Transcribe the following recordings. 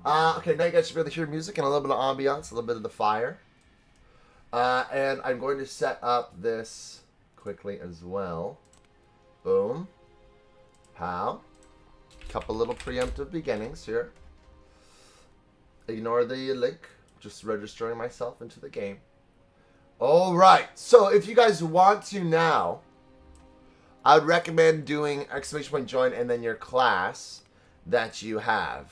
Okay, now you guys should be able to hear music and a little bit of ambiance, a little bit of the fire. And I'm going to set up this quickly as well. Boom. Pow. Couple little preemptive beginnings here. Ignore the link. Just registering myself into the game. Alright, so if you guys want to now, I would recommend doing !join and then your class that you have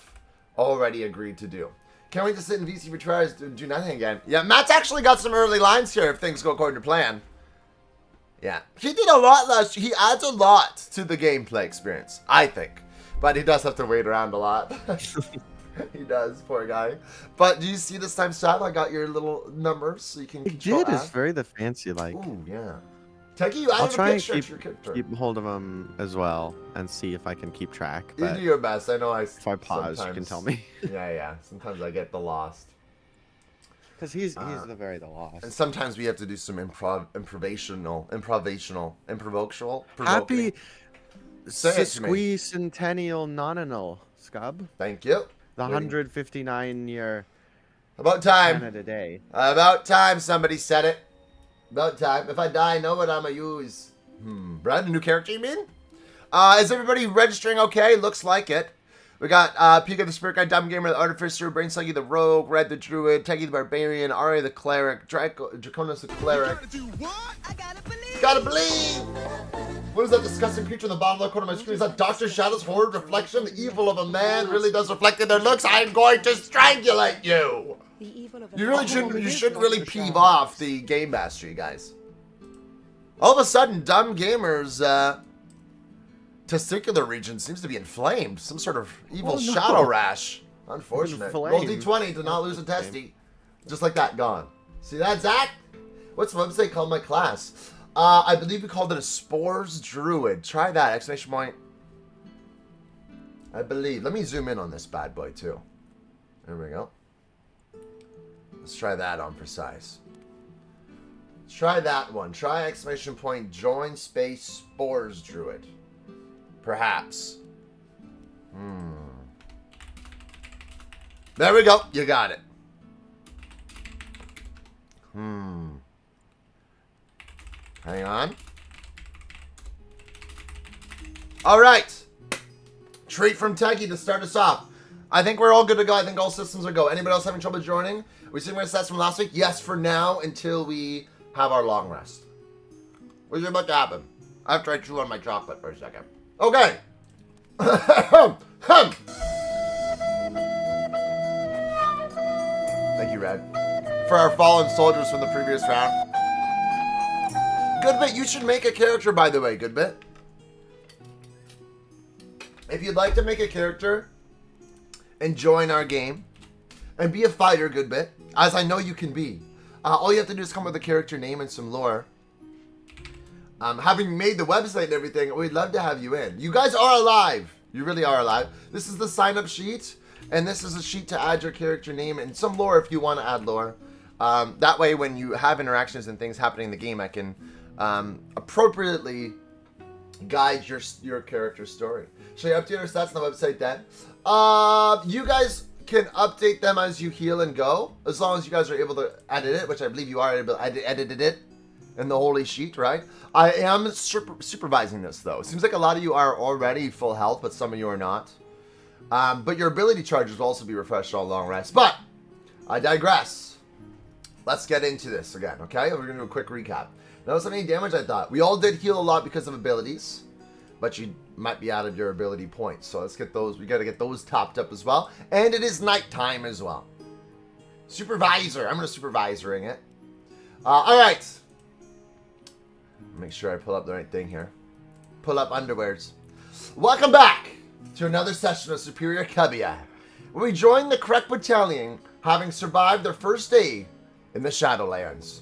already agreed to do. Can't wait to sit in VC for 2 hours to do nothing again. Yeah, Matt's actually got some early lines here if things go according to plan. Yeah, he did a lot last year. He adds a lot to the gameplay experience, I think. But he does have to wait around a lot. He does, poor guy. But do you see this time, Sab? I got your little numbers so you can control It did. It's add. very the fancy like. Ooh, yeah. Techie, you I'll added a try and picture to your character. keep hold of them as well and see if I can keep track. You But do your best. I know if I pause, you can tell me. Yeah. Sometimes I get the lost. Because he's the very lost. And sometimes we have to do some improvisational. Happy Say it to me. Sesquicentennial Nonanal, Scub. Thank you. The 159-year About time. Canada Day. About time somebody said it. About time. If I die, I know what I'ma use. Brad, a new character you mean? Is everybody registering okay? Looks like it. We got Pika the Spirit Guy, Dumb Gamer, the Artificer, Brainsluggy the Rogue, Red the Druid, Teggy the Barbarian, Ari the Cleric, Draconis the Cleric. Gotta believe! What is that disgusting creature in the bottom left corner of my screen? Is that Dr. Shadow's horrid reflection? The evil of a man really does reflect in their looks. I'm going to strangulate you! You shouldn't really peeve off the Game Master, you guys. All of a sudden, Dumb Gamer's testicular region seems to be inflamed. Some sort of evil shadow rash. Unfortunate. Roll D20 to not lose a testy. Just like that, gone. See that, Zach? What's the website called my class? I believe we called it a Spores Druid. Try that, exclamation point. I believe. Let me zoom in on this bad boy, too. There we go. Let's try that on for size. Let's try that one. Try exclamation point join space Spores Druid. Perhaps. There we go. You got it. Hang on. All right. Treat from Teggy to start us off. I think we're all good to go. I think all systems are go. Anybody else having trouble joining? We see my stats from last week? Yes, for now, until we have our long rest. What's about to happen? After I chew on my chocolate for a second. Okay. Thank you, Red. For our fallen soldiers from the previous round. Goodbit, you should make a character, by the way, Goodbit. If you'd like to make a character and join our game and be a fighter, Goodbit, as I know you can be, all you have to do is come up with a character name and some lore. Having made the website and everything, we'd love to have you in. You guys are alive. You really are alive. This is the sign-up sheet, and this is a sheet to add your character name and some lore if you want to add lore. That way, when you have interactions and things happening in the game, I can appropriately guide your character's story. Should I update our stats on the website then? You guys can update them as you heal and go, as long as you guys are able to edit it, which I believe you are able to edit it in the holy sheet, right? I am supervising this, though. It seems like a lot of you are already full health, but some of you are not. But your ability charges will also be refreshed on long rest. But I digress. Let's get into this again, okay? We're going to do a quick recap. Notice how many damage I thought. We all did heal a lot because of abilities, but you might be out of your ability points. So let's get those. We got to get those topped up as well. And it is nighttime as well. Supervisor. I'm going to supervisoring it. All right. Make sure I pull up the right thing here. Pull up underwears. Welcome back to another session of Superior Cubia, where we join the correct battalion, having survived their first day in the Shadowlands.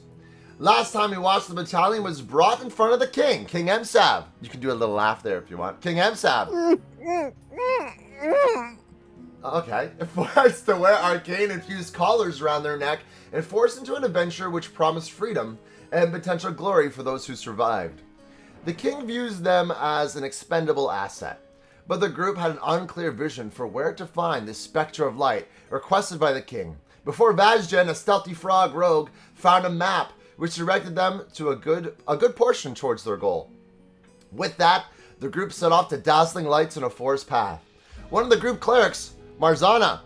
Last time we watched, the battalion was brought in front of the king, King Emsav. You can do a little laugh there if you want. King Emsav. Okay. Forced to wear arcane-infused collars around their neck and forced into an adventure which promised freedom and potential glory for those who survived. The king views them as an expendable asset, but the group had an unclear vision for where to find this specter of light requested by the king. Before Vazgen, a stealthy frog rogue, found a map which directed them to a good portion towards their goal. With that, the group set off to dazzling lights in a forest path. One of the group clerics, Marzana,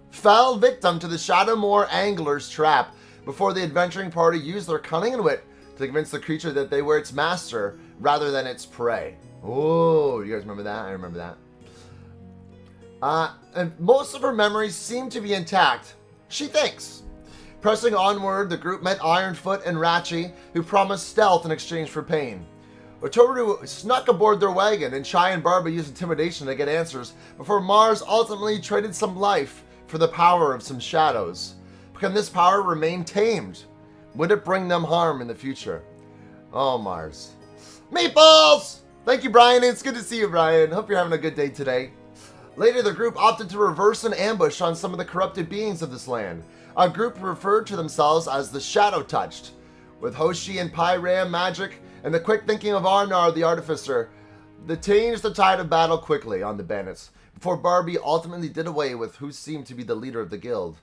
fell victim to the Shadowmoor angler's trap before the adventuring party used their cunning and wit to convince the creature that they were its master rather than its prey. Oh, you guys remember that? I remember that. And most of her memories seem to be intact, she thinks. Pressing onward, the group met Ironfoot and Ratchy, who promised stealth in exchange for pain. Otoru snuck aboard their wagon, and Chai and Barba used intimidation to get answers before Mars ultimately traded some life for the power of some shadows. Can this power remain tamed? Would it bring them harm in the future? Oh, Mars. Meatballs! Thank you, Brian. It's good to see you, Brian. Hope you're having a good day today. Later, the group opted to reverse an ambush on some of the corrupted beings of this land. A group referred to themselves as the Shadow Touched. With Hoshi and Pyram magic and the quick thinking of Arnar the Artificer, they changed the tide of battle quickly on the bandits, before Barbie ultimately did away with who seemed to be the leader of the guild,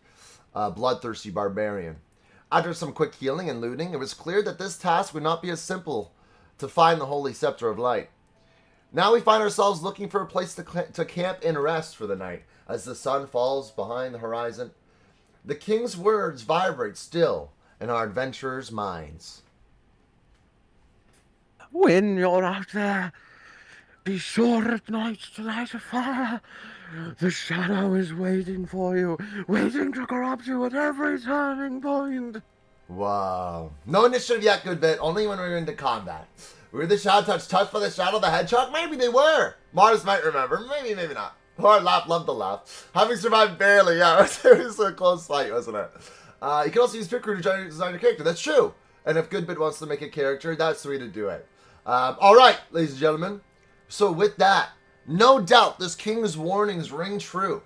a bloodthirsty barbarian. After some quick healing and looting, it was clear that this task would not be as simple to find the Holy Scepter of Light. Now we find ourselves looking for a place to camp and rest for the night, as the sun falls behind the horizon. The king's words vibrate still in our adventurers' minds. When you're out there, be sure at night to light a fire. The shadow is waiting for you, waiting to corrupt you at every turning point. Wow. No initiative yet, good bit. Only when we're into combat. Were the Shadow touched by the Shadow the Hedgehog? Maybe they were. Mars might remember. Maybe, maybe not. Hard laugh, love the laugh. Having survived barely, yeah. It was a close fight, wasn't it? You can also use Pick Crew to design your character. That's true. And if Goodbit wants to make a character, that's the way to do it. Alright, ladies and gentlemen. So with that, no doubt this king's warnings ring true.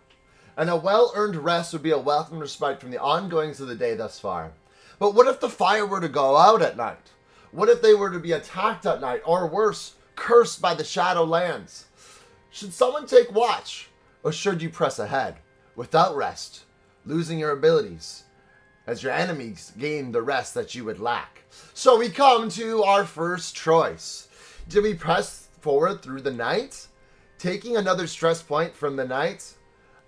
And a well-earned rest would be a welcome respite from the ongoings of the day thus far. But what if the fire were to go out at night? What if they were to be attacked at night, or worse, cursed by the Shadowlands? Should someone take watch, or should you press ahead, without rest, losing your abilities, as your enemies gain the rest that you would lack? So we come to our first choice. Do we press forward through the night, taking another stress point from the night?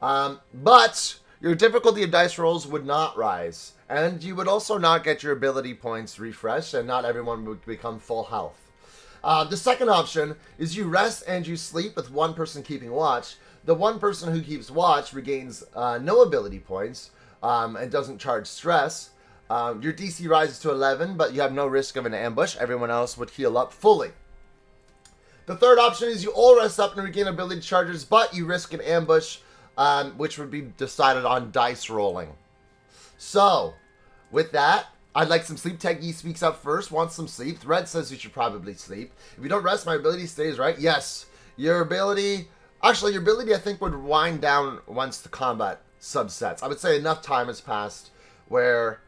But your difficulty of dice rolls would not rise, and you would also not get your ability points refreshed, and not everyone would become full health. The second option is you rest and you sleep with one person keeping watch. The one person who keeps watch regains no ability points and doesn't charge stress. Your DC rises to 11, but you have no risk of an ambush. Everyone else would heal up fully. The third option is you all rest up and regain ability charges, but you risk an ambush, which would be decided on dice rolling. So, with that, I'd like some sleep. Teggy speaks up first, wants some sleep. Thread says you should probably sleep. If you don't rest, my ability stays, right? Yes. Your ability I think would wind down once the combat subsets. I would say enough time has passed where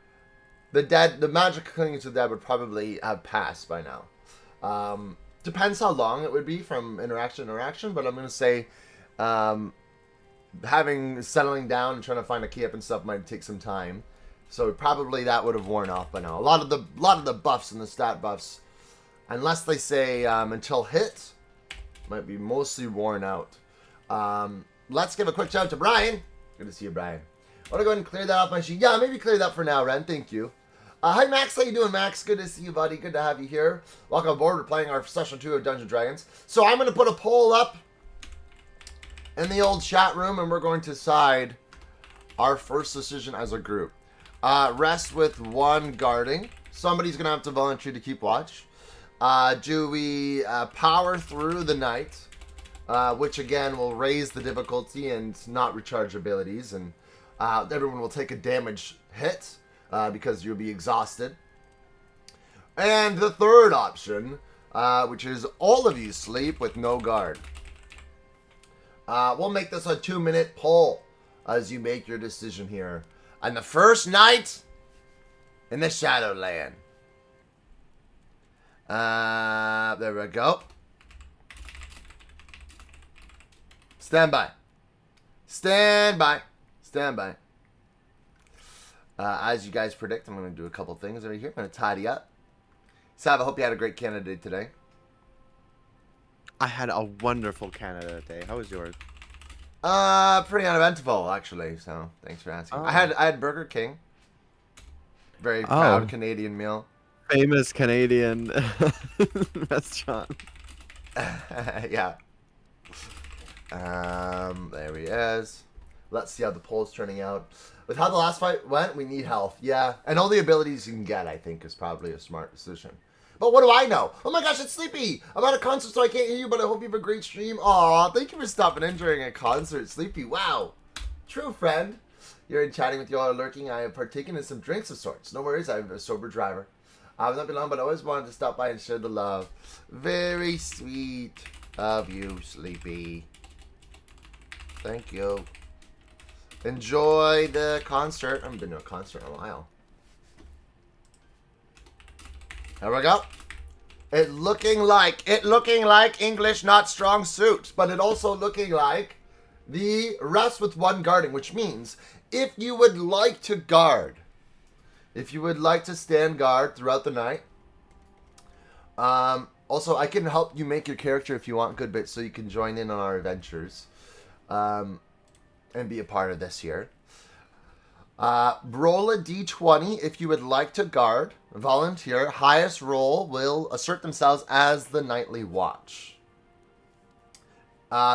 the magic clinging to the dead would probably have passed by now. Depends how long it would be from interaction to interaction, but I'm going to say settling down and trying to find a key up and stuff might take some time. So probably that would have worn off by now. A lot of the buffs and the stat buffs, unless they say until hit, might be mostly worn out. Let's give a quick shout out to Brian. Good to see you, Brian. I want to go ahead and clear that off my sheet. Yeah, maybe clear that for now, Ren. Thank you. Hi, Max. How you doing, Max? Good to see you, buddy. Good to have you here. Welcome aboard. We're playing our session 2 of Dungeons & Dragons. So I'm going to put a poll up in the old chat room, and we're going to decide our first decision as a group. Rest with one guarding. Somebody's going to have to volunteer to keep watch. Do we power through the night, which again will raise the difficulty and not recharge abilities, and everyone will take a damage hit because you'll be exhausted. And the third option, which is all of you sleep with no guard. We'll make this a 2-minute poll as you make your decision here. On the first night in the Shadowland. There we go. Stand by. Stand by. Stand by. As you guys predict, I'm going to do a couple things over here. I'm going to tidy up. Sav, I hope you had a great Canada Day today. I had a wonderful Canada Day. How was yours? Pretty uneventful, actually. So, thanks for asking. Oh. I had Burger King. Very proud Canadian meal. Famous Canadian restaurant. Yeah. There he is. Let's see how the poll's turning out. With how the last fight went, we need health. Yeah. And all the abilities you can get, I think, is probably a smart decision. But what do I know? Oh my gosh, it's Sleepy! I'm at a concert, so I can't hear you, but I hope you have a great stream. Aw, thank you for stopping in during a concert, Sleepy. Wow. True friend. You're in chatting with you all lurking. I have partaken in some drinks of sorts. No worries, I'm a sober driver. I've not been long, but I always wanted to stop by and share the love. Very sweet of you, Sleepy. Thank you. Enjoy the concert. I haven't been to a concert in a while. There we go. It looking like English not strong suit, but it also looking like the rest with one guarding, which means if you would like to guard, if you would like to stand guard throughout the night, also I can help you make your character if you want good bits, so you can join in on our adventures, and be a part of this here. Roll a d20 if you would like to guard. Volunteer. Highest roll will assert themselves as the nightly watch.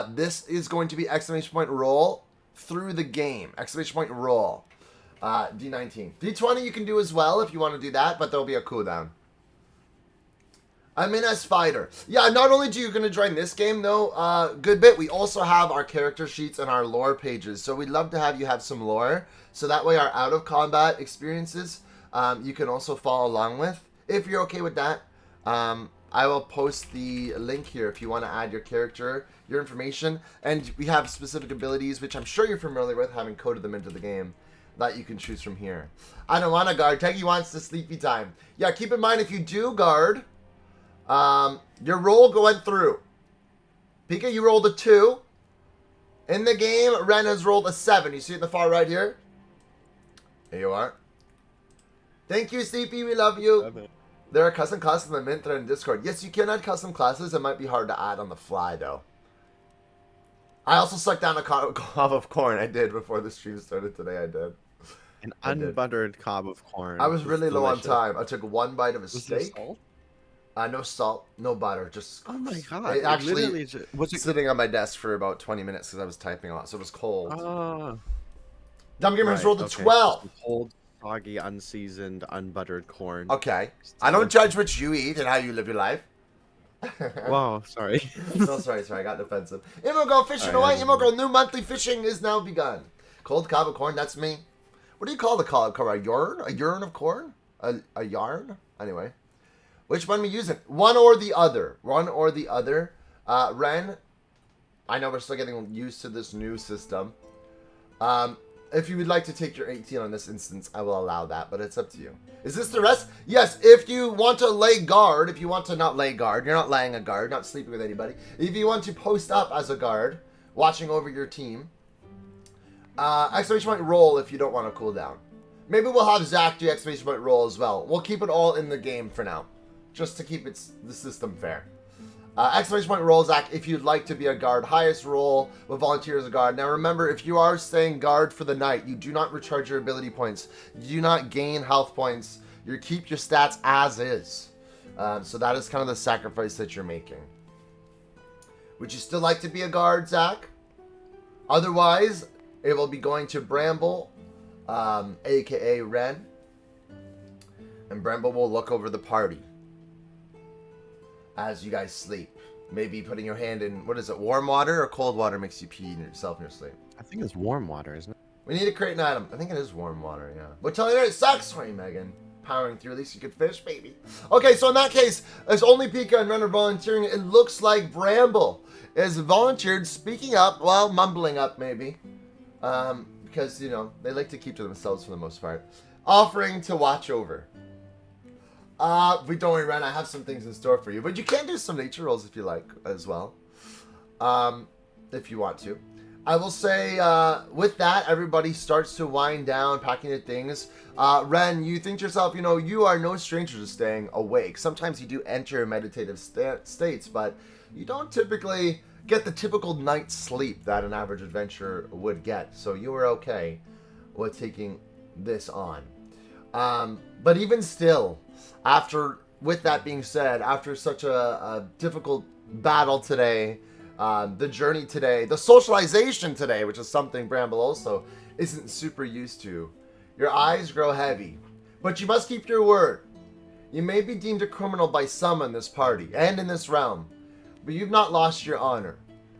This is going to be exclamation point roll through the game. Exclamation point roll. D19. D20 you can do as well if you want to do that, but there'll be a cooldown. I'm in as fighter. Yeah, not only do you going to join this game though, good bit, we also have our character sheets and our lore pages. So we'd love to have you have some lore. So that way our out of combat experiences, you can also follow along with. If you're okay with that, I will post the link here if you want to add your character, your information. And we have specific abilities, which I'm sure you're familiar with, having coded them into the game, that you can choose from here. I don't want to guard. Teggy wants the sleepy time. Yeah, keep in mind if you do guard, your roll going through. Pika, you rolled a 2. In the game, Ren has rolled a 7. You see it in the far right here? There you are. Thank you, Sleepy. We love you. There are custom classes in the Mint thread in Discord. Yes, you can add custom classes. It might be hard to add on the fly, though. I also sucked down a cob of corn. I did before the stream started today. I did. An unbuttered cob of corn. I was really low on time. I took one bite of a steak. Salt? No salt, no butter, just... Oh my god. It actually was sitting on my desk for about 20 minutes because I was typing a lot, so it was cold. Dumb Gamer has rolled a 12. Cold, soggy, unseasoned, unbuttered corn. Okay. I don't judge what you eat and how you live your life. Wow, sorry. No, sorry, I got defensive. Imogo fishing away. Imogo, new monthly fishing is now begun. Cold cob of corn, that's me. What do you call the cob of corn? A yarn? A urn of corn? A yarn? Anyway. Which one are we using? One or the other. One or the other. Ren, I know we're still getting used to this new system. If you would like to take your 18 on this instance, I will allow that, but it's up to you. Is this the rest? Yes, if you want to lay guard, if you want to not lay guard, you're not laying a guard, not sleeping with anybody. If you want to post up as a guard, watching over your team, exclamation point roll if you don't want to cool down. Maybe we'll have Zach do exclamation point roll as well. We'll keep it all in the game for now, just to keep the system fair. Exclamation point roll, Zach, if you'd like to be a guard. Highest roll will volunteer as a guard. Now remember, if you are staying guard for the night, you do not recharge your ability points. You do not gain health points. You keep your stats as is. So that is kind of the sacrifice that you're making. Would you still like to be a guard, Zach? Otherwise, it will be going to Bramble, aka Ren. And Bramble will look over the party as you guys sleep. Maybe putting your hand in, what is it, warm water or cold water makes you pee yourself in your sleep? I think it's warm water, isn't it? We need to create an item. I think it is warm water, yeah. But tell you that it sucks for you, Megan. Powering through, at least you could fish, baby. Okay, so in that case, as only Pika and Ren are volunteering, it looks like Bramble is volunteered, speaking up, well, mumbling up maybe. Because, you know, they like to keep to themselves for the most part. Offering to watch over. But don't worry, Ren, I have some things in store for you. But you can do some nature rolls if you like as well. if you want to. I will say, with that, everybody starts to wind down, packing their things. Ren, you think to yourself, you are no stranger to staying awake. Sometimes you do enter meditative states, but you don't typically get the typical night's sleep that an average adventurer would get. So you were okay with taking this on. But even still, with that being said, after such a difficult battle today, the journey today, the socialization today, which is something Bramble also isn't super used to, your eyes grow heavy. But you must keep your word. You may be deemed a criminal by some in this party and in this realm, but you've not lost your honor.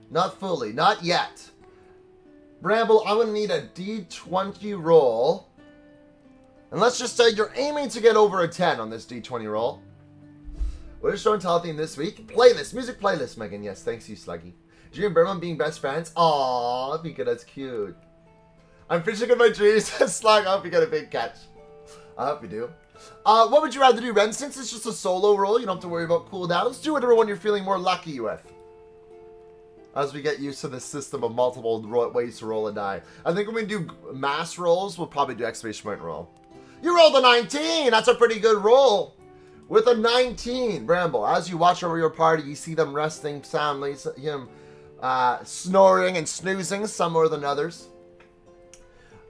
Not fully, not yet. Bramble, I'm going to need a D20 roll. And let's just say you're aiming to get over a 10 on this D20 roll. What is shown theme this week? Playlist, music playlist, Megan. Yes, thanks you, Sluggy. Dream and Berman being best friends. Aww, Pika, that's cute. I'm fishing in my dreams. Slug, I hope you get a big catch. I hope you do. What would you rather do, Ren? Since it's just a solo roll, you don't have to worry about cooldowns. Do whatever one you're feeling more lucky with. As we get used to the system of multiple ways to roll a die. I think when we do mass rolls, we'll probably do exclamation point roll. You rolled a 19! That's a pretty good roll. With a 19, Bramble, as you watch over your party, you see them resting soundly, him snoring and snoozing, some more than others.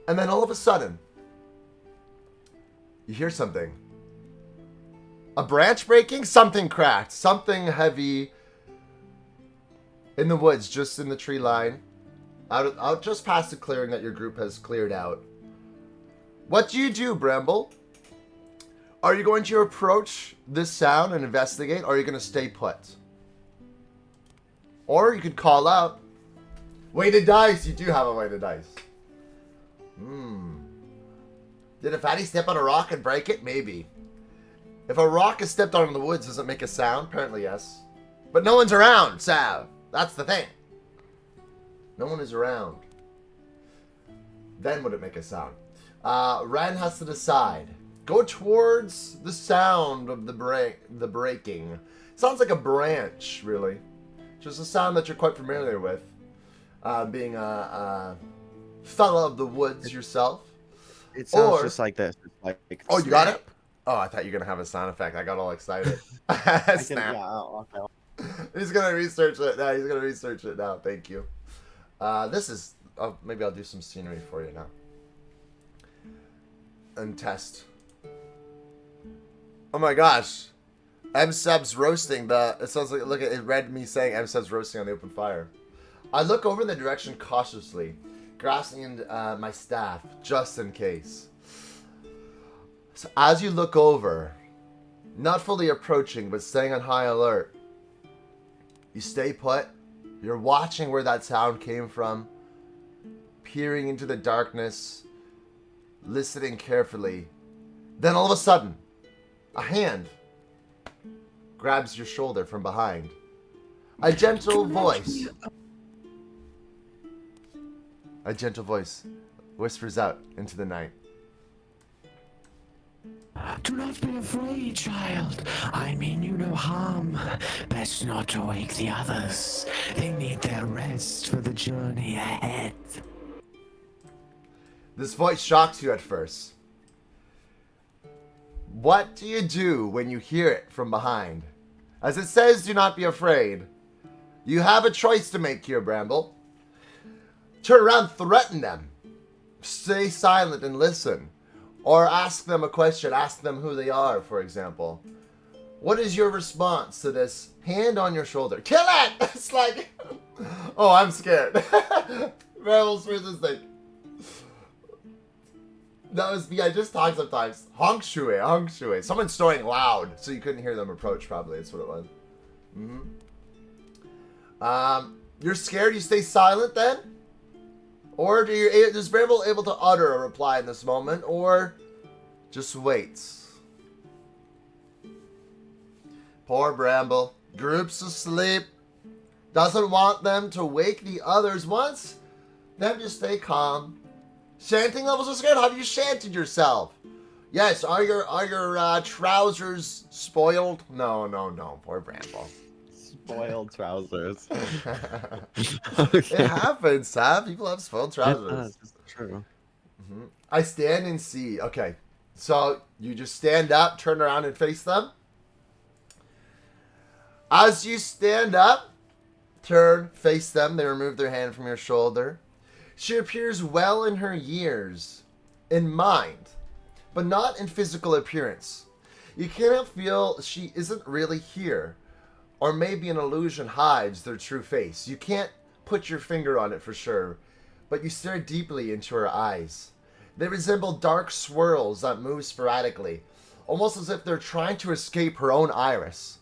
And then all of a sudden, you hear something. A branch breaking? Something cracked. Something heavy in the woods, just in the tree line. Out just past the clearing that your group has cleared out. What do you do, Bramble? Are you going to approach this sound and investigate, or are you going to stay put? Or you could call out. Weighted dice. You do have a weighted dice. Did a fatty step on a rock and break it? Maybe. If a rock is stepped on in the woods, does it make a sound? Apparently, yes. But no one's around, so that's the thing. No one is around. Then would it make a sound? Ren has to decide. Go towards the sound of the breaking. Sounds like a branch, really. Just a sound that you're quite familiar with. Being a fella of the woods yourself. It sounds just like this. It's like oh, you got it? Oh, I thought you were going to have a sound effect. I got all excited. Snap. Okay. He's going to research it now. He's going to research it now. Thank you. This is... Oh, maybe I'll do some scenery for you now. And test. Oh my gosh. M-Sub's roasting the... It sounds like... Look at it. Read me saying M-Sub's roasting on the open fire. I look over in the direction cautiously, grasping my staff, just in case. So as you look over, not fully approaching, but staying on high alert, you stay put. You're watching where that sound came from, peering into the darkness, listening carefully. Then all of a sudden, a hand grabs your shoulder from behind. A gentle voice whispers out into the night. Do not be afraid, child. I mean you no harm. Best not to wake the others. They need their rest for the journey ahead. This voice shocks you at first. What do you do when you hear it from behind? As it says, do not be afraid. You have a choice to make here, Bramble. Turn around, threaten them. Stay silent and listen. Or ask them a question, ask them who they are, for example. What is your response to this hand on your shoulder? Kill it! It's like, oh, I'm scared. Bramble's first thing. That was me. I just talk sometimes. Honk shui, honk shui. Someone's snoring loud, so you couldn't hear them approach, probably. That's what it was. You're scared? You stay silent then? Or is Bramble able to utter a reply in this moment? Or just waits? Poor Bramble. Group's asleep. Doesn't want them to wake the others. Wants them to stay calm. Chanting levels are scared. Have you chanted yourself? Yes. Are your trousers spoiled? No. Poor Bramble. spoiled trousers. It happens, Sam. People have spoiled trousers. It's true. I stand and see. Okay. So you just stand up, turn around, and face them. As you stand up, turn, face them, they remove their hand from your shoulder. She appears well in her years, in mind, but not in physical appearance. You cannot feel she isn't really here, or maybe an illusion hides their true face. You can't put your finger on it for sure, but you stare deeply into her eyes. They resemble dark swirls that move sporadically, almost as if they're trying to escape her own iris.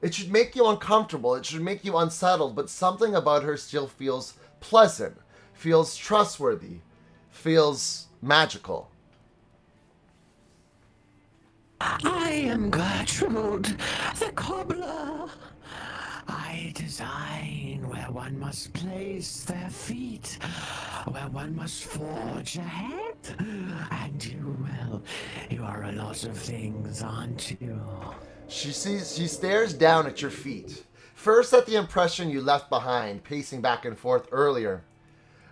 It should make you uncomfortable, it should make you unsettled, but something about her still feels pleasant, feels trustworthy, feels magical. I am Gertrude, the cobbler. I design where one must place their feet, where one must forge ahead. And you are a lot of things, aren't you? She stares down at your feet. First at the impression you left behind, pacing back and forth earlier,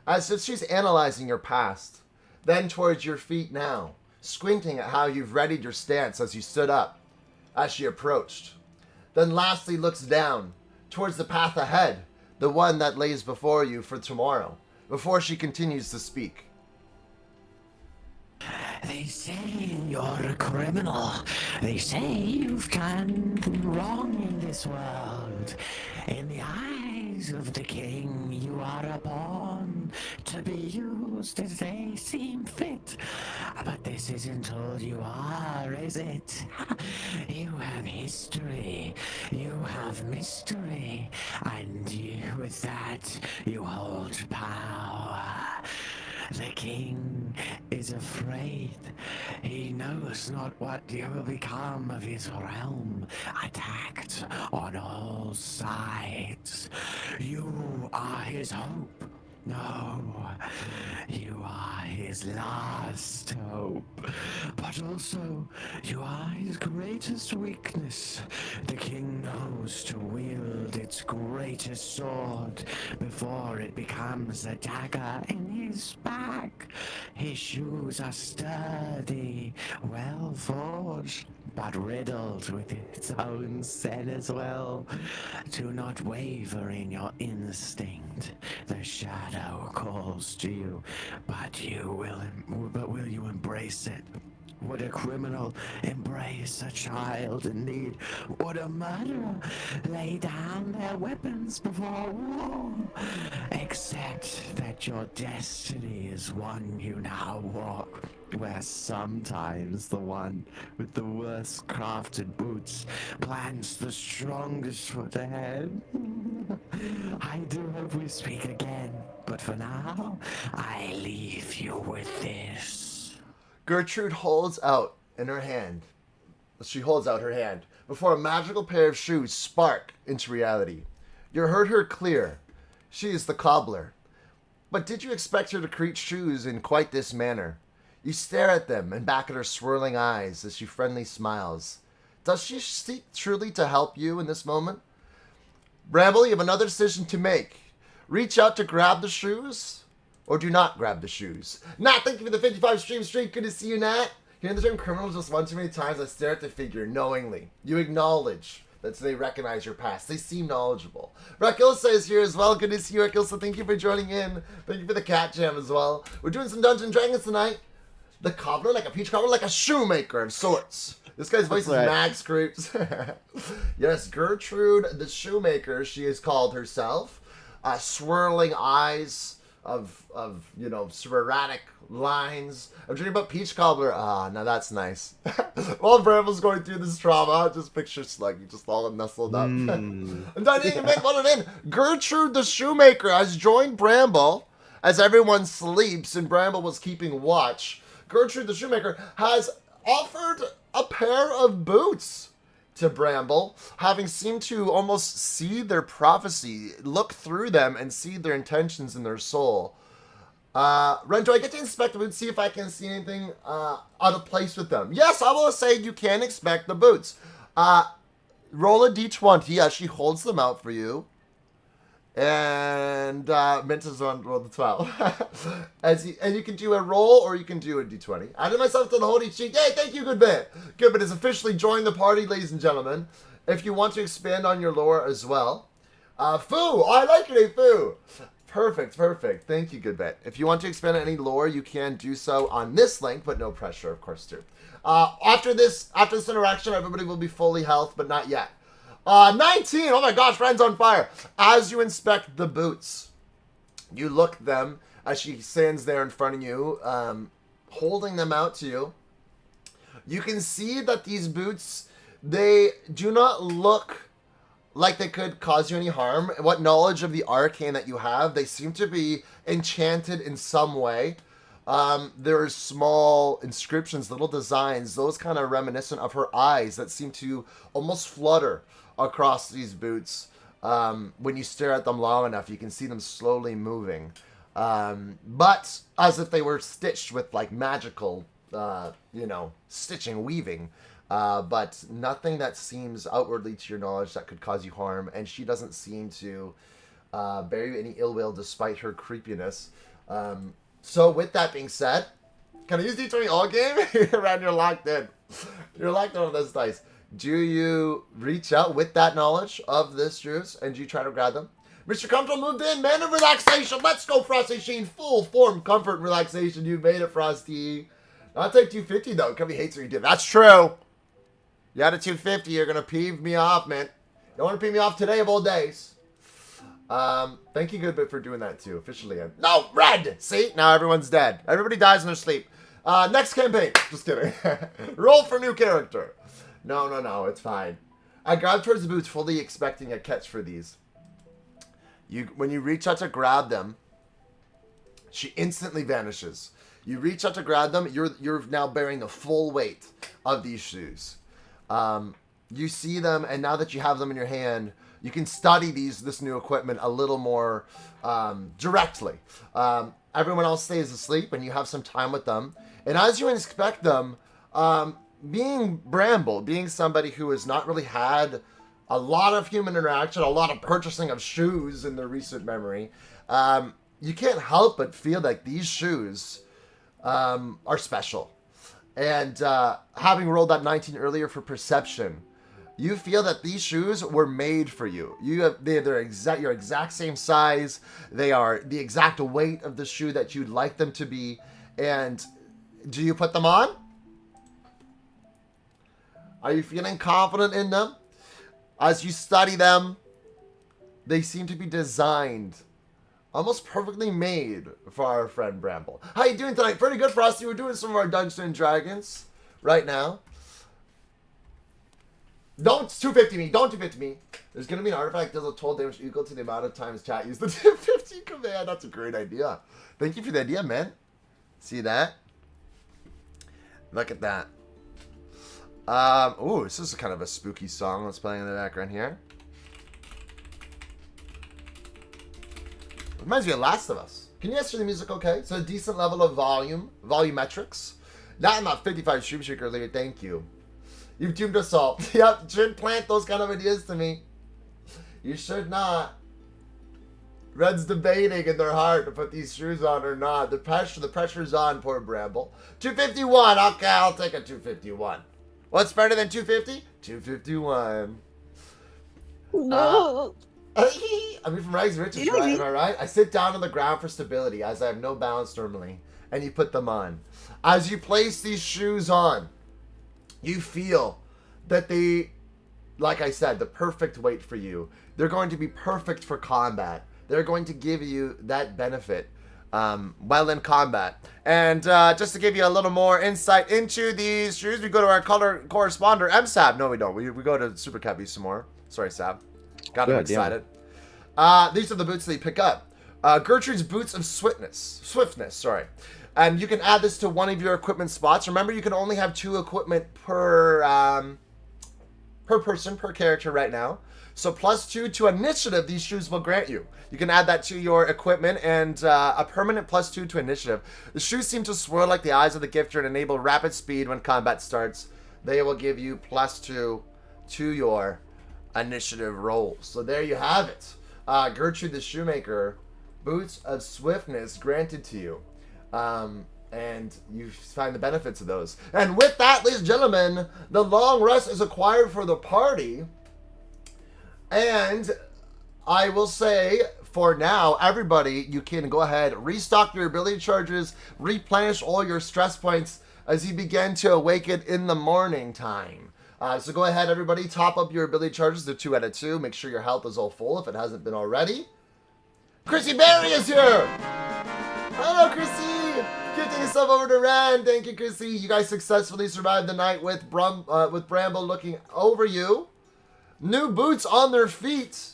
as if she's analyzing your past. Then towards your feet now, squinting at how you've readied your stance as you stood up, as she approached. Then lastly looks down, towards the path ahead, the one that lays before you for tomorrow, before she continues to speak. They say you're a criminal. They say you've done wrong in this world. In the eyes of the king, you are a pawn to be used as they seem fit. But this isn't all you are, is it? You have history, you have mystery, and with that, you hold power. The king is afraid. He knows not what will become of his realm, attacked on all sides. You are his hope. No, you are his last hope. But also, you are his greatest weakness. The king knows to wield its greatest sword before it becomes a dagger in his back. His shoes are sturdy, well forged, but riddled with its own sin as well. Do not waver in your instinct. The shadow calls to you, but will you embrace it? Would a criminal embrace a child in need? Would a murderer lay down their weapons before war? Accept that your destiny is one you now walk, where sometimes the one with the worst crafted boots plants the strongest foot ahead. I do hope we speak again, but for now, I leave you with this. Gertrude holds out her hand before a magical pair of shoes spark into reality. You heard her clear. She is the cobbler. But did you expect her to create shoes in quite this manner? You stare at them and back at her swirling eyes as she friendly smiles. Does she seek truly to help you in this moment? Bramble, you have another decision to make. Reach out to grab the shoes, or do not grab the shoes. Nat, thank you for the 55 stream. Good to see you, Nat. Hearing the term criminal just one too many times, I stare at the figure knowingly. You acknowledge that they recognize your past. They seem knowledgeable. Rakilsa is here as well. Good to see you, Rakilsa. Thank you for joining in. Thank you for the cat jam as well. We're doing some Dungeons & Dragons tonight. The cobbler, like a peach cobbler, like a shoemaker of sorts. This guy's voice is Max Scroops. Yes, Gertrude the Shoemaker, she is called herself. Swirling eyes of sporadic lines. I'm dreaming about Peach Cobbler. Now that's nice. While Bramble's going through this trauma, just picture Sluggy just all nestled up. I'm trying to even make one in. Gertrude the Shoemaker has joined Bramble as everyone sleeps and Bramble was keeping watch. Gertrude the Shoemaker has offered a pair of boots to Bramble, having seemed to almost see their prophecy, look through them, and see their intentions in their soul. Ren, do I get to inspect the boots, see if I can see anything out of place with them? Yes, I will say you can inspect the boots. roll a d20 as she holds them out for you. And Mint is on roll the 12. And you can do a roll or you can do a d20. Added myself to the holy sheet. Yay, thank you, Goodbit. Goodbit has officially joined the party, ladies and gentlemen. If you want to expand on your lore as well. Foo! Oh, I like your name, Foo! Perfect. Thank you, Goodbit. If you want to expand on any lore, you can do so on this link, but no pressure, of course, too. After this interaction, everybody will be fully health, but not yet. 19! Oh my gosh, Ren's on fire! As you inspect the boots, you look at them as she stands there in front of you, holding them out to you. You can see that these boots, they do not look like they could cause you any harm. What knowledge of the arcane that you have, they seem to be enchanted in some way. There are small inscriptions, little designs, those kind of reminiscent of her eyes that seem to almost flutter across these boots. When you stare at them long enough, you can see them slowly moving. But as if they were stitched with like magical, stitching, weaving. But nothing that seems outwardly to your knowledge that could cause you harm. And she doesn't seem to bear you any ill will despite her creepiness. So with that being said, can I use D20 all game? Ran, you're locked in. You're locked in on this dice. Do you reach out with that knowledge of this juice and do you try to grab them? Mr. Comfortable moved in. Man of relaxation. Let's go, Frosty Sheen. Full form comfort and relaxation. You made it, Frosty. I'll take 250 though. Cubby hates what you did. That's true. You had a 250. You're going to peeve me off, man. You don't want to peeve me off today of all days. Thank you, Goodbit, for doing that too. Officially. No, Red! See? Now everyone's dead. Everybody dies in their sleep. Next campaign. Just kidding. Roll for new character. No, it's fine. I grab towards the boots, fully expecting a catch for these. When you reach out to grab them, she instantly vanishes. You reach out to grab them, you're now bearing the full weight of these shoes. You see them, and now that you have them in your hand, you can study this new equipment a little more directly. Everyone else stays asleep, and you have some time with them. And as you inspect them, being Bramble, being somebody who has not really had a lot of human interaction, a lot of purchasing of shoes in their recent memory, you can't help but feel like these shoes are special. And having rolled that 19 earlier for perception, you feel that these shoes were made for you. They're your exact same size. They are the exact weight of the shoe that you'd like them to be. And do you put them on? Are you feeling confident in them? As you study them, they seem to be designed, almost perfectly made for our friend Bramble. How you doing tonight? Pretty good, Frosty. We're doing some of our Dungeons & Dragons right now. Don't 250 me. Don't 250 me. There's going to be an artifact that does a total damage equal to the amount of times chat used the 250 command. That's a great idea. Thank you for the idea, man. See that? Look at that. Ooh, this is kind of a spooky song that's playing in the background here. Reminds me of Last of Us. Can you guys hear the music okay? So a decent level of volumetrics. Not 55 Shoemaker earlier, thank you. You've tuned us all. Yep, shouldn't plant those kind of ideas to me. You should not. Red's debating in their heart to put these shoes on or not. The pressure's on, poor Bramble. 251, okay, I'll take a 251. What's better than 250? 251. No. I mean, from rags to riches, right? Am I right? I sit down on the ground for stability, as I have no balance normally, and you put them on. As you place these shoes on, you feel that they, like I said, the perfect weight for you. They're going to be perfect for combat. They're going to give you that benefit while in combat. And just to give you a little more insight into these shoes, we go to our color corresponder, MSAB. No, we don't. We go to Super Cubby some more. Sorry, Sab. Got him excited. These are the boots that you pick up. Gertrude's Boots of Swiftness, sorry. And you can add this to one of your equipment spots. Remember, you can only have 2 equipment per person, per character right now. So +2 to initiative, these shoes will grant you. You can add that to your equipment and a permanent +2 to initiative. The shoes seem to swirl like the eyes of the gifter and enable rapid speed when combat starts. They will give you +2 to your initiative rolls. So there you have it. Gertrude the Shoemaker, Boots of Swiftness granted to you. And you find the benefits of those. And with that, ladies and gentlemen, the long rest is acquired for the party. And I will say, for now, everybody, you can go ahead, restock your ability charges, replenish all your stress points as you begin to awaken in the morning time. So go ahead, everybody, top up your ability charges to 2 out of 2. Make sure your health is all full if it hasn't been already. Chrissy Berry is here! Hello, Chrissy! Gifting yourself over to Ren. Thank you, Chrissy. You guys successfully survived the night with Bramble looking over you. New boots on their feet.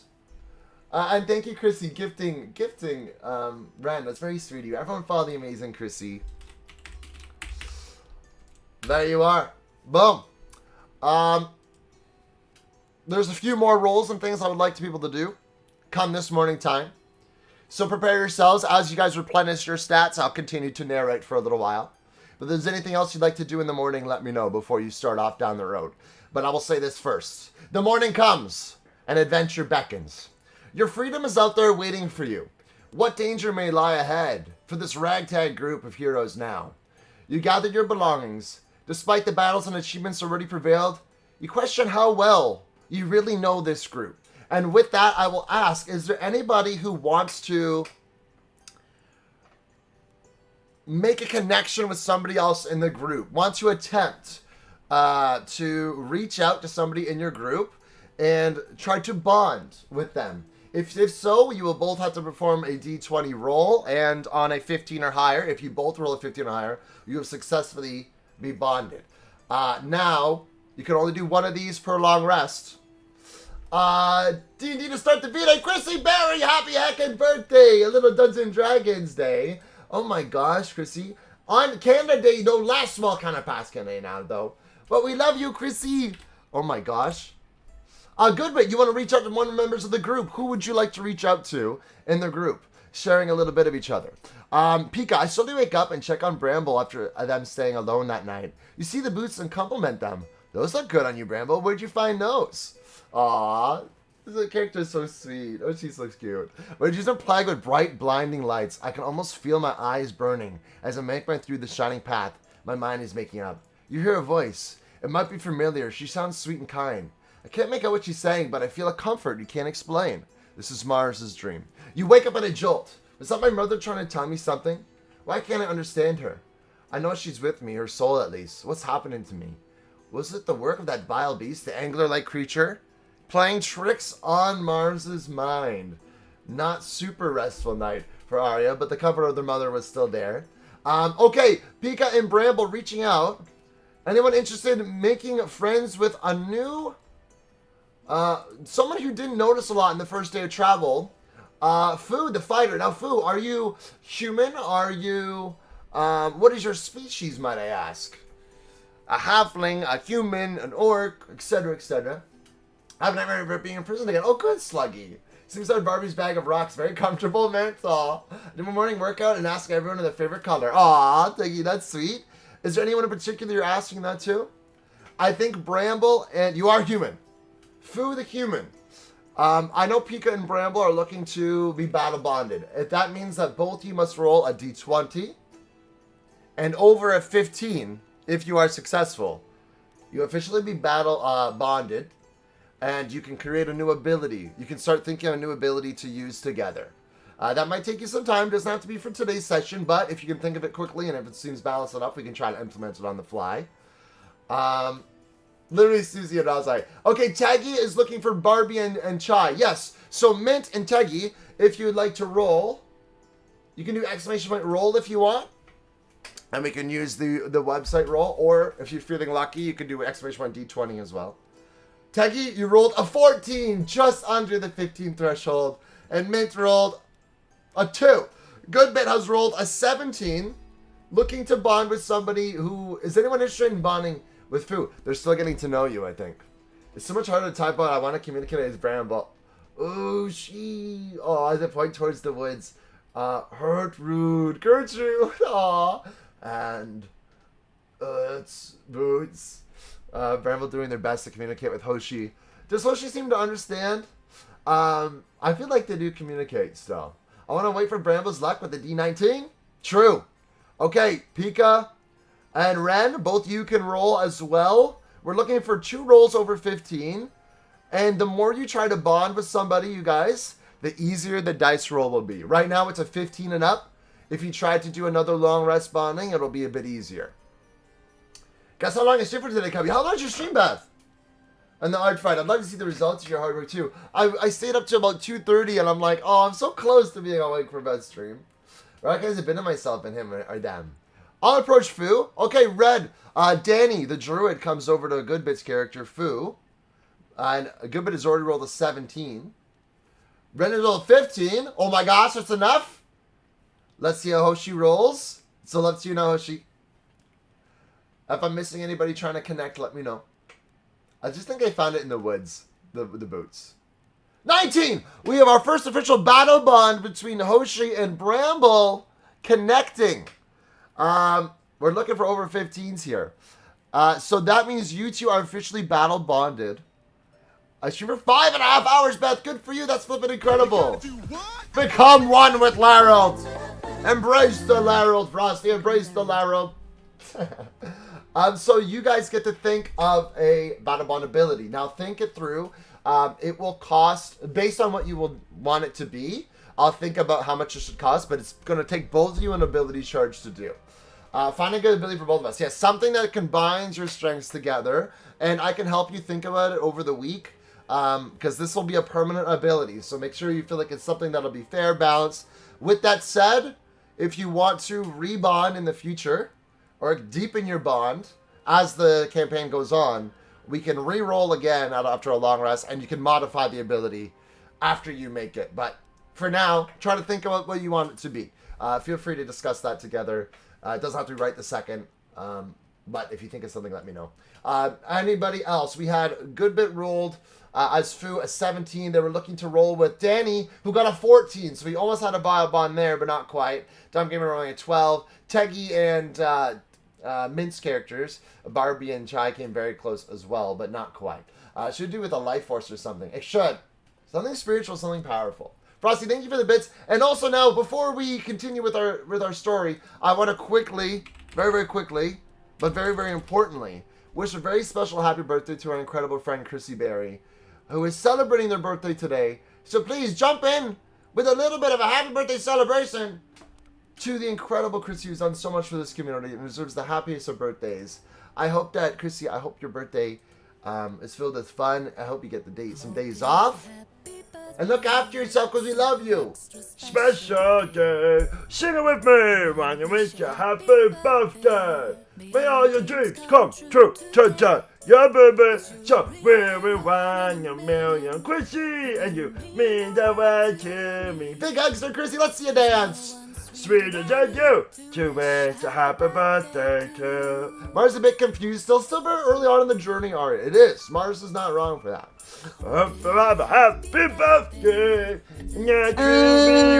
And thank you, Chrissy, gifting Ren. That's very sweet of you. Everyone follow the amazing Chrissy. There you are. Boom. There's a few more rolls and things I would like people to do come this morning time. So prepare yourselves. As you guys replenish your stats, I'll continue to narrate for a little while. But if there's anything else you'd like to do in the morning, let me know before you start off down the road. But I will say this first. The morning comes, and adventure beckons. Your freedom is out there waiting for you. What danger may lie ahead for this ragtag group of heroes now? You gathered your belongings. Despite the battles and achievements already prevailed, you question how well you really know this group. And with that, I will ask, is there anybody who wants to make a connection with somebody else in the group? Want to attempt to reach out to somebody in your group and try to bond with them? If so, you will both have to perform a d20 roll, and on a 15 or higher, if you both roll a 15 or higher, you have successfully be bonded. Now, you can only do one of these per long rest. D&D to start the video. Chrissy Berry, happy heckin' birthday! A little Dungeons and Dragons day. Oh my gosh, Chrissy. On Canada Day, no last small kind of past Canada now, though. But we love you, Chrissy. Oh my gosh. Good, but you want to reach out to one of the members of the group. Who would you like to reach out to in the group? Sharing a little bit of each other. Pika, I slowly wake up and check on Bramble after them staying alone that night. You see the boots and compliment them. Those look good on you, Bramble. Where'd you find those? Aww. The character is so sweet. Oh, she looks cute. When she's plagued with bright, blinding lights, I can almost feel my eyes burning as I make my way through the shining path my mind is making up. You hear a voice. It might be familiar. She sounds sweet and kind. I can't make out what she's saying, but I feel a comfort you can't explain. This is Mars's dream. You wake up in a jolt. Was that my mother trying to tell me something? Why can't I understand her? I know she's with me, her soul at least. What's happening to me? Was it the work of that vile beast, the angler-like creature? Playing tricks on Mars's mind. Not super restful night for Arya, but the comfort of their mother was still there. Okay, Pika and Bramble reaching out. Anyone interested in making friends with a new... someone who didn't notice a lot in the first day of travel. Fu, the fighter. Now, Fu, are you human? Are you... what is your species, might I ask? A halfling, a human, an orc, etc., etc. I have a nightmare of it being in prison again. Oh, good, Sluggy. Seems like Barbie's bag of rocks. Very comfortable, man. Aw. Do my morning workout and ask everyone their favorite color. Aw, thank you. That's sweet. Is there anyone in particular you're asking that to? I think Bramble and... You are human. Fu the human. I know Pika and Bramble are looking to be battle bonded. If that means that both you must roll a d20 and over a 15 if you are successful. You officially be battle bonded, and you can create a new ability. You can start thinking of a new ability to use together. That might take you some time. Doesn't have to be for today's session, but if you can think of it quickly and if it seems balanced enough, we can try to implement it on the fly. Literally, Susie and Ozai. Okay, Taggy is looking for Barbie and Chai. Yes, so Mint and Taggy, if you would like to roll, you can do exclamation point roll if you want. And we can use the website roll, or if you're feeling lucky, you can do exclamation point D20 as well. Taggy, you rolled a 14, just under the 15 threshold. And Mint rolled a 2. Goodbit has rolled a 17, looking to bond with somebody who... Is anyone interested in bonding with Fu? They're still getting to know you, I think. It's so much harder to type out. I want to communicate as Bramble. Oh, she... Oh, as I point towards the woods. Gertrude. Aw. And... it's Boots. Bramble doing their best to communicate with Hoshi. Does Hoshi seem to understand? I feel like they do communicate still. I want to wait for Bramble's luck with the D19. True. Okay, Pika and Ren, both you can roll as well. We're looking for 2 rolls over 15. And the more you try to bond with somebody, you guys, the easier the dice roll will be. Right now, it's a 15 and up. If you try to do another long rest bonding, it'll be a bit easier. Guess how long is different today, Cubby? How long is your stream, Beth? And the art fight. I'd love to see the results of your hard work, too. I stayed up to about 2:30, and I'm like, oh, I'm so close to being awake for Beth's stream. I recognize a bit of myself in him or them. I'll approach Fu. Okay, Red. Danny, the druid, comes over to a Goodbit's character, Fu. And a Goodbit has already rolled a 17. Ren has rolled 15. Oh my gosh, that's enough. Let's see how Hoshi rolls. So up to you now, Hoshi. If I'm missing anybody trying to connect, let me know. I just think I found it in the woods, the boots. 19! We have our first official battle bond between Hoshi and Bramble connecting. We're looking for over 15s here. So that means you two are officially battle bonded. I stream for 5.5 hours, Beth. Good for you. That's flipping incredible. Become one with Larold. Embrace the Larold, Frosty. Embrace the Larold. So you guys get to think of a battle bond ability. Now think it through. It will cost, based on what you will want it to be, I'll think about how much it should cost, but it's going to take both of you an ability charge to do. Find a good ability for both of us. Yes, something that combines your strengths together, and I can help you think about it over the week, because this will be a permanent ability, so make sure you feel like it's something that'll be fair, balanced. With that said, if you want to rebond in the future, or deepen your bond as the campaign goes on, we can re-roll again after a long rest, and you can modify the ability after you make it. But for now, try to think about what you want it to be. Feel free to discuss that together. It doesn't have to be right this second, but if you think of something, let me know. Anybody else? We had Goodbit rolled as Fu a 17. They were looking to roll with Danny, who got a 14, so we almost had a bio bond there, but not quite. Dumb Gamer rolling a 12. Teggy and Mint's characters, Barbie and Chai, came very close as well, but not quite. Should do with a life force or something. It should. Something spiritual, something powerful. Frosty, thank you for the bits. And also now, before we continue with our story, I want to quickly, very, very quickly, but very, very importantly, wish a very special happy birthday to our incredible friend Chrissy Berry, who is celebrating their birthday today. So please jump in with a little bit of a happy birthday celebration to the incredible Chrissy, who's done so much for this community and deserves the happiest of birthdays. I hope that, Chrissy, I hope your birthday is filled with fun. I hope you get some days off. And look after yourself, because we love you. Special day, sing it with me when you wish you happy birthday. May all your dreams come true today. Yeah, baby, so we want a million, Chrissy, and you mean the way to me. Big hugs for Chrissy, let's see you dance. Sweeter than you, to wish a happy birthday to. Mars a bit confused, still very early on in the journey, Ari. It is. Mars is not wrong for that. Happy birthday.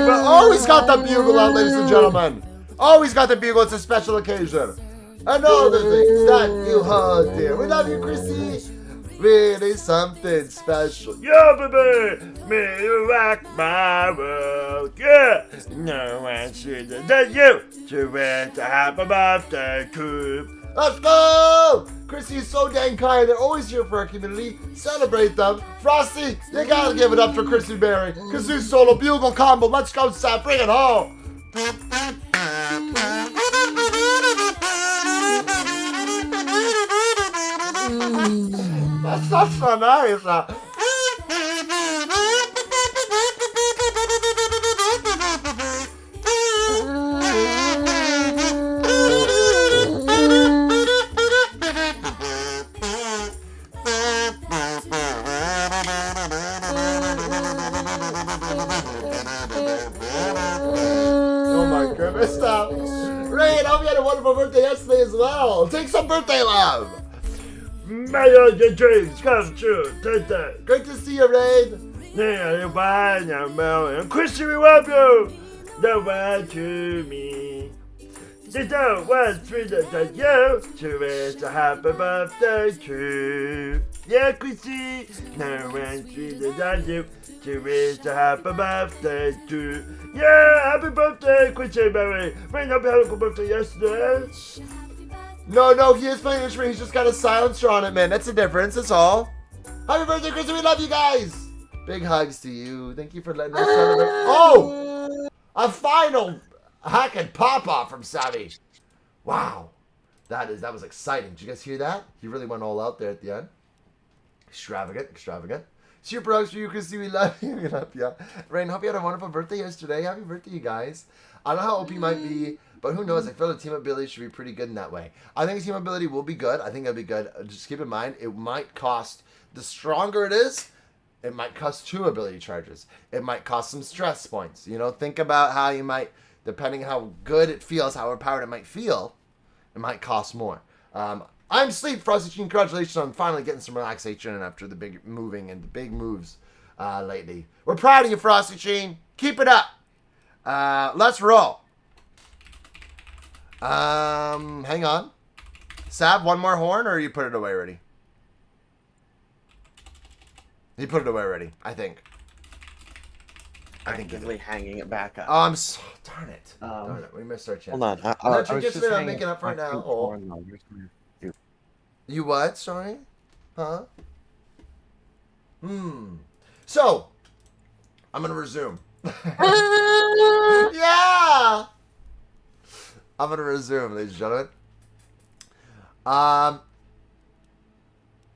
Always got the bugle out, ladies and gentlemen. Always got the bugle, it's a special occasion. And all the things that you hold dear. We love you, Chrissy. Really something special. Yeah, baby, may you rock my world. Yeah, no one sweeter than you to wish a happy birthday to. Let's go! Chrissy is so dang kind. They're always here for our community. Celebrate them. Frosty, you gotta give it up for Chrissy Berry. Kazoo solo bugle combo. Let's go, Sam. Bring it home. That's so nice. Oh my goodness, stop. Ray, I hope you had a wonderful birthday yesterday as well. Take some birthday love. May all your dreams come true today. Great to see you, Ray. Yeah, you want a million. Chrissy, we love you. The way to me. There's no one sweeter than you to wish a happy birthday to. Yeah, Chrissy, no one sweeter than you to wish a happy birthday to. Yeah, happy birthday, Chrissy, Mary. Rain, hope you had a good birthday yesterday. No, he is playing an instrument. He's just got a silencer on it, man. That's the difference. That's all. Happy birthday, Chrissy. We love you guys. Big hugs to you. Thank you for letting us celebrate. Oh! A final hacking pop-off from Savvy. Wow. That was exciting. Did you guys hear that? He really went all out there at the end. Extravagant. Super hugs for you, Chrissy. We love you. We love you. Rain, hope you had a wonderful birthday yesterday. Happy birthday, you guys. I don't know how OP might be, but who knows? I feel the team ability should be pretty good in that way. I think team ability will be good. I think it'll be good. Just keep in mind, it might cost, the stronger it is, it might cost 2 ability charges. It might cost some stress points. You know, think about how you might, depending on how good it feels, how empowered it might feel, it might cost more. I'm Sleep, Frosty Teen. Congratulations on finally getting some relaxation after the big moving and the big moves lately. We're proud of you, Frosty Teen. Keep it up. Let's roll. Hang on. Sab, one more horn, or you put it away already? He put it away already, I think. Actively hanging it back up. Oh, I'm so... Darn it. We missed our chance. Hold on. I was just I'm making up for it now. Oh. You what? Sorry? Huh? So, I'm going to resume. Yeah! I'm going to resume, ladies and gentlemen.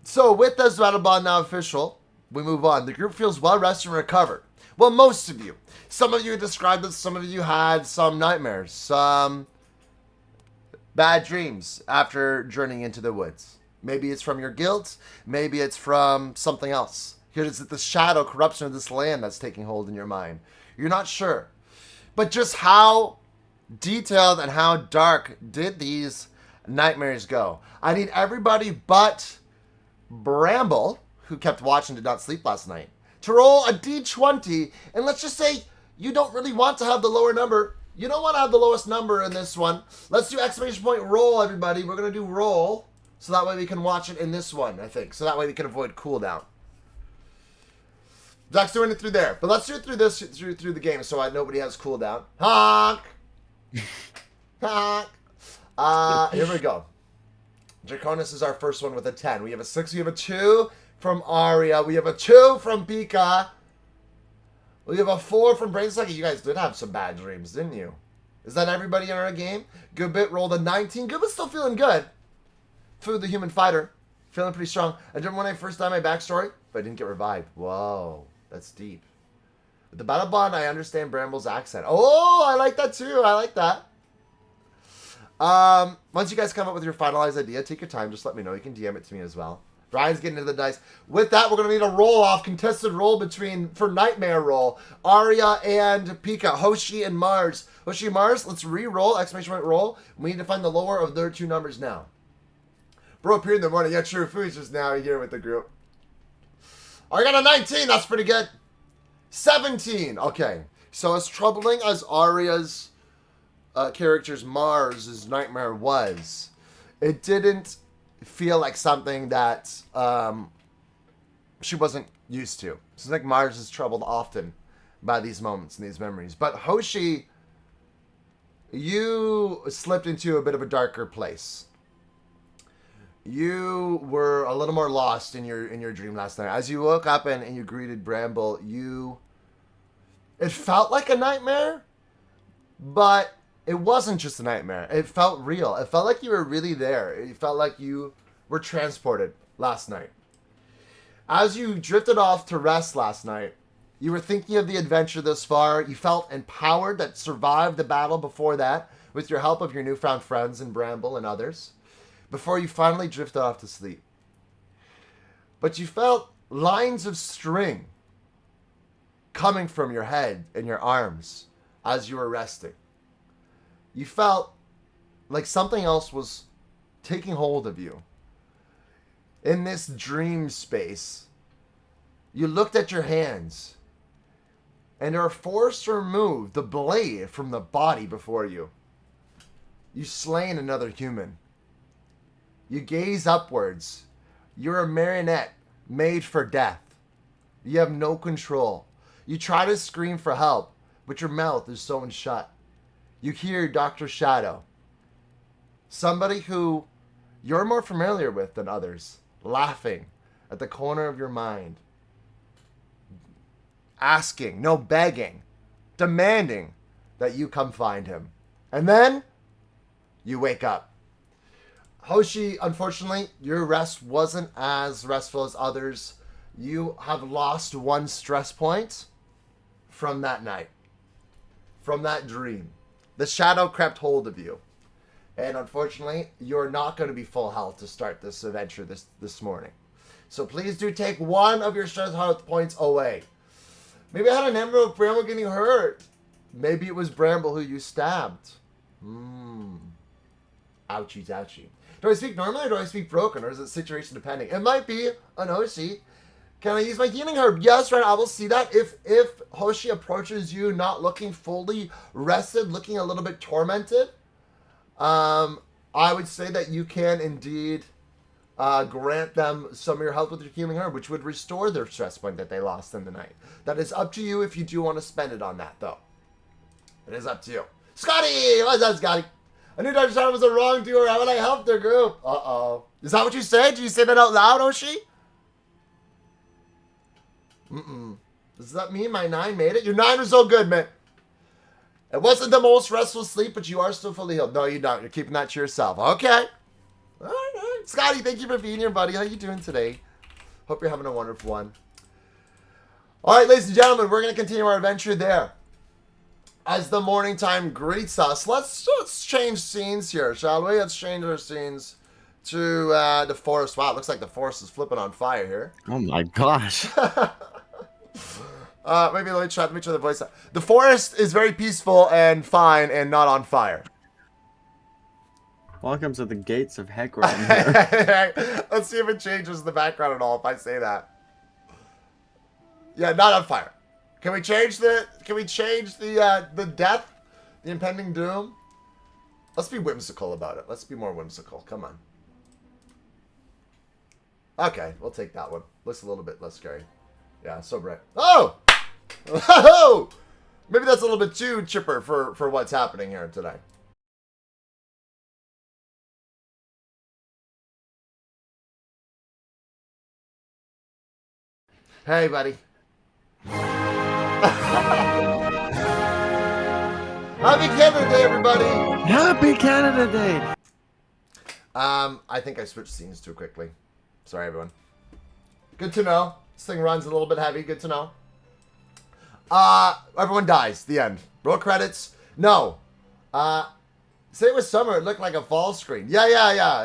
So, with this Battle Bond now official, we move on. The group feels well rested and recovered. Well, most of you. Some of you described this. Some of you had some nightmares. Some bad dreams after journeying into the woods. Maybe it's from your guilt. Maybe it's from something else. Here is the shadow corruption of this land that's taking hold in your mind. You're not sure. But just how detailed and how dark did these nightmares go? I need everybody but Bramble, who kept watch and did not sleep last night, to roll a d20. And let's just say you don't really want to have the lower number. You don't want to have the lowest number in this one. Let's do exclamation point roll, everybody. We're going to do roll. So that way we can watch it in this one, I think. So that way we can avoid cooldown. Zach's doing it through there. But let's do it through this, through the game, so nobody has cooldown. Honk! Honk! Here we go. Draconis is our first one with a 10. We have a 6. We have a 2 from Aria. We have a 2 from Pika. We have a 4 from Brainsucker. You guys did have some bad dreams, didn't you? Is that everybody in our game? Goodbit rolled a 19. Goodbit's still feeling good. Food the Human Fighter. Feeling pretty strong. I remember when I first died my backstory, but I didn't get revived. Whoa. That's deep. With the Battle Bond, I understand Bramble's accent. Oh, I like that too. I like that. Once you guys come up with your finalized idea, take your time. Just let me know. You can DM it to me as well. Brian's getting into the dice. With that, we're going to need a roll-off, contested roll for Nightmare roll. Arya and Pika, Hoshi and Mars. Hoshi and Mars, let's re-roll, exclamation point roll. We need to find the lower of their 2 numbers now. Bro appeared in the morning. Yeah, true. Food's just now here with the group. I got a 19. That's pretty good. 17. Okay. So as troubling as Arya's character's Mars' nightmare was, it didn't feel like something that she wasn't used to. It's like Mars is troubled often by these moments and these memories. But Hoshi, you slipped into a bit of a darker place. You were a little more lost in your dream last night. As you woke up and you greeted Bramble, it felt like a nightmare, but it wasn't just a nightmare. It felt real. It felt like you were really there. It felt like you were transported last night. As you drifted off to rest last night, you were thinking of the adventure thus far. You felt empowered that survived the battle before that with your help of your newfound friends and Bramble and others, before you finally drifted off to sleep. But you felt lines of string coming from your head and your arms as you were resting. You felt like something else was taking hold of you. In this dream space, you looked at your hands and are forced to remove the blade from the body before you. You slain another human. You gaze upwards. You're a marionette made for death. You have no control. You try to scream for help, but your mouth is sewn shut. You hear Dr. Shadow, somebody who you're more familiar with than others, laughing at the corner of your mind, asking, no, begging, demanding that you come find him. And then you wake up. Hoshi, unfortunately, your rest wasn't as restful as others. You have lost one stress point from that night, from that dream. The shadow crept hold of you. And unfortunately, you're not going to be full health to start this adventure this morning. So please do take one of your stress health points away. Maybe I had a number of Bramble getting hurt. Maybe it was Bramble who you stabbed. Ouchies, ouchie. Do I speak normally or do I speak broken? Or is it situation depending? It might be an Hoshi. Can I use my healing herb? Yes, right. I will see that. If Hoshi approaches you not looking fully rested, looking a little bit tormented, I would say that you can indeed grant them some of your health with your healing herb, which would restore their stress point that they lost in the night. That is up to you if you do want to spend it on that, though. It is up to you. Scotty! What's up, Scotty? I knew Dr. Shadow was a wrongdoer. How would I help their group? Uh-oh. Is that what you said? Did you say that out loud, Hoshi? Does that mean my 9 made it? Your 9 was so good, man. It wasn't the most restful sleep, but you are still fully healed. No, you don't. You're keeping that to yourself. Okay. All right. Scotty, thank you for being here, buddy. How you doing today? Hope you're having a wonderful one. All right, ladies and gentlemen, we're going to continue our adventure there. As the morning time greets us, let's change scenes here, shall we? Let's change our scenes to the forest. Wow, it looks like the forest is flipping on fire here. Oh my gosh. Maybe let me try the voice. The forest is very peaceful and fine and not on fire. Welcome to the gates of heck right here. Let's see if it changes the background at all if I say that. Yeah, not on fire. Can we change the death? The impending doom? Let's be whimsical about it. Let's be more whimsical. Come on. Okay, we'll take that one. Looks a little bit less scary. Yeah, so bright. Oh! Oh! Maybe that's a little bit too chipper for what's happening here today. Hey, buddy. Happy Canada Day, everybody! Happy Canada Day! I think I switched scenes too quickly. Sorry, everyone. Good to know. This thing runs a little bit heavy. Good to know. Everyone dies. The end. Roll credits. No. Say it was summer. It looked like a fall screen. Yeah.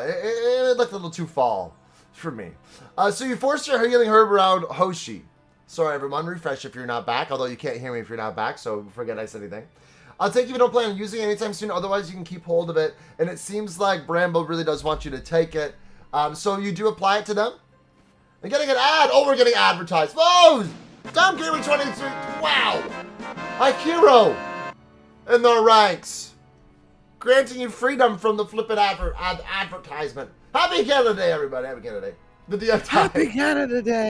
It looked a little too fall for me. So you forced your healing herb around Hoshi. Sorry, everyone. Refresh if you're not back. Although you can't hear me if you're not back, so forget I said anything. I'll take if you don't plan on using it anytime soon. Otherwise, you can keep hold of it. And it seems like Bramble really does want you to take it. So you do apply it to them. I'm getting an ad. Oh, we're getting advertised. Whoa! Tom Gamer 23. Wow. A hero in the ranks. Granting you freedom from the flippant advertisement. Happy Canada Day, everybody. Happy Canada Day. The DM time. Happy Canada Day!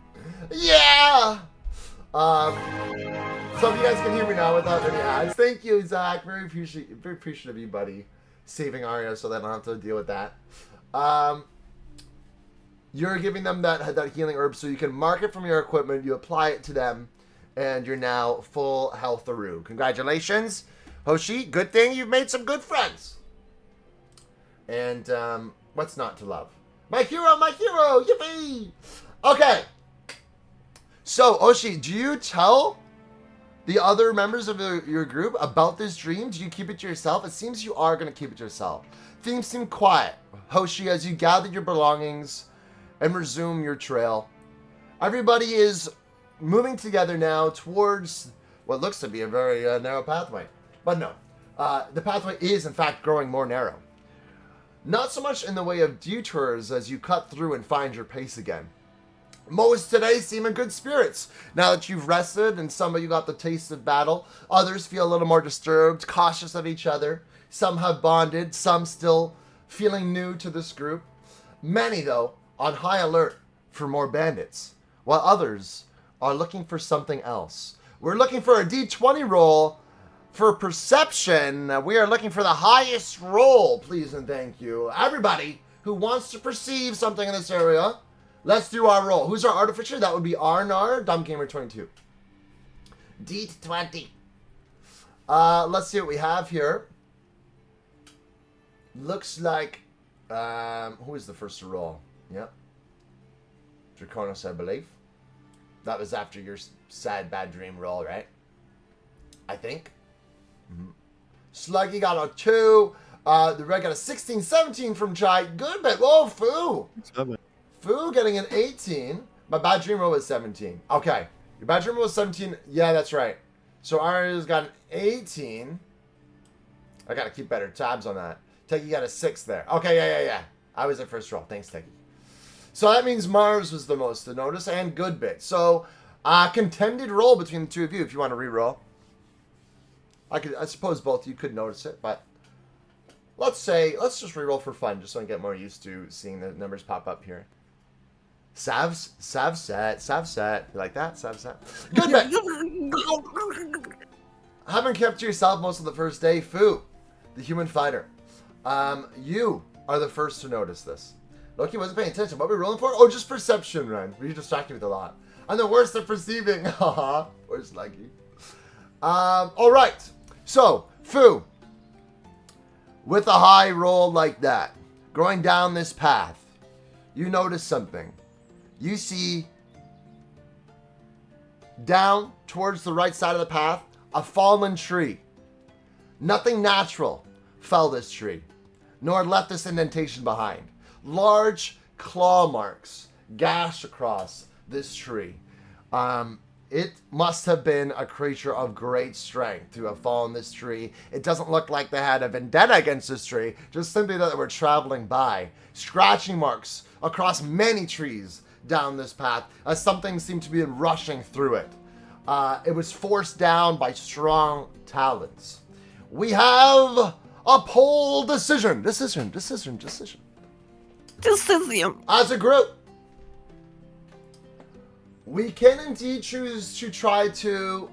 Yeah! So if you guys can hear me now without any ads. Thank you, Zach. Very appreciative of you, buddy. Saving Arya so that I don't have to deal with that. You're giving them that healing herb so you can mark it from your equipment, you apply it to them, and you're now full health-a-roo. Congratulations, Hoshi. Good thing you've made some good friends. And what's not to love? My hero! Yippee! Okay. So, Hoshi, do you tell the other members of your group about this dream? Do you keep it to yourself? It seems you are going to keep it to yourself. Things seem quiet, Hoshi, as you gather your belongings and resume your trail. Everybody is moving together now towards what looks to be a very narrow pathway. But no, the pathway is in fact growing more narrow. Not so much in the way of detours as you cut through and find your pace again. Most today seem in good spirits. Now that you've rested and some of you got the taste of battle, others feel a little more disturbed, cautious of each other. Some have bonded, some still feeling new to this group. Many, though, on high alert for more bandits, while others are looking for something else. We're looking for a D20 roll for perception. We are looking for the highest roll, please and thank you. Everybody who wants to perceive something in this area, let's do our roll. Who's our artificer? That would be Arnar, Dumbgamer22. D20. Let's see what we have here. Looks like, who is the first to roll? Yep. Draconis, I believe. That was after your sad bad dream roll, right? I think. Mm-hmm. Sluggy got a 2. The red got a 16, 17 from Chai. Good, but whoa, Foo. Foo getting an 18. My bad dream roll was 17. Okay. Your bad dream roll was 17. Yeah, that's right. So Arya's got an 18. I gotta keep better tabs on that. Teggy got a 6 there. Okay, yeah. I was at first roll. Thanks, Teggy. So that means Mars was the most to notice, and good bit. So, contended roll between the two of you if you want to re-roll. I suppose both of you could notice it, but let's just re-roll for fun, just so I can get more used to seeing the numbers pop up here. Sav set. You like that? Sav set. Good bit. Having kept to yourself most of the first day, Foo, the human fighter. You are the first to notice this. Loki wasn't paying attention. What are we rolling for? Oh, just perception, Ren. You distract me with a lot. I'm the worst at perceiving. Haha. Where's Lucky? Alright. So, Foo. With a high roll like that, going down this path, you notice something. You see down towards the right side of the path, a fallen tree. Nothing natural fell this tree, nor left this indentation behind. Large claw marks gash across this tree. It must have been a creature of great strength to have fallen this tree. It doesn't look like they had a vendetta against this tree, just simply that they were traveling by. Scratching marks across many trees down this path as something seemed to be rushing through it. It was forced down by strong talons. We have a poll decision. Decision. As a group, we can indeed choose to try to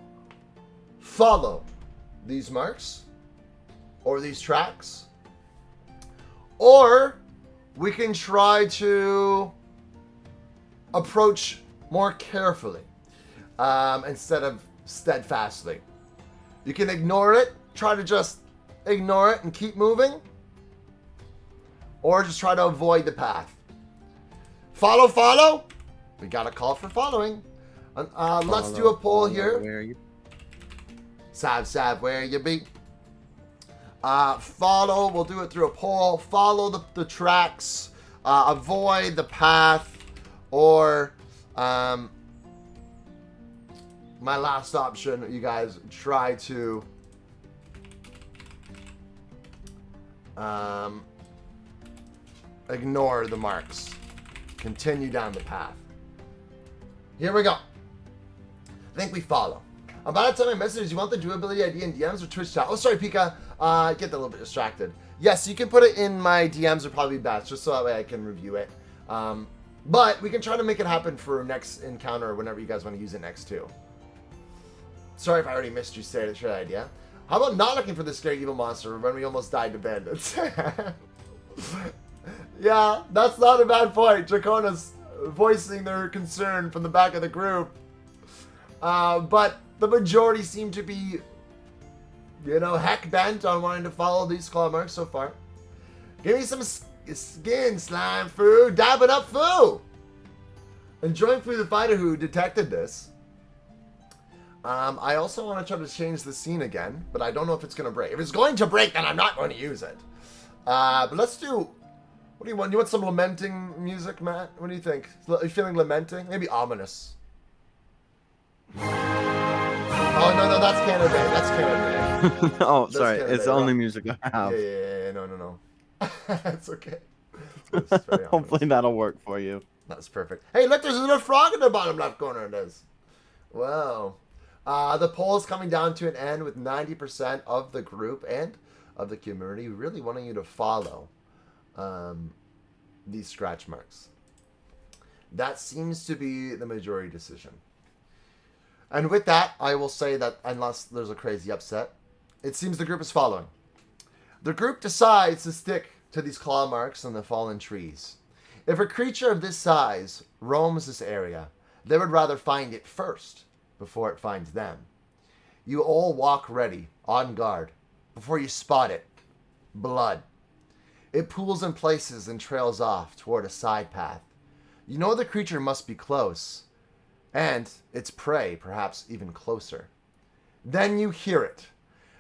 follow these marks or these tracks, or we can try to approach more carefully instead of steadfastly. You can ignore it, try to just ignore it and keep moving, or just try to avoid the path. Follow. We got a call for following. Let's do a poll here. Where are you? Sav, where you be? Follow, we'll do it through a poll. Follow the tracks. Avoid the path. Or, my last option, you guys try to ignore the marks. Continue down the path. Here we go. I think we follow. About the time I message, you want the durability ID in DMs or Twitch chat? Oh, sorry, Pika. Get a little bit distracted. Yes, you can put it in my DMs would probably be best, just so that way I can review it. But we can try to make it happen for next encounter or whenever you guys want to use it next too. Sorry if I already missed you, share the idea. How about not looking for the scary evil monster when we almost died to bandits? Yeah, that's not a bad point. Draconis voicing their concern from the back of the group. But the majority seem to be, heck bent on wanting to follow these claw marks so far. Give me some skin, slime, Foo. Dab it up, Foo. Enjoying Foo the fighter who detected this. I also want to try to change the scene again, but I don't know if it's going to break. If it's going to break, then I'm not going to use it. But let's do... What do you want? You want some lamenting music, Matt? What do you think? Are you feeling lamenting? Maybe ominous. Oh, no, that's Canada Day. That's Canada Day. Oh, That's sorry. Canada It's Day. the only music I have. Yeah. No. It's okay. It's very Hopefully that'll work for you. That's perfect. Hey, look, there's a little frog in the bottom left corner of this. Wow. The poll is coming down to an end with 90% of the group and of the community really wanting you to follow these scratch marks. That seems to be the majority decision. And with that, I will say that unless there's a crazy upset, it seems the group is following. The group decides to stick to these claw marks on the fallen trees. If a creature of this size roams this area, they would rather find it first before it finds them. You all walk ready, on guard, before you spot it. Blood. It pools in places and trails off toward a side path. You know the creature must be close, and its prey perhaps even closer. Then you hear it.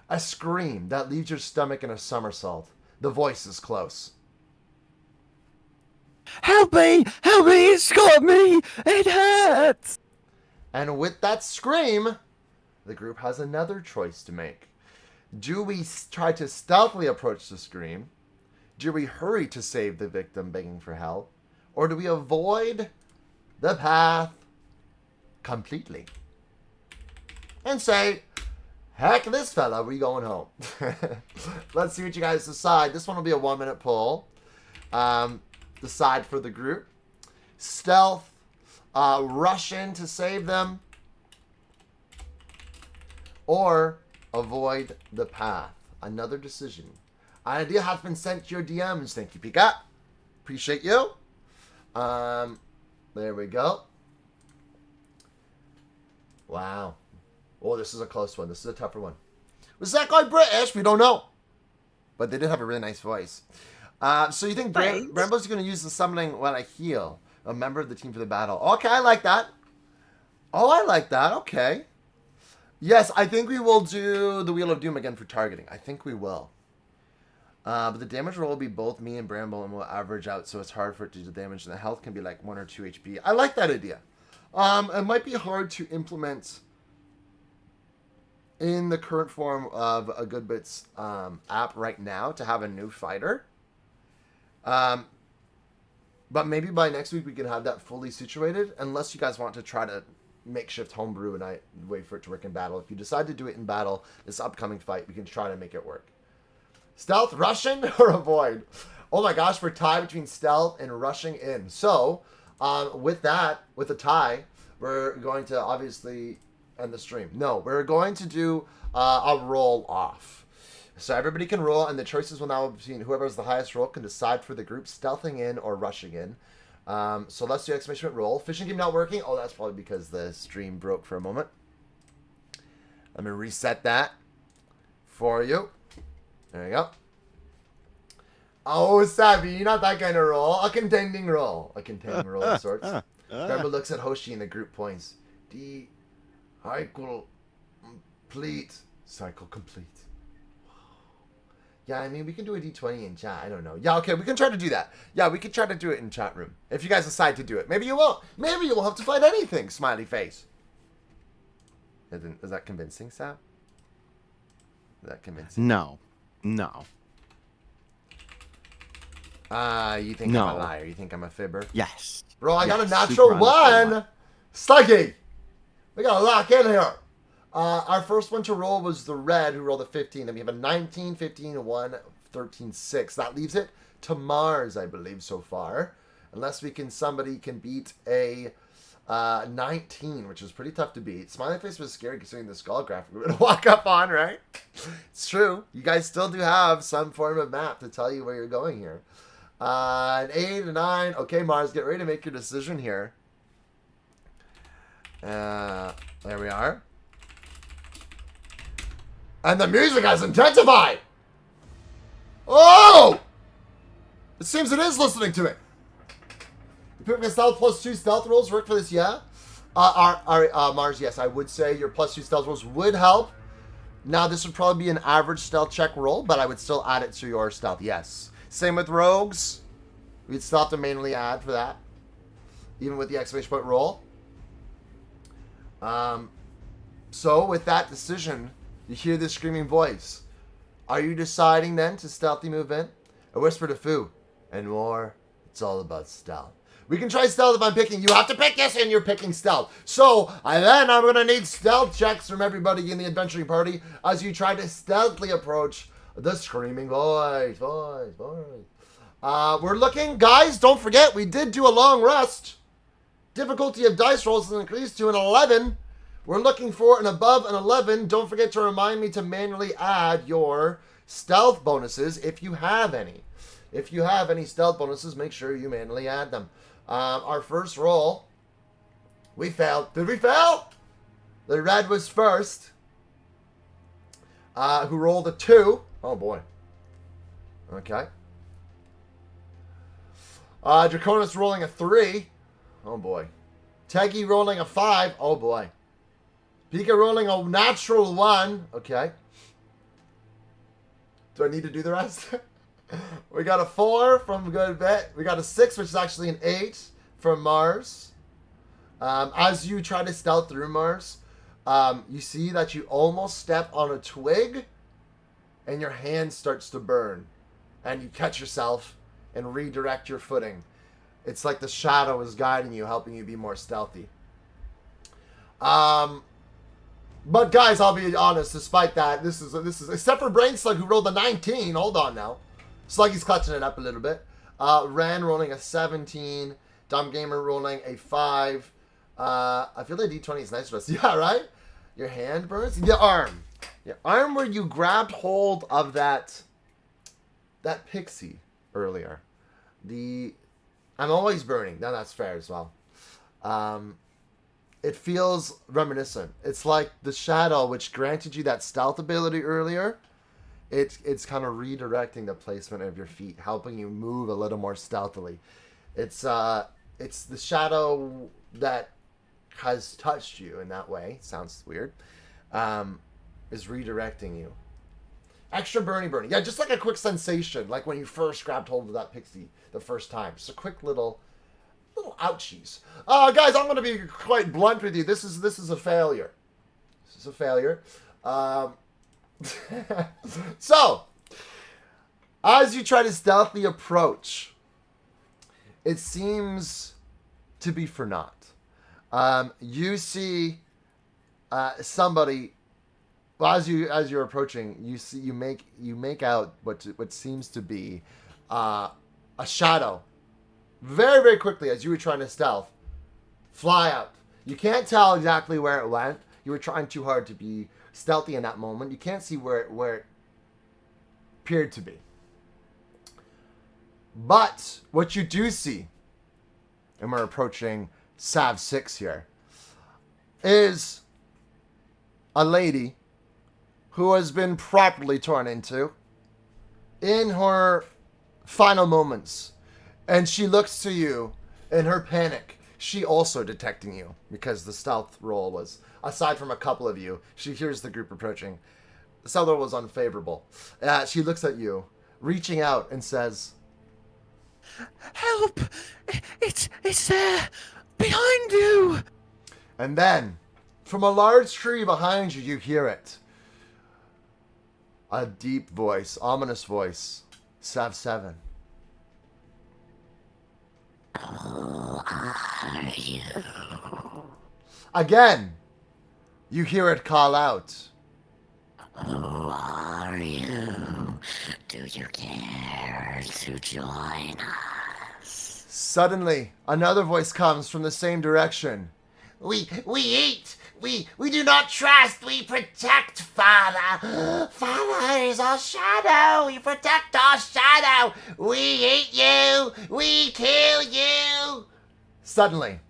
A scream that leaves your stomach in a somersault. The voice is close. Help me! Help me! It's got me! It hurts! And with that scream, the group has another choice to make. Do we try to stealthily approach the scream? Do we hurry to save the victim begging for help? Or do we avoid the path completely? And say, heck this fella, we going home. Let's see what you guys decide. This one will be a 1-minute poll. Decide for the group. Stealth, rush in to save them, or avoid the path. Another decision. An idea has been sent to your DMs. Thank you, Pika. Appreciate you. There we go. Wow. Oh, this is a close one. This is a tougher one. Was that guy British? We don't know. But they did have a really nice voice. So you think Brambo's going to use the summoning while I heal a member of the team for the battle? Okay, I like that. Oh, I like that. Okay. Yes, I think we will do the Wheel of Doom again for targeting. I think we will. But the damage roll will be both me and Bramble, and we'll average out so it's hard for it to do damage, and the health can be like 1 or 2 HP. I like that idea. It might be hard to implement in the current form of a Good Bits app right now to have a new fighter. But maybe by next week we can have that fully situated, unless you guys want to try to makeshift homebrew and I wait for it to work in battle. If you decide to do it in battle, this upcoming fight, we can try to make it work. Stealth, rushing, or avoid? Oh my gosh, we're tied between stealth and rushing in. So, with that, with a tie, we're going to obviously end the stream. No, we're going to do a roll off. So everybody can roll, and the choices will now be between whoever has the highest roll can decide for the group, stealthing in or rushing in. So let's do exclamation point roll. Fishing game not working. Oh, that's probably because the stream broke for a moment. Let me reset that for you. There you go. Oh, Savvy, not that kind of roll. A contending roll. A contending roll of sorts. Grandma looks at Hoshi and the group points. D. Cycle complete. Cycle complete. Yeah, I mean, we can do a D20 in chat. I don't know. Yeah, okay, we can try to do that. Yeah, we can try to do it in chat room. If you guys decide to do it. Maybe you won't. Maybe you will have to fight anything. Smiley face. Is that convincing, Sam? Is that convincing? No. No. You think I'm a liar? You think I'm a fibber? Yes. Bro, I got a natural 1! Sluggy! We gotta lock in here! Our first one to roll was the red, who rolled a 15. Then we have a 19, 15, 1, 13, 6. That leaves it to Mars, I believe, so far. Unless somebody can beat a 19, which is pretty tough to beat. Smiley face was scary considering the skull graphic we're going to walk up on, right? It's true. You guys still do have some form of map to tell you where you're going here. An 8, a 9. Okay, Mars, get ready to make your decision here. There we are. And the music has intensified! Oh! It seems it is listening to it. You pick stealth plus 2 stealth rolls work for this, yeah? Mars, yes, I would say your plus 2 stealth rolls would help. Now, this would probably be an average stealth check roll, but I would still add it to your stealth, yes. Same with rogues. We'd still have to manually add for that. Even with the exclamation point roll. So, with that decision, you hear this screaming voice. Are you deciding then to stealthy move in? A whisper to Fu. And more It's all about stealth. We can try stealth if I'm picking. You have to pick this, and you're picking stealth. So, I'm going to need stealth checks from everybody in the adventuring party as you try to stealthily approach the screaming voice. We're looking, guys, don't forget, we did do a long rest. Difficulty of dice rolls is increased to an 11. We're looking for an above an 11. Don't forget to remind me to manually add your stealth bonuses if you have any. If you have any stealth bonuses, make sure you manually add them. Our first roll, we failed. Did we fail? The red was first. Who rolled a 2. Oh, boy. Okay. Draconis rolling a 3. Oh, boy. Teggy rolling a 5. Oh, boy. Pika rolling a natural 1. Okay. Do I need to do the rest? We got a 4 from Good Bet. We got a 6, which is actually an 8 from Mars. As you try to stealth through Mars, you see that you almost step on a twig and your hand starts to burn. And you catch yourself and redirect your footing. It's like the shadow is guiding you, helping you be more stealthy. But guys, I'll be honest, despite that, this is except for Brain Slug, who rolled a 19. Hold on now. Sluggy's clutching it up a little bit. Ren rolling a 17. Dumb Gamer rolling a 5. I feel like D20 is nice for us. Yeah, right? Your hand burns? The arm. Your arm where you grabbed hold of that pixie earlier. I'm always burning. Now that's fair as well. It feels reminiscent. It's like the shadow which granted you that stealth ability earlier. It's kind of redirecting the placement of your feet, helping you move a little more stealthily. It's the shadow that has touched you in that way. Sounds weird. Is redirecting you. Extra burning. Yeah, just like a quick sensation, like when you first grabbed hold of that pixie the first time. Just a quick little ouchies. Guys, I'm going to be quite blunt with you. This is a failure. This is a failure. So, as you try to stealthily approach, it seems to be for naught. You see somebody. Well, as you're approaching, you make out what seems to be a shadow. Very, very quickly, as you were trying to stealth, fly out. You can't tell exactly where it went. You were trying too hard to be stealthy in that moment. You can't see where it appeared to be. But what you do see, and we're approaching Sav 6 here, is a lady who has been properly torn into in her final moments. And she looks to you in her panic. She also detecting you because the stealth roll was, aside from a couple of you, she hears the group approaching. The stealth roll was unfavorable. She looks at you, reaching out and says, Help! It's there! Behind you! And then, from a large tree behind you, you hear it. A deep voice, ominous voice. Sav 7. Who are you? Again, you hear it call out. Who are you? Do you care to join us? Suddenly, another voice comes from the same direction. We eat. We do not trust. We protect, Father. Father is our shadow. We protect our shadow. We eat you. We kill you. Suddenly,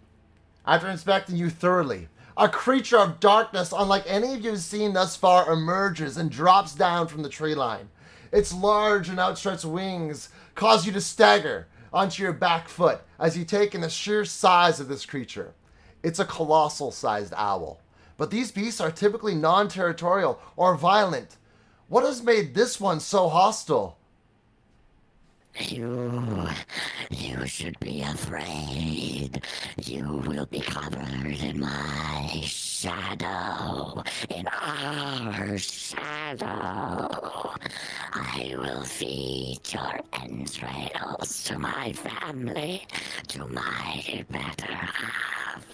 after inspecting you thoroughly, a creature of darkness unlike any of you have seen thus far emerges and drops down from the tree line. Its large and outstretched wings cause you to stagger onto your back foot as you take in the sheer size of this creature. It's a colossal-sized owl. But these beasts are typically non-territorial or violent. What has made this one so hostile? You should be afraid. You will be covered in my shadow, in our shadow. I will feed your entrails to my family, to my better half.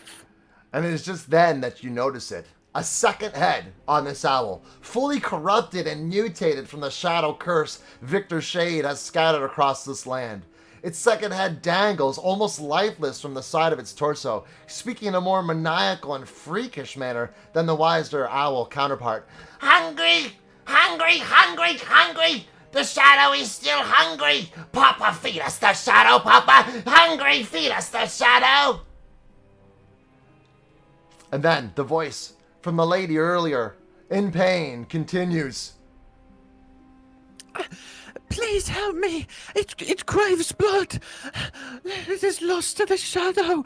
And it is just then that you notice it. A second head on this owl, fully corrupted and mutated from the shadow curse Victor Shade has scattered across this land. Its second head dangles, almost lifeless, from the side of its torso, speaking in a more maniacal and freakish manner than the wiser owl counterpart. Hungry! Hungry! Hungry! Hungry! The shadow is still hungry! Papa, feed us the shadow, Papa! Hungry, feed us the shadow! And then the voice from the lady earlier, in pain, continues. Please help me. It craves blood. It is lost to the shadow.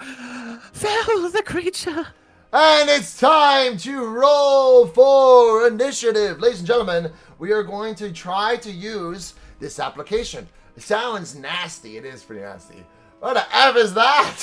Fell the creature. And it's time to roll for initiative. Ladies and gentlemen, we are going to try to use this application. It sounds nasty. It is pretty nasty. What the F is that?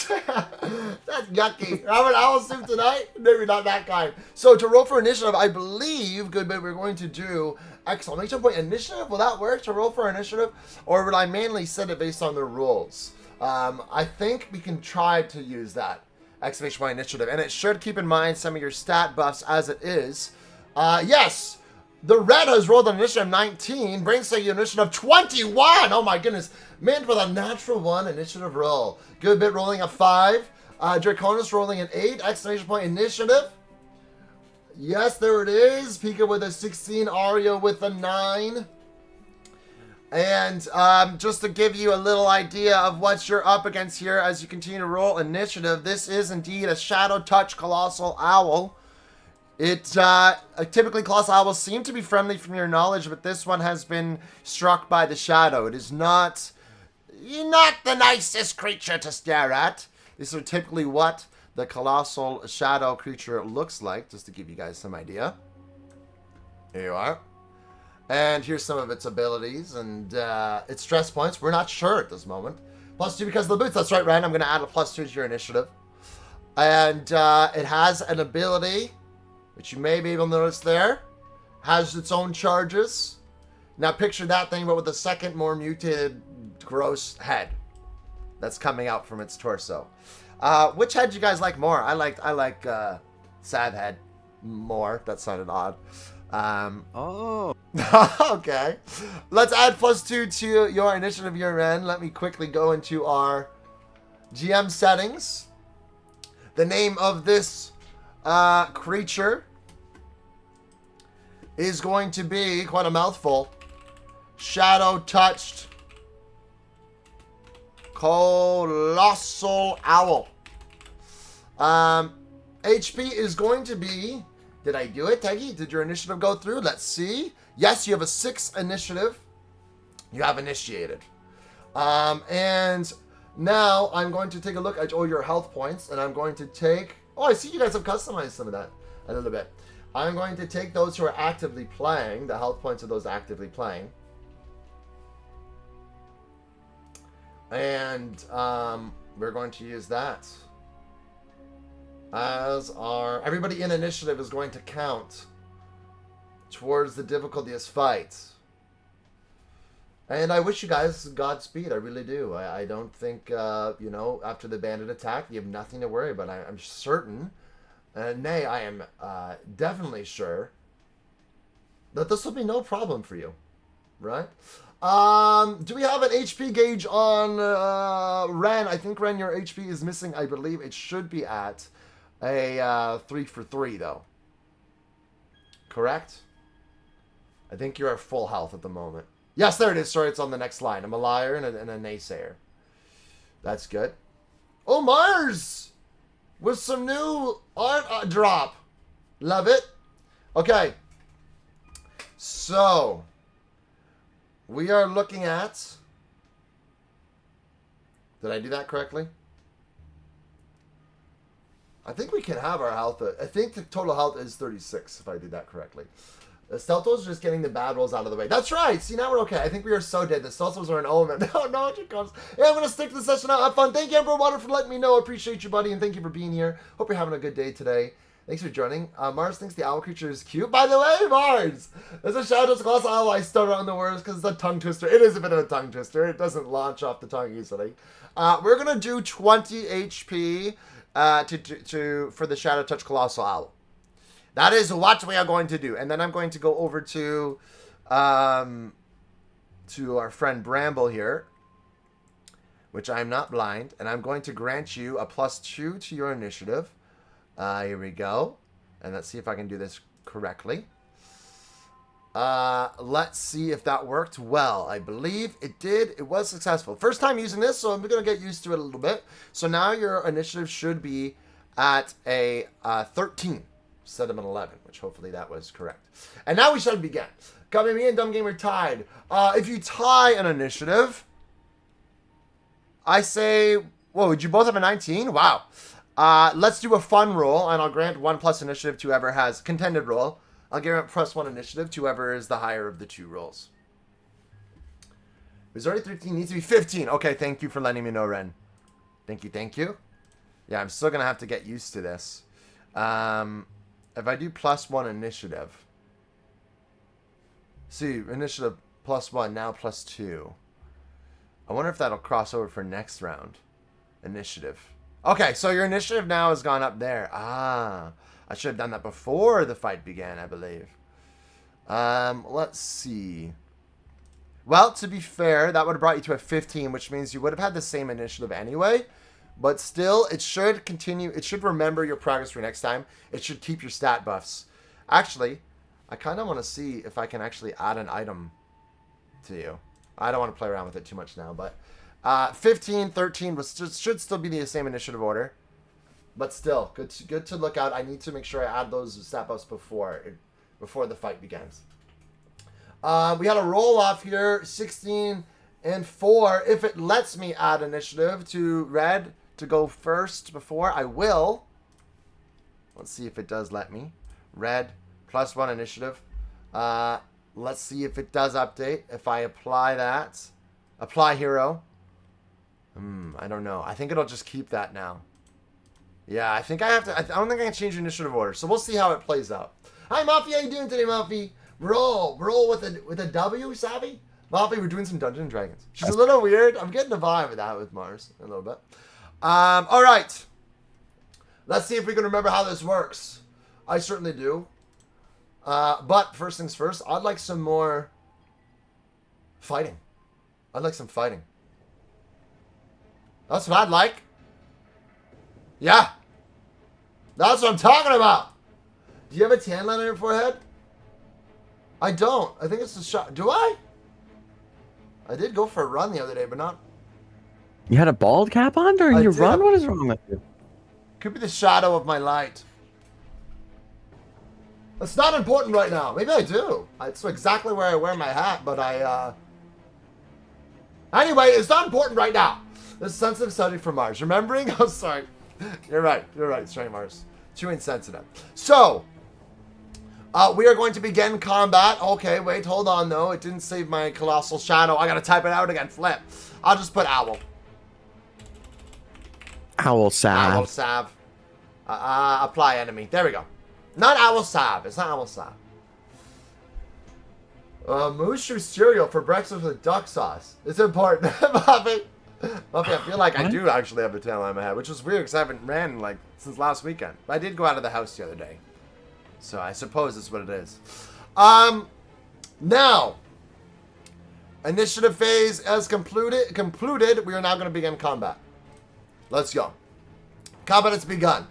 That's yucky. Have an owl soup tonight? Maybe not that kind. So to roll for initiative, I believe, good bit, we're going to do exclamation point initiative. Will that work to roll for initiative? Or would I mainly set it based on the rules? I think we can try to use that. Exclamation point initiative. And it should keep in mind some of your stat buffs as it is. Yes! The red has rolled an initiative 19, brings a initiative 21! Oh my goodness. Mint with a natural 1 initiative roll. Good bit rolling a 5. Draconis rolling an 8. Exclamation point initiative. Yes, there it is. Pika with a 16. Aria with a 9. And just to give you a little idea of what you're up against here as you continue to roll initiative, this is indeed a Shadow Touch Colossal Owl. Typically colossal owls seem to be friendly from your knowledge, but this one has been struck by the shadow. It is not the nicest creature to stare at. These are typically what the colossal shadow creature looks like, just to give you guys some idea. Here you are. And here's some of its abilities and its stress points. We're not sure at this moment. +2 because of the boots. That's right, Ryan. I'm going to add a +2 to your initiative. And it has an ability, which you may be able to notice there. Has its own charges. Now picture that thing, but with a second, more mutated, gross head that's coming out from its torso. Which head do you guys like more? I like sad head more. That sounded odd. Oh. Okay. Let's add +2 to your initiative you're in. Let me quickly go into our GM settings. The name of this creature is going to be quite a mouthful. Shadow Touched Colossal Owl. HP is going to be... Did I do it, Teggy? Did your initiative go through? Let's see. Yes, you have a 6 initiative. You have initiated. And now I'm going to take a look at all your health points, and I'm going to take... Oh, I see you guys have customized some of that a little bit. I'm going to take those who are actively playing, the health points of those actively playing. And we're going to use that. As our... Everybody in initiative is going to count towards the difficultiest fight. And I wish you guys Godspeed. I really do. I don't think, after the bandit attack, you have nothing to worry about. I'm certain, nay, I am definitely sure that this will be no problem for you. Right? Do we have an HP gauge on Ren? I think, Ren, your HP is missing. I believe it should be at a 3 for 3, though. Correct? I think you're at full health at the moment. Yes, there it is. Sorry, it's on the next line. I'm a liar and a naysayer. That's good. Oh, Mars! With some new art drop. Love it. Okay. So, we are looking at... Did I do that correctly? I think we can have our health. I think the total health is 36, if I did that correctly. The Stealthos are just getting the bad rolls out of the way. That's right. See, now we're okay. I think we are so dead. The Stealthos are an omen. No, it comes. Yeah, I'm going to stick to the session out. Have fun. Thank you, Emperor Water, for letting me know. I appreciate you, buddy, and thank you for being here. Hope you're having a good day today. Thanks for joining. Mars thinks the owl creature is cute. By the way, Mars! There's a shout out to Colossal Owl. I stutter on the words because it's a tongue twister. It is a bit of a tongue twister. It doesn't launch off the tongue easily. We're going to do 20 HP for the Shadow Touch Colossal Owl. That is what we are going to do. And then I'm going to go over to our friend Bramble here, which I'm not blind. And I'm going to grant you a +2 to your initiative. Here we go. And let's see if I can do this correctly. Let's see if that worked well. I believe it did. It was successful. First time using this, so I'm going to get used to it a little bit. So now your initiative should be at a 13 instead of an 11, which hopefully that was correct. And now we shall begin. Coming, me and Dumb Gamer tied. If you tie an initiative, I say, whoa, would you both have a 19? Wow. Let's do a fun roll, and I'll grant 1+ initiative to whoever has contended roll. I'll give it +1 initiative to whoever is the higher of the 2 rolls. It was already 13, needs to be 15. Okay, thank you for letting me know, Ren. Thank you, thank you. Yeah, I'm still going to have to get used to this. If I do +1 initiative. See, initiative +1, now +2. I wonder if that'll cross over for next round. Initiative. Okay, so your initiative now has gone up there. I should have done that before the fight began, I believe. Let's see. Well, to be fair, that would have brought you to a 15, which means you would have had the same initiative anyway. But still, it should continue. It should remember your progress for next time. It should keep your stat buffs. Actually, I kind of want to see if I can actually add an item to you. I don't want to play around with it too much now, but 15, 13 should still be the same initiative order. But still, good to look out. I need to make sure I add those stat buffs before the fight begins. We had a roll off here, 16 and 4. If it lets me add initiative to Red to go first before, I will. Let's see if it does let me. Red, +1 initiative. Let's see if it does update. If I apply that. Apply hero. I don't know. I think it'll just keep that now. Yeah, I think I have to. I don't think I can change initiative order. So we'll see how it plays out. Hi, Muffy. How you doing today, Muffy? Roll with a W, Savvy? Muffy, we're doing some Dungeons and Dragons. She's a little weird. I'm getting a vibe of that with Mars a little bit. All right. Let's see if we can remember how this works. I certainly do. But first things first, I'd like some more fighting. I'd like some fighting. That's what I'd like. Yeah. That's what I'm talking about. Do you have a tan line on your forehead? I don't. I think it's the shot. Do I? I did go for a run the other day, but not. You had a bald cap on during your run? What is wrong with you? Could be the shadow of my light. That's not important right now. Maybe I do. It's exactly where I wear my hat, but Anyway, it's not important right now. This sensitive subject for Mars. Remembering? I'm sorry. You're right. Sorry, Mars. Too insensitive. So, we are going to begin combat. Okay, wait, hold on, though. It didn't save my colossal shadow. I gotta type it out again. Flip. I'll just put owl. Owl salve. Owl salve. Apply enemy. There we go. Not owl salve. It's not owl salve. Mushu cereal for breakfast with duck sauce. It's important. Muffy, I feel like I do actually have a tail on my head, which is weird because I haven't ran since last weekend. But I did go out of the house the other day. So I suppose that's what it is. Now, initiative phase has concluded. We are now going to begin combat. Let's go. Combat has begun.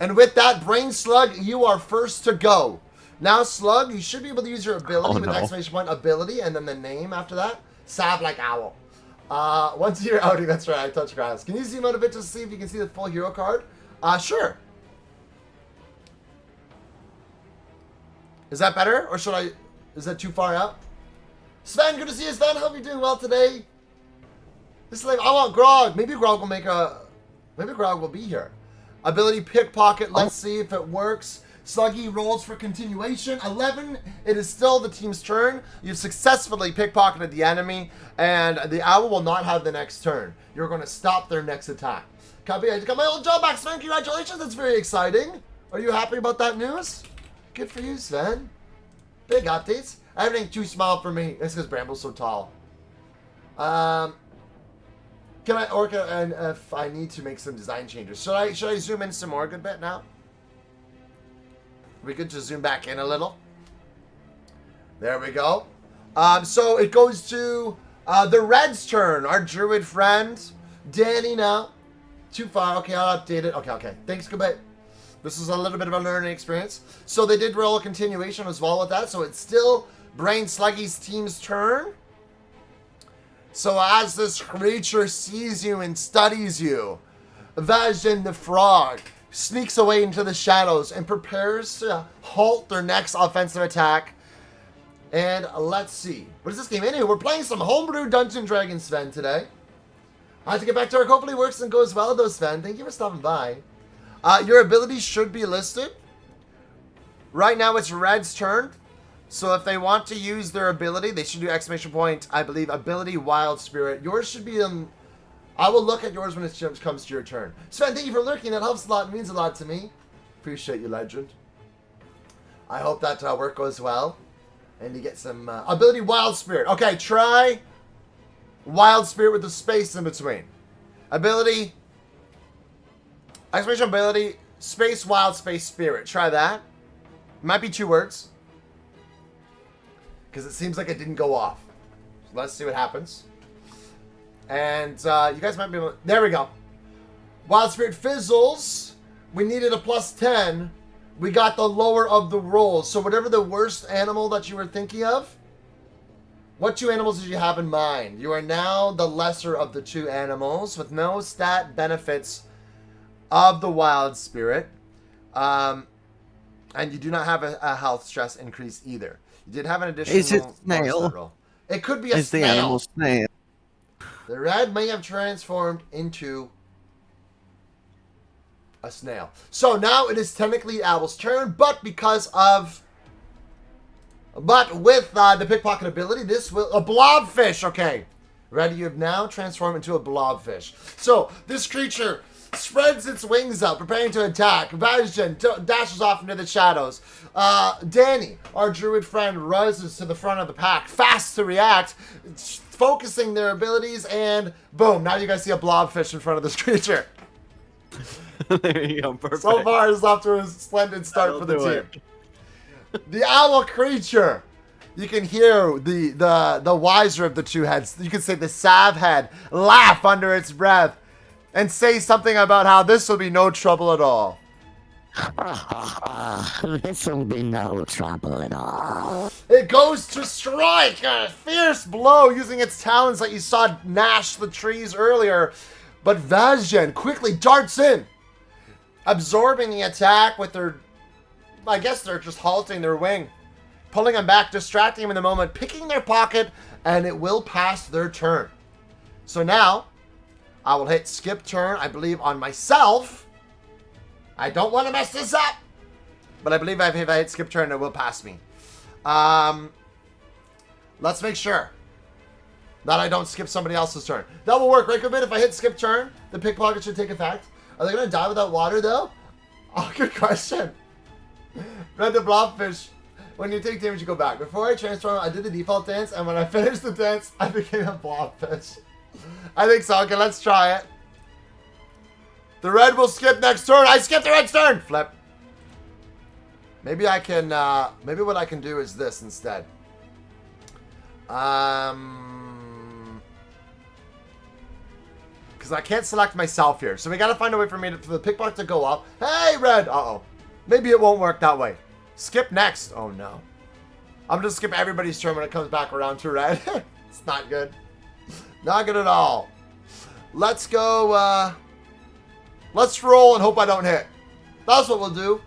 And with that, Brain Slug, you are first to go. Now, Slug, you should be able to use your ability with exclamation point ability and then the name after that. Sav like owl. Once you're outing, that's right, I touch grass. Can you zoom out a bit to see if you can see the full hero card? Sure. Is that better? Or is that too far out? Sven, good to see you, Sven. Hope you're doing well today. This is like, I want Grog. Maybe Grog will be here. Ability pickpocket. Let's see if it works. Sluggy rolls for continuation. 11. It is still the team's turn. You've successfully pickpocketed the enemy, and the owl will not have the next turn. You're going to stop their next attack. Copy. I got my old job back, Sven. Congratulations. That's very exciting. Are you happy about that news? Good for you, Sven. Big updates. Everything too small for me. It's because Bramble's so tall. Can I, or can, and if I need to make some design changes, should I zoom in some more a good bit now? We could just zoom back in a little. There we go. So it goes to the Red's turn. Our druid friend, Danny now. Too far. Okay, I'll update it. Okay. Thanks, goodbye. This is a little bit of a learning experience. So they did roll a continuation as well with that. So it's still Brain Sluggy's team's turn. So as this creature sees you and studies you, Vajin the frog sneaks away into the shadows and prepares to halt their next offensive attack. And let's see. What is this game anyway? We're playing some homebrew Dungeons & Dragons, Sven, today. I have to get back to work. Hopefully it works and goes well, though, Sven. Thank you for stopping by. Your abilities should be listed. Right now it's Red's turn. So if they want to use their ability, they should do exclamation point, I believe, ability Wild Spirit. Yours should be I will look at yours when it comes to your turn. Sven, thank you for lurking. That helps a lot. It means a lot to me. Appreciate you, legend. I hope that work goes well. And you get some ability Wild Spirit. Okay, try Wild Spirit with the space in between. Ability, exclamation ability, space Wild, space Spirit. Try that. Might be 2 words. Because it seems like it didn't go off. So let's see what happens. And you guys might be able to... There we go. Wild Spirit fizzles. We needed a +10. We got the lower of the rolls. So whatever the worst animal that you were thinking of, what 2 animals did you have in mind? You are now the lesser of the 2 animals with no stat benefits of the Wild Spirit. And you do not have a health stress increase either. You did have an additional... Is it snail? Roll. It could be a Is snail. the animal snail? The red may have transformed into a snail. So now it is technically Owl's turn, but because of... But with the pickpocket ability, this will... A blobfish, okay. Red, you have now transformed into a blobfish. So this creature spreads its wings out, preparing to attack. Vajin dashes off into the shadows. Danny, our druid friend, rises to the front of the pack, fast to react, focusing their abilities, and boom, now you guys see a blobfish in front of this creature. There you go, perfect. So far, it's off to a splendid start for the team. The owl creature. You can hear the wiser of the 2 heads. You can say the Sav head laugh under its breath and say something about how this will be no trouble at all. This will be no trouble at all. It goes to strike a fierce blow using its talons that you saw gnash the trees earlier. But Vajin quickly darts in, absorbing the attack with their... I guess they're just halting their wing. Pulling them back, distracting them in the moment, picking their pocket, and it will pass their turn. So now, I will hit skip turn, I believe, on myself. I don't want to mess this up, but I believe if I hit skip turn, it will pass me. Let's make sure that I don't skip somebody else's turn. That will work, right, Good bit. If I hit skip turn, the pickpocket should take effect. Are they going to die without water, though? Oh, good question. Red the blobfish. When you take damage, you go back. Before I transform, I did the default dance, and when I finished the dance, I became a blobfish. I think so. Okay, let's try it. The red will skip next turn. I skipped the red's turn. Flip. Maybe I can, maybe what I can do is this instead. Because I can't select myself here. So we got to find a way for the pickpocket to go up. Hey, red. Uh-oh. Maybe it won't work that way. Skip next. Oh, no. I'm going to skip everybody's turn when it comes back around to red. It's not good. Not good at all. Let's go, let's roll and hope I don't hit. That's what we'll do.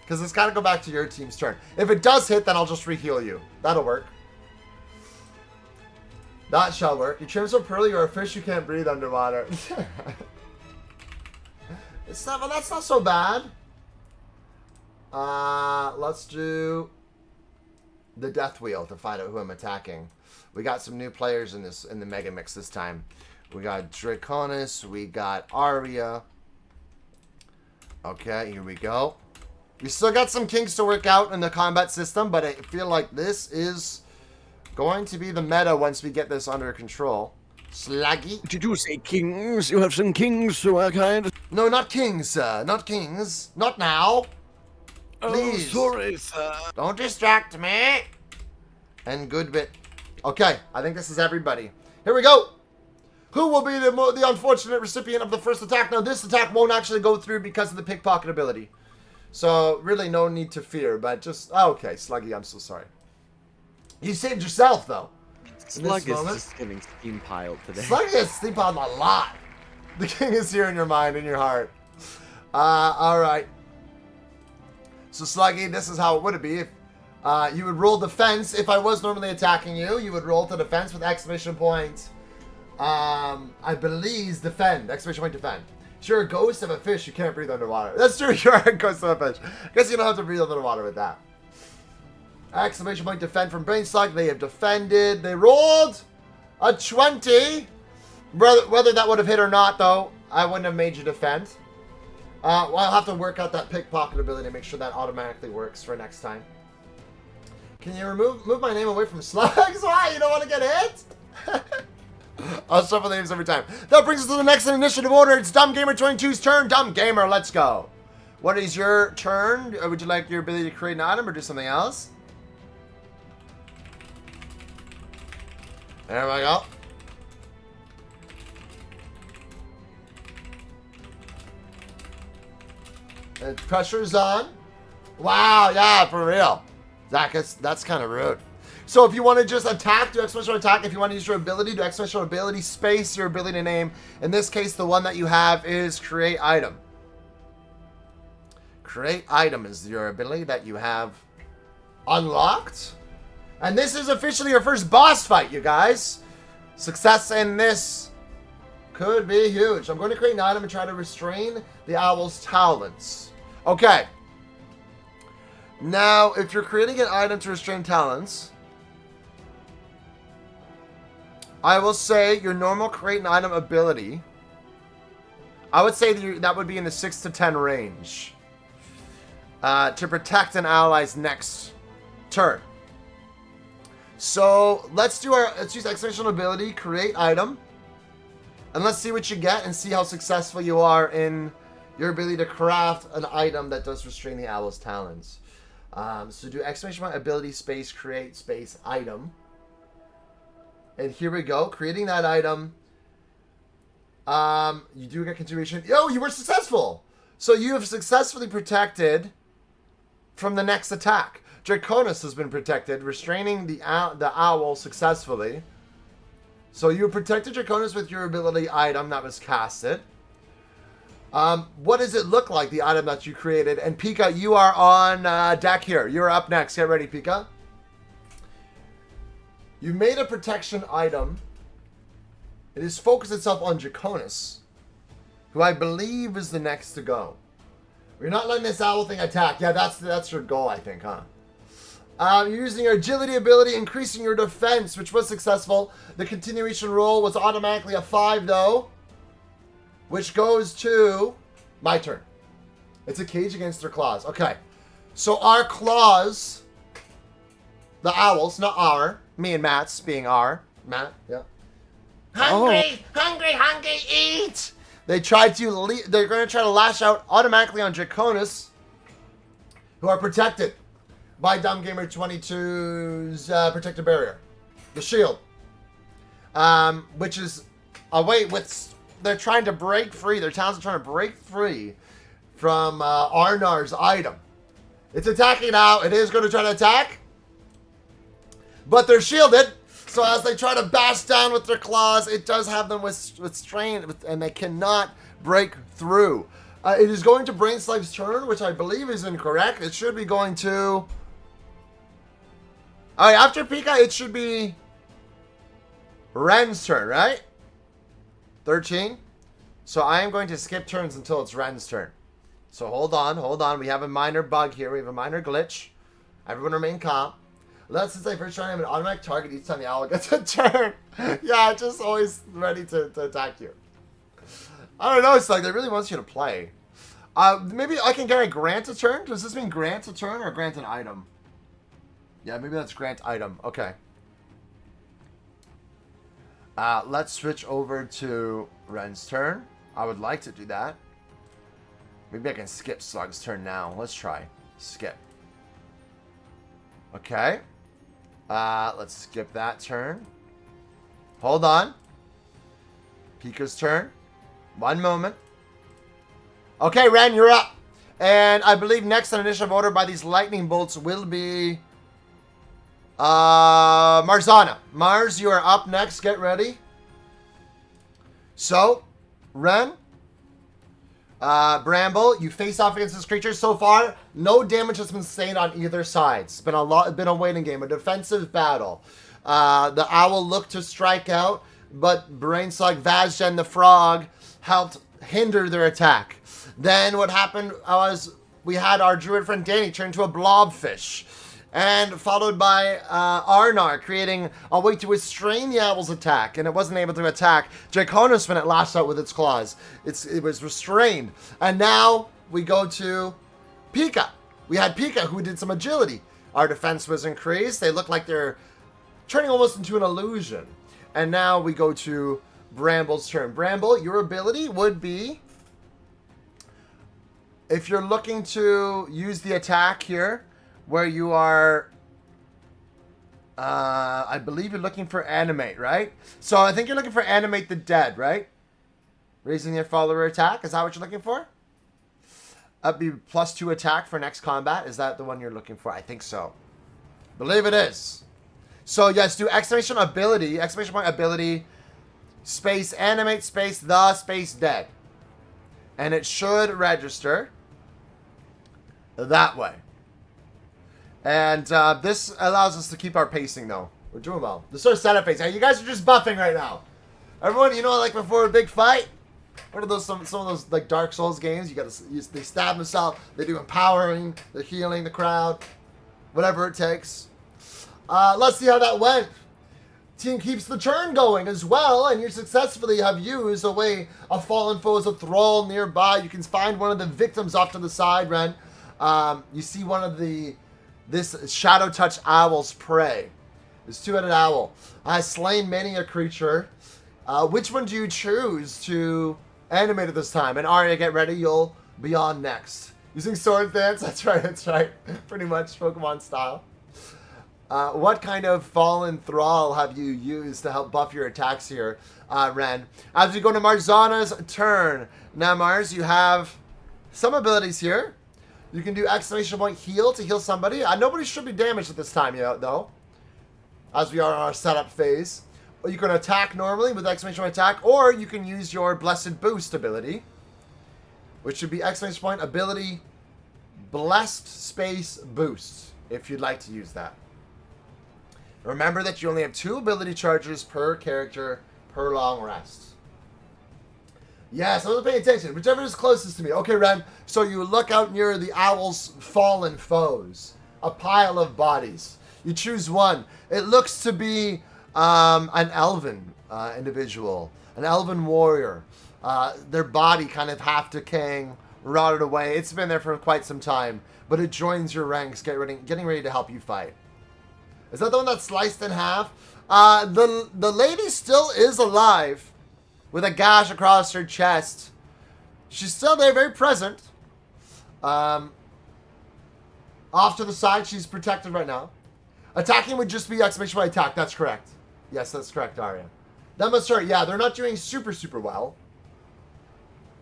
Because it's got to go back to your team's turn. If it does hit, then I'll just re-heal you. That'll work. That shall work. You trim so pearly, you're a fish you can't breathe underwater. It's not, well, that's not so bad. Let's do the death wheel to find out who I'm attacking. We got some new players in the mega mix this time. We got Draconis, we got Aria. Okay, here we go. We still got some kinks to work out in the combat system, but I feel like this is going to be the meta once we get this under control. Sluggy? Did you say kings? You have some kings to work out? No, not kings, sir. Not kings. Not now. Please. Oh, sorry, sir. Don't distract me. And good bit. Okay, I think this is everybody. Here we go. Who will be the unfortunate recipient of the first attack? Now, this attack won't actually go through because of the pickpocket ability. So, really no need to fear, but just... Oh, okay, Sluggy, I'm so sorry. You saved yourself, though. Slug is just getting steam piled today. Sluggy gets steam piled a lot. The king is here in your mind, in your heart. Alright. So, Sluggy, this is how it would be. If you would roll defense. If I was normally attacking you, you would roll to defense with exclamation point. I believe defend. Exclamation point defend. If you're a ghost of a fish, you can't breathe underwater. That's true, you're a ghost of a fish. I guess you don't have to breathe underwater with that. Exclamation point defend from Brainslug. They have defended. They rolled a 20. Whether that would have hit or not, though, I wouldn't have made you defend. Well, I'll have to work out that pickpocket ability to make sure that automatically works for next time. Can you move my name away from slugs? Why? You don't want to get hit? I'll shuffle the names every time. That brings us to the next initiative order. It's Dumb Gamer 22's turn. Dumb Gamer, let's go. What is your turn? Would you like your ability to create an item or do something else? There we go. And pressure's on. Wow, yeah, for real. That's kind of rude. So if you want to just attack, do exclamation attack. If you want to use your ability, do exclamation ability space your ability name. In this case, the one that you have is create item. Create item is your ability that you have unlocked. And this is officially your first boss fight, you guys. Success in this could be huge. I'm going to create an item and try to restrain the owl's talons. Okay. Now, if you're creating an item to restrain talons, I will say your normal create an item ability, I would say that would be in the 6 to 10 range to protect an ally's next turn. So let's use exclamation ability, create item, and let's see what you get and see how successful you are in your ability to craft an item that does restrain the owl's talons. So do exclamation ability space create space item. And here we go, creating that item. You do get continuation. Yo, you were successful. So you have successfully protected from the next attack. Draconis has been protected, restraining the owl successfully. So you protected Draconis with your ability item that was casted. What does it look like, the item that you created? And Pika, you are on deck here. You're up next. Get ready, Pika. You made a protection item. It has focused itself on Draconis, who I believe is the next to go. You're not letting this owl thing attack. Yeah, that's your goal, I think, huh? You're using your agility ability, increasing your defense, which was successful. The continuation roll was automatically a 5, though, which goes to my turn. It's a cage against their claws. Okay. So our claws, the owls, not our, me and Matt's being our. Matt, yeah. Hungry, hungry, hungry, eat! They're going to try to lash out automatically on Draconis, who are protected by Dumb Gamer 22's protective barrier, the shield, which is away with. They're trying to break free. Their talents are trying to break free from Arnar's item. It's attacking now. It is going to try to attack, but they're shielded. So as they try to bash down with their claws, it does have them with strain, and they cannot break through. It is going to Brainslug's turn, which I believe is incorrect. It should be going to. Alright, after Pika, it should be Ren's turn, right? 13. So I am going to skip turns until it's Ren's turn. So hold on. We have a minor bug here. We have a minor glitch. Everyone remain calm. Since I first try, I'm an automatic target each time the owl gets a turn. Yeah, just always ready to attack you. I don't know, it's like they really want you to play. Maybe I can get a grant a turn. Does this mean grant a turn or grant an item? Yeah, maybe that's grant item. Okay. Let's switch over to Ren's turn. I would like to do that. Maybe I can skip Slug's turn now. Let's try. Skip. Okay. Let's skip that turn. Hold on. Pika's turn. One moment. Okay, Ren, you're up. And I believe next on initiative order by these lightning bolts will be Marzana. Mars, you are up next. Get ready. So, Ren, Bramble, you face off against this creature. So far, no damage has been sustained on either side. It's been a waiting game, a defensive battle. The owl looked to strike out, but Brainslug, Vazgen, the frog, helped hinder their attack. Then what happened was we had our druid friend Danny turn into a blobfish, and followed by Arnar creating a way to restrain the owl's attack, and it wasn't able to attack Draconis when it lashed out with its claws. It was restrained. And now we go to Pika. We had Pika who did some agility. Our defense was increased. They look like they're turning almost into an illusion. And now we go to Bramble's turn. Bramble, your ability would be, if you're looking to use the attack here, where you are, I believe you're looking for animate, right? So I think you're looking for animate the dead, right? Raising your follower attack, is that what you're looking for? That'd be +2 attack for next combat. Is that the one you're looking for? I think so. Believe it is. So yes, do exclamation point ability, space animate, space the, space dead. And it should register that way. And this allows us to keep our pacing, though. We're doing well. The sort of setup phase. Hey, you guys are just buffing right now. Everyone, you know, like before a big fight, what are those? Some of those like Dark Souls games. You got to they stab themselves. They do empowering. They're healing the crowd. Whatever it takes. Let's see how that went. Team keeps the turn going as well, and you successfully have used away a fallen foe as a thrall nearby. You can find one of the victims off to the side, Ren. You see one of this Shadow Touch Owl's prey. This two-headed owl has slain many a creature. Which one do you choose to animate at this time? And Arya, get ready. You'll be on next. Using Sword Dance? That's right. Pretty much Pokemon style. What kind of fallen thrall have you used to help buff your attacks here, Ren? As we go to Marzana's turn. Now, Mars, you have some abilities here. You can do exclamation point heal to heal somebody. Nobody should be damaged at this time, though. As we are in our setup phase. Or you can attack normally with exclamation point attack, or you can use your Blessed Boost ability, which should be exclamation point ability Blessed Space Boost, if you'd like to use that. Remember that you only have 2 ability charges per character per long rest. Yes, I wasn't paying attention. Whichever is closest to me. Okay, Ren. So you look out near the owl's fallen foes. A pile of bodies. You choose one. It looks to be an elven individual. An elven warrior. Their body kind of half decaying, rotted away. It's been there for quite some time. But it joins your ranks, getting ready to help you fight. Is that the one that's sliced in half? The lady still is alive. With a gash across her chest. She's still there, very present. Off to the side, she's protected right now. Attacking would just be exclamation point attack, that's correct. Yes, that's correct, Arya. That must hurt. Yeah, they're not doing super well.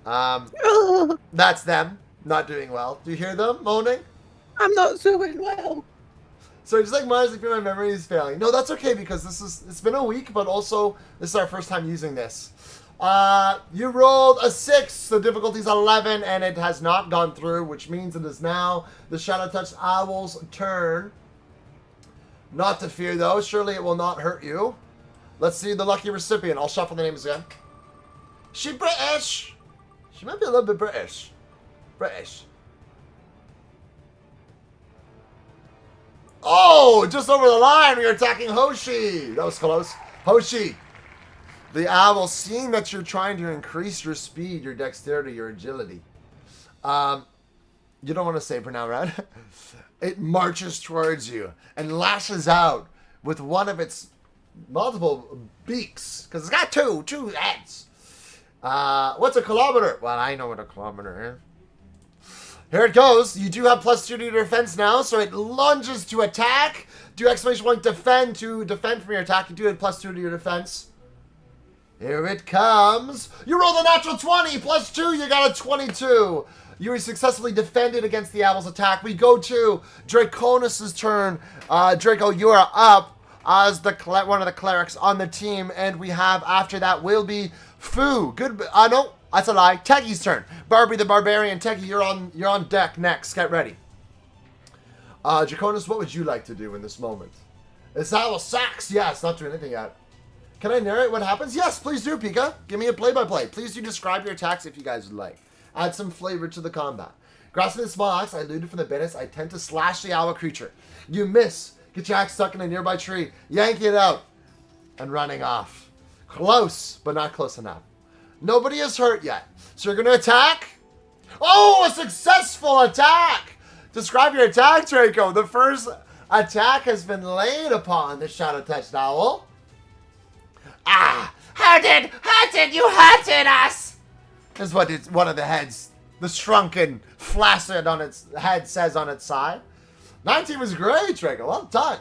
That's them, not doing well. Do you hear them moaning? I'm not doing well. So just like Mars, if my memory is failing. No, that's okay because it's been a week, but also this is our first time using this. You rolled a 6, the difficulty's 11, and it has not gone through, which means it is now the Shadow Touch Owl's turn. Not to fear though, surely it will not hurt you. Let's see the lucky recipient. I'll shuffle the names again. She British. She might be a little bit British. Oh, just over the line, we are attacking Hoshi. That was close. Hoshi. The owl, seeing that you're trying to increase your speed, your dexterity, your agility, You don't want to save for now, right? It marches towards you and lashes out with one of its multiple beaks, because it's got two heads. What's a kilometer? Well, I know what a kilometer is. Here it goes. You do have +2 to your defense now, so it lunges to attack. Do exclamation point defend to defend from your attack. You do have +2 to your defense. Here it comes. You rolled a natural 20. +2, you got a 22. You were successfully defended against the owl's attack. We go to Draconis' turn. Draco, you are up as one of the clerics on the team, and we have after that will be Fu. Good. No, that's a lie. Teggy's turn. Barbie the barbarian. Teggy, you're on deck next. Get ready. Draconis, what would you like to do in this moment? This owl sucks. Yeah, it's not doing anything yet. Can I narrate what happens? Yes, please do, Pika. Give me a play-by-play. Please do describe your attacks if you guys would like. Add some flavor to the combat. Grasping the small axe, I looted from the business. I tend to slash the owl creature. You miss. Get your axe stuck in a nearby tree. Yank it out. And running off. Close, but not close enough. Nobody is hurt yet. So you're going to attack? Oh, a successful attack! Describe your attack, Draco. The first attack has been laid upon the shadow-touched owl. Ah! How did you hurted us? Is what one of the heads, the shrunken, flaccid on its head says on its side. 19 was great, Draco. Well done.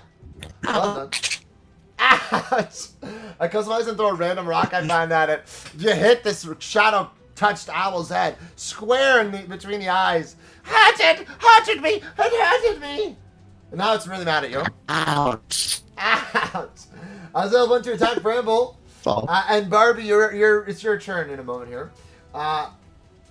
Well done. Ouch. I customize and throw a random rock. I find that you hit this shadow-touched owl's head square between the eyes. Hurted me. It hurted me. And now it's really mad at you. Ouch. Ouch. Azel went to attack Bramble. Oh. And Barbie, it's your turn in a moment here.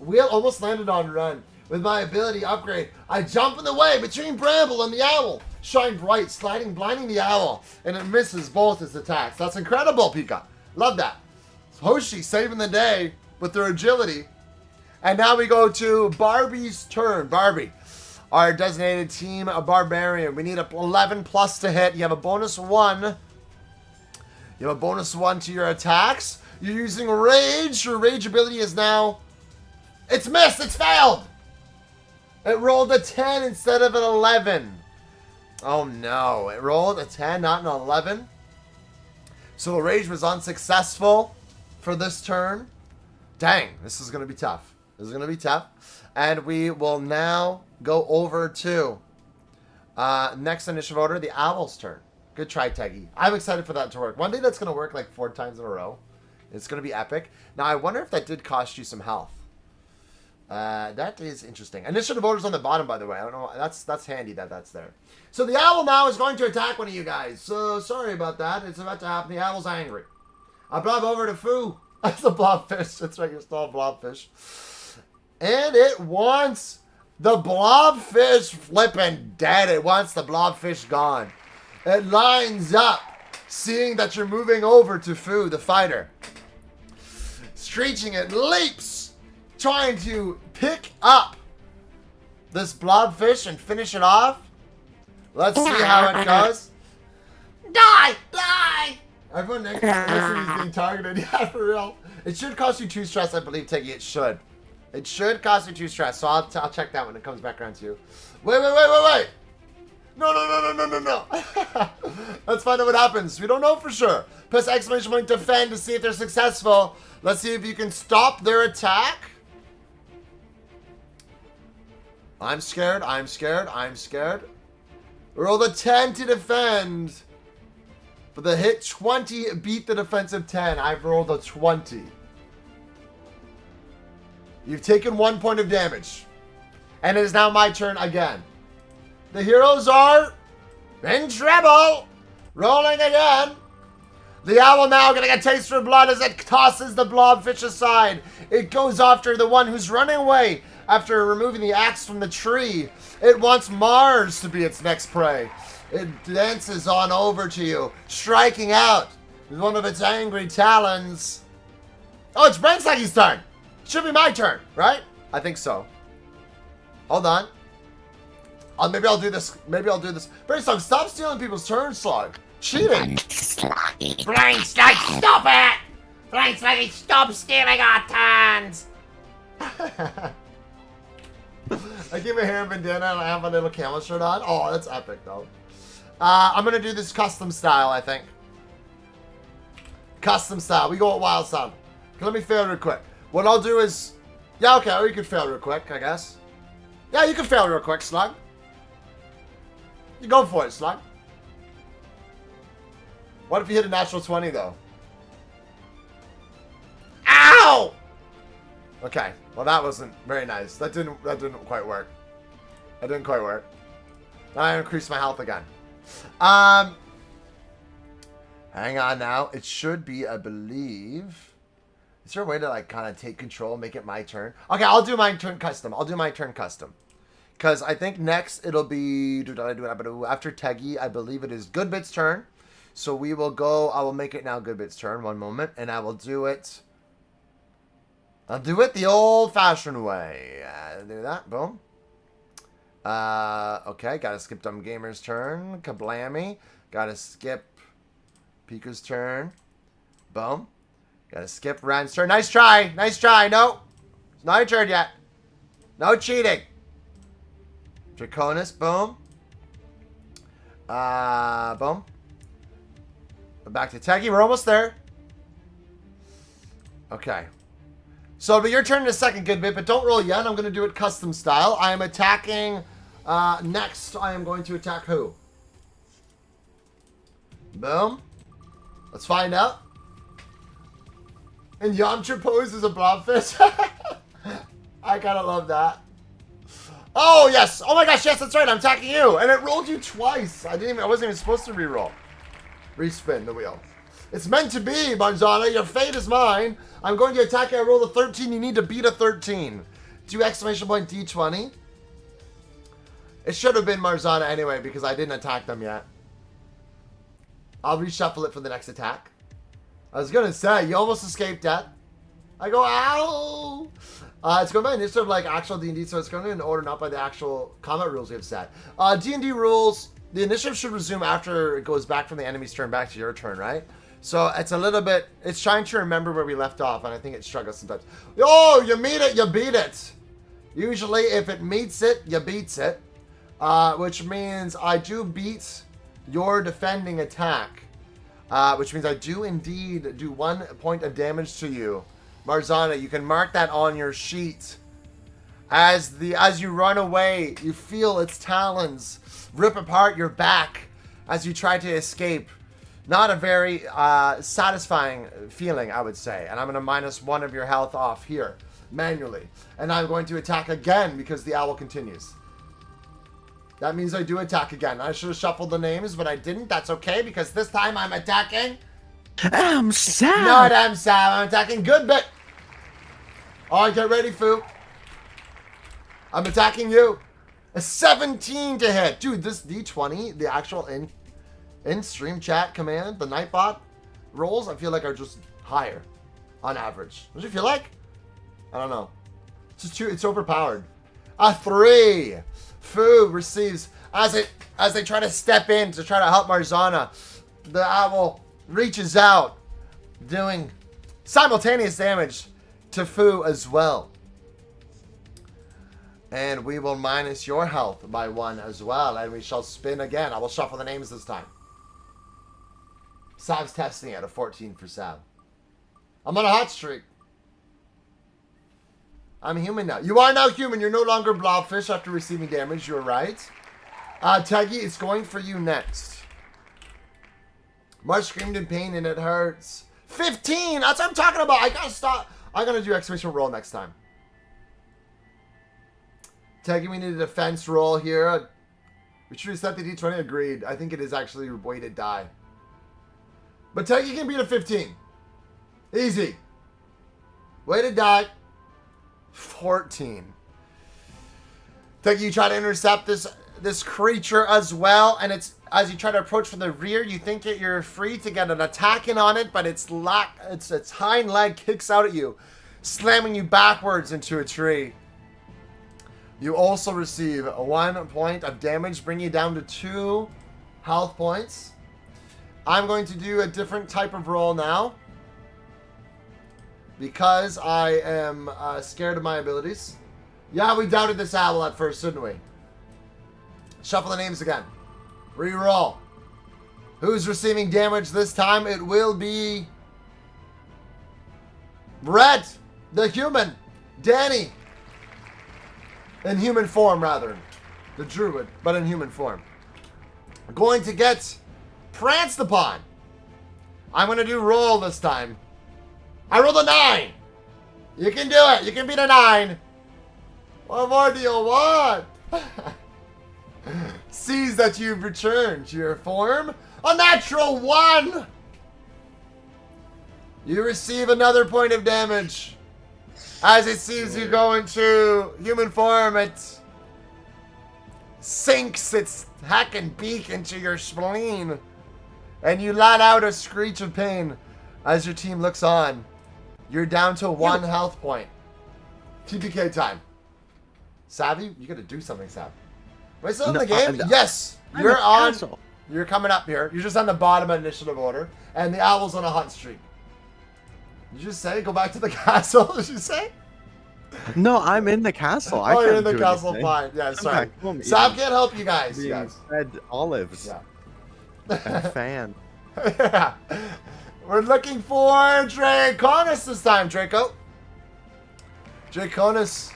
We almost landed on run. With my ability upgrade, I jump in the way between Bramble and the owl. Shine bright, blinding the owl. And it misses both its attacks. That's incredible, Pika. Love that. Hoshi saving the day with their agility. And now we go to Barbie's turn. Barbie, our designated team, a barbarian. We need a 11 plus to hit. You have a bonus 1. You have a bonus 1 to your attacks. You're using rage. Your rage ability is now... It's missed. It's failed. It rolled a 10 instead of an 11. Oh no. It rolled a 10, not an 11. So the rage was unsuccessful for this turn. Dang. This is going to be tough. This is going to be tough. And we will now go over to next initiative order, the owl's turn. Good try, Teggy. I'm excited for that to work. One day that's going to work like 4 times in a row. It's going to be epic. Now, I wonder if that did cost you some health. That is interesting. Initiative order's on the bottom, by the way. I don't know. That's handy that that's there. So the owl now is going to attack one of you guys. So sorry about that. It's about to happen. The owl's angry. I blob over to Fu. That's a blobfish. That's right. You're still a blobfish. And it wants the blobfish flipping dead. It wants the blobfish gone. It lines up, seeing that you're moving over to Fu, the fighter. Screeching, it leaps, trying to pick up this blobfish and finish it off. Let's see how it goes. Die! Everyone next to me is being targeted. Yeah, for real. It should cost you 2 stress, I believe, Teggy. It should. It should cost you 2 stress, so I'll check that when it comes back around to you. Wait. No. Let's find out what happens. We don't know for sure. Press exclamation point defend to see if they're successful. Let's see if you can stop their attack. I'm scared. Roll the 10 to defend. For the hit 20, beat the defensive 10. I've rolled a 20. You've taken 1 point of damage. And it is now my turn again. The heroes are in trouble. Rolling again. The owl now getting a taste for blood as it tosses the blobfish aside. It goes after the one who's running away after removing the axe from the tree. It wants Mars to be its next prey. It dances on over to you, striking out with one of its angry talons. Oh, it's Brainsacky's turn. Should be my turn, right? I think so. Hold on. Maybe I'll do this. Brainsong, stop stealing people's turns, Slug. Cheating. Brainsacky, stop it! Brainsacky, stop stealing our turns! I keep my hair in bandana and I have a little camel shirt on. Oh, that's epic, though. I'm going to do this custom style, I think. Custom style. We go with wild sound. Okay, let me fail real quick. What I'll do is... Yeah, okay, or you can fail real quick, I guess. Yeah, you can fail real quick, Slug. You go for it, Slug. What if you hit a natural 20, though? Ow! Okay, well that wasn't very nice. That didn't quite work. That didn't quite work. Now I increase my health again. Hang on now. It should be, I believe... Is there a way to, like, kind of take control, make it my turn? Okay, I'll do my turn custom. Because I think next it'll be... After Teggy, I believe it is Goodbit's turn. So we will go... I will make it now Goodbit's turn. One moment. And I will do it... I'll do it the old-fashioned way. Do that. Boom. Okay, gotta skip Dumb Gamer's turn. Kablammy. Gotta skip Pika's turn. Boom. Gotta skip Ran's turn. Nice try. Nice try. No. It's not your turn yet. No cheating. Draconis. Boom. Boom. Back to Teggy. We're almost there. Okay. So it'll be your turn in a second, Goodbit, but don't roll yet. I'm going to do it custom style. I am attacking... next, I am going to attack who? Boom. Let's find out. And Yamcha poses a blobfish. I kind of love that. Oh, yes. Oh, my gosh. Yes, that's right. I'm attacking you. And it rolled you twice. I wasn't even supposed to reroll. Respin the wheel. It's meant to be, Marzana. Your fate is mine. I'm going to attack you. I rolled a 13. You need to beat a 13. 2 exclamation point D20. It should have been Marzana anyway because I didn't attack them yet. I'll reshuffle it for the next attack. I was going to say, you almost escaped death. I go, ow! It's going by initiative like actual D&D, so it's going in order, not by the actual combat rules we have set. D&D rules, the initiative should resume after it goes back from the enemy's turn back to your turn, right? So it's a little bit, it's trying to remember where we left off, and I think it struggles sometimes. Oh, you meet it, you beat it. Usually, if it meets it, you beats it. Which means I do beat your defending attack. Which means I do indeed do 1 point of damage to you. Marzana, you can mark that on your sheet. As you run away, you feel its talons rip apart your back as you try to escape. Not a very satisfying feeling, I would say. And I'm going to -1 of your health off here, manually. And I'm going to attack again because the owl continues. That means I do attack again. I should have shuffled the names, but I didn't. That's okay, because this time I'm attacking... Sam! Not Sam. I'm attacking Goodbit. Alright, get ready, Foo. I'm attacking you. A 17 to hit. Dude, this D20, the actual in-stream chat command, the Nightbot rolls, I feel like are just higher on average. What do you feel like? I don't know. It's just it's overpowered. A 3. Foo receives, as they try to step in to try to help Marzana, the owl reaches out, doing simultaneous damage to Foo as well. And we will minus your health by 1 as well, and we shall spin again. I will shuffle the names this time. Sav's testing at a 14 for Sav. I'm on a hot streak. I'm human now. You are now human. You're no longer blobfish after receiving damage. You're right. Teggy, it's going for you next. Marsh screamed in pain and it hurts. 15! That's what I'm talking about. I gotta stop. I'm gonna do exclamation roll next time. Teggy, we need a defense roll here. We should have set the D20. Agreed. I think it is actually weighted die. But Teggy can beat a 15. Easy. Weighted die. 14. Think you try to intercept this creature as well, and it's as you try to approach from the rear, you think that you're free to get an attack in on it, but its hind leg kicks out at you, slamming you backwards into a tree. You also receive 1 point of damage, bringing you down to 2 health points. I'm going to do a different type of roll now. Because I am scared of my abilities. Yeah, we doubted this owl at first, didn't we? Shuffle the names again. Reroll. Who's receiving damage this time? It will be Red, the human, Danny. In human form, rather. The druid, but in human form. Going to get pranced upon. I'm going to do roll this time. I rolled a 9. You can do it. You can beat a 9. What more do you want? Sees that you've returned to your form. A natural 1. You receive another point of damage. As it sees you go into human form, it sinks its hacking beak into your spleen. And you let out a screech of pain as your team looks on. You're down to 1 health point. TPK time. Savvy, you gotta do something, Sav. Am I still in the game? Yes! You're on. Castle. You're coming up here. You're just on the bottom of initiative order. And the owl's on a hot streak. Did you just say go back to the castle? Did you say? No, I'm in the castle. I Oh, can't you're in the do castle. anything. Fine. Yeah, sorry. back home Sav eating- can't help you guys. Being Yes. fed olives Yeah. and fan. Yeah. We're looking for Draconis this time, Draco. Draconis,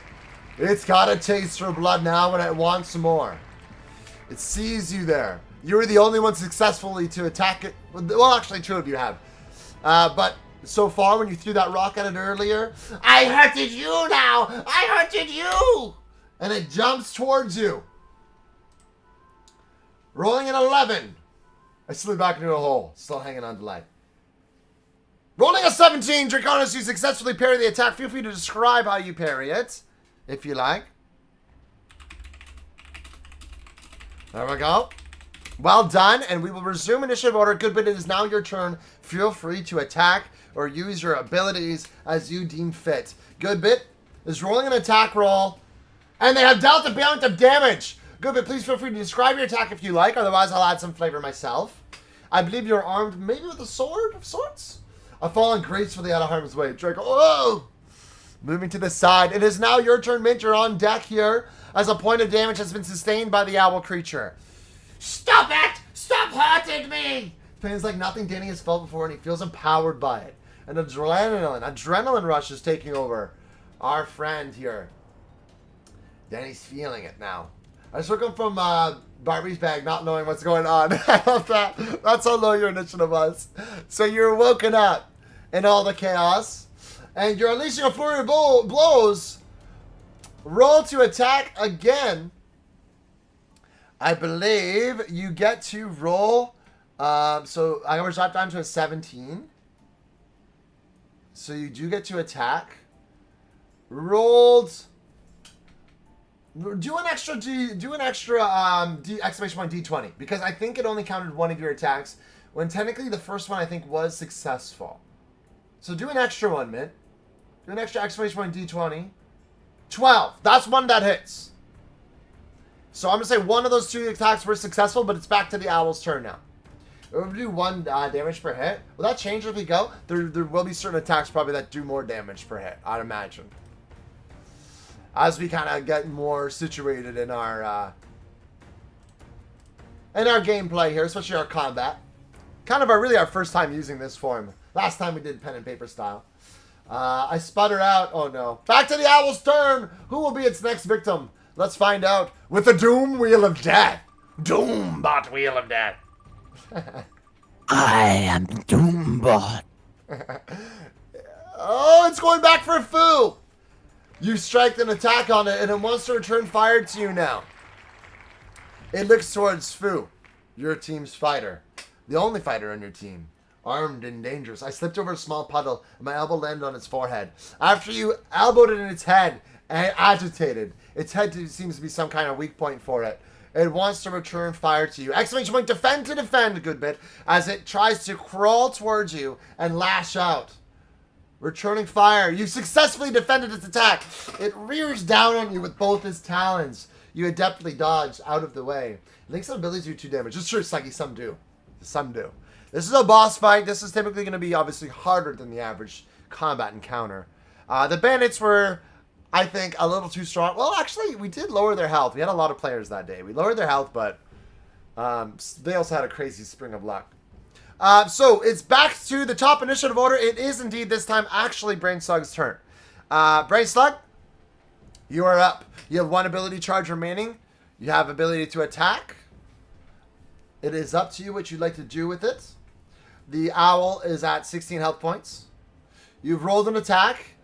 it's got a taste for blood now and it wants more. It sees you there. You were the only one successfully to attack it. Well, actually, 2 of you have. But so far, when you threw that rock at it earlier, I hunted you now! I hunted you! and it jumps towards you. Rolling an 11. I slid back into a hole, still hanging on to life. Rolling a 17, Draconis, you successfully parry the attack. Feel free to describe how you parry it, if you like. There we go. Well done, and we will resume initiative order. Goodbit, it is now your turn. Feel free to attack or use your abilities as you deem fit. Goodbit is rolling an attack roll, and they have dealt a amount of damage. Goodbit, please feel free to describe your attack if you like, otherwise I'll add some flavor myself. I believe you're armed maybe with a sword of sorts? A fallen gracefully out of harm's way. Draco, oh! Moving to the side. It is now your turn, Mint. You're on deck here as a point of damage has been sustained by the owl creature. Stop it! Stop hurting me! Pain is like nothing Danny has felt before, and he feels empowered by it. An adrenaline rush is taking over our friend here. Danny's feeling it now. I just took him from Barbie's bag, not knowing what's going on. I love that. That's how low your initiative was. So you're woken up in all the chaos, and you're unleashing a flurry of blows. Roll to attack again. I believe you get to roll. So I always drop down to a 17. So you do get to attack. Rolled. Do an extra exclamation point D20, because I think it only counted one of your attacks when technically the first one I think was successful. So do an extra one, Mint. Do an extra exclamation point D20. 12. That's one that hits. So I'm gonna say one of those 2 attacks were successful, but it's back to the owl's turn now. It will do 1 damage per hit. Will that change as we go? There will be certain attacks probably that do more damage per hit, I'd imagine. As we kind of get more situated in our gameplay here, especially our combat. Kind of really our first time using this form. Last time we did pen and paper style. I sputter out. Oh no. Back to the owl's turn. Who will be its next victim? Let's find out with the Doom Wheel of Death. Doombot Wheel of Death. I am Doombot. Oh, it's going back for Foo. You strike an attack on it, and it wants to return fire to you now. It looks towards Foo, your team's fighter. The only fighter on your team. Armed and dangerous. I slipped over a small puddle, and my elbow landed on its forehead. After you elbowed it in its head, and agitated, its head seems to be some kind of weak point for it. It wants to return fire to you. Exclamation point, defend to defend, Goodbit, as it tries to crawl towards you and lash out. Returning fire. You successfully defended its attack. It rears down on you with both its talons. You adeptly dodge out of the way. I think some abilities do 2 damage. Just sure, Sluggy, some do. Some do. This is a boss fight. This is typically going to be obviously harder than the average combat encounter. The bandits were I think, a little too strong. Well, actually, we did lower their health. We had a lot of players that day. We lowered their health, but they also had a crazy spring of luck. So it's back to the top initiative order. It is indeed this time actually Brain Slug's turn. Brain Slug, you are up. You have 1 ability charge remaining. You have ability to attack. It is up to you what you'd like to do with it. The owl is at 16 health points. You've rolled an attack.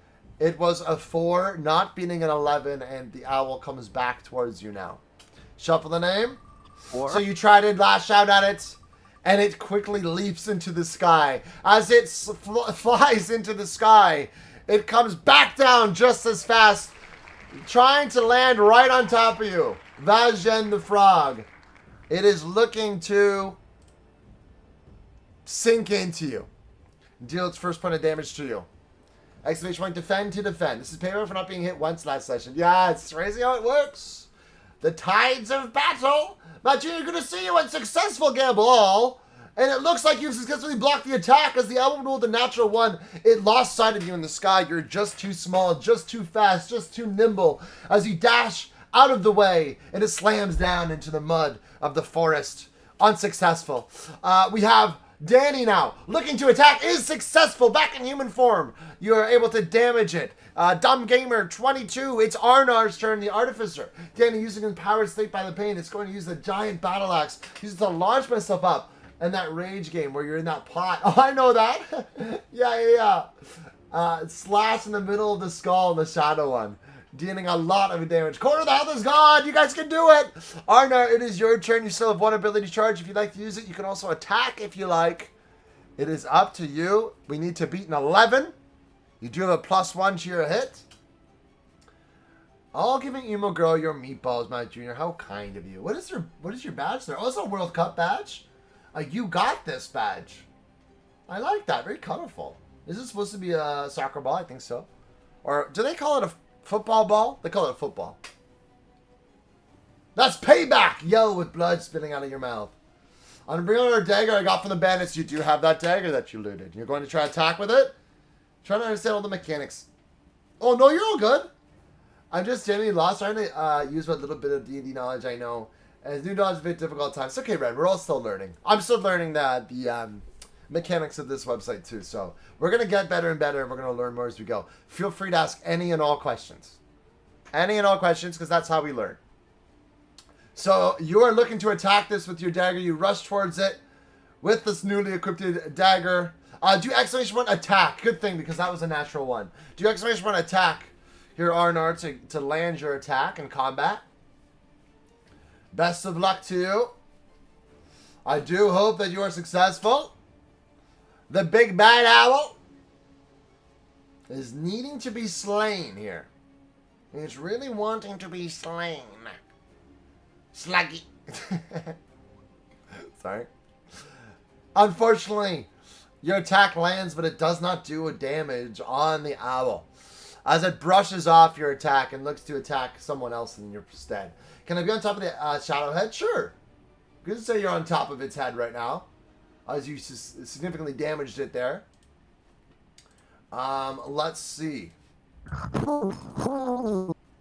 It was a 4, not beating an 11, and the owl comes back towards you now. Shuffle the name. 4. So you try to lash out at it, and it quickly leaps into the sky. As it flies into the sky, it comes back down just as fast, trying to land right on top of you. Valjean the frog. It is looking to sink into you. Deal its first point of damage to you. Exclamation point, defend to defend. This is payment for not being hit once last session. Yeah, it's crazy how it works. The tides of battle. Matthew, you're going to see you unsuccessful, gamble all. And it looks like you've successfully blocked the attack as the owl rolled a natural 1. It lost sight of you in the sky. You're just too small, just too fast, just too nimble as you dash out of the way, and it slams down into the mud of the forest. Unsuccessful. We have Danny now, looking to attack, is successful, back in human form. You are able to damage it. Dumb Gamer 22, it's Arnar's turn, the Artificer. Danny, using his powered state by the pain, it's going to use the giant battle axe. Use it to launch myself up. And that rage game where you're in that pot. Oh, I know that. yeah. Slash in the middle of the skull in the shadow one. Dealing a lot of damage. Quarter of the health is gone. You guys can do it. Arnar, it is your turn. You still have 1 ability charge. If you'd like to use it, you can also attack if you like. It is up to you. We need to beat an 11. You do have a +1 to your hit. All giving Emo Girl your meatballs, my junior. How kind of you. What is your badge there? Oh, it's a World Cup badge. You got this badge. I like that. Very colorful. Is this supposed to be a soccer ball? I think so. Or do they call it a football ball? They call it a football. That's payback! Yo, with blood spilling out of your mouth. I'm going to bring out our dagger I got from the bandits. You do have that dagger that you looted. You're going to try to attack with it? Trying to understand all the mechanics. Oh, no, you're all good. I'm just genuinely lost trying to use what little bit of D&D knowledge I know. And new knowledge is a bit difficult at times. It's okay, Red. We're all still learning. I'm still learning the mechanics of this website, too. So we're going to get better and better, and we're going to learn more as we go. Feel free to ask any and all questions. Any and all questions, because that's how we learn. So you are looking to attack this with your dagger. You rush towards it with this newly equipped dagger. Do exclamation point attack. Good thing, because that was a natural 1. Do exclamation point attack here, Arnar, to land your attack in combat. Best of luck to you. I do hope that you are successful. The big bad owl is needing to be slain here. He's really wanting to be slain. Sluggy. Sorry. Unfortunately, your attack lands, but it does not do a damage on the owl, as it brushes off your attack and looks to attack someone else in your stead. Can I be on top of the shadow head? Sure. Good to say you're on top of its head right now, as you significantly damaged it there. Let's see.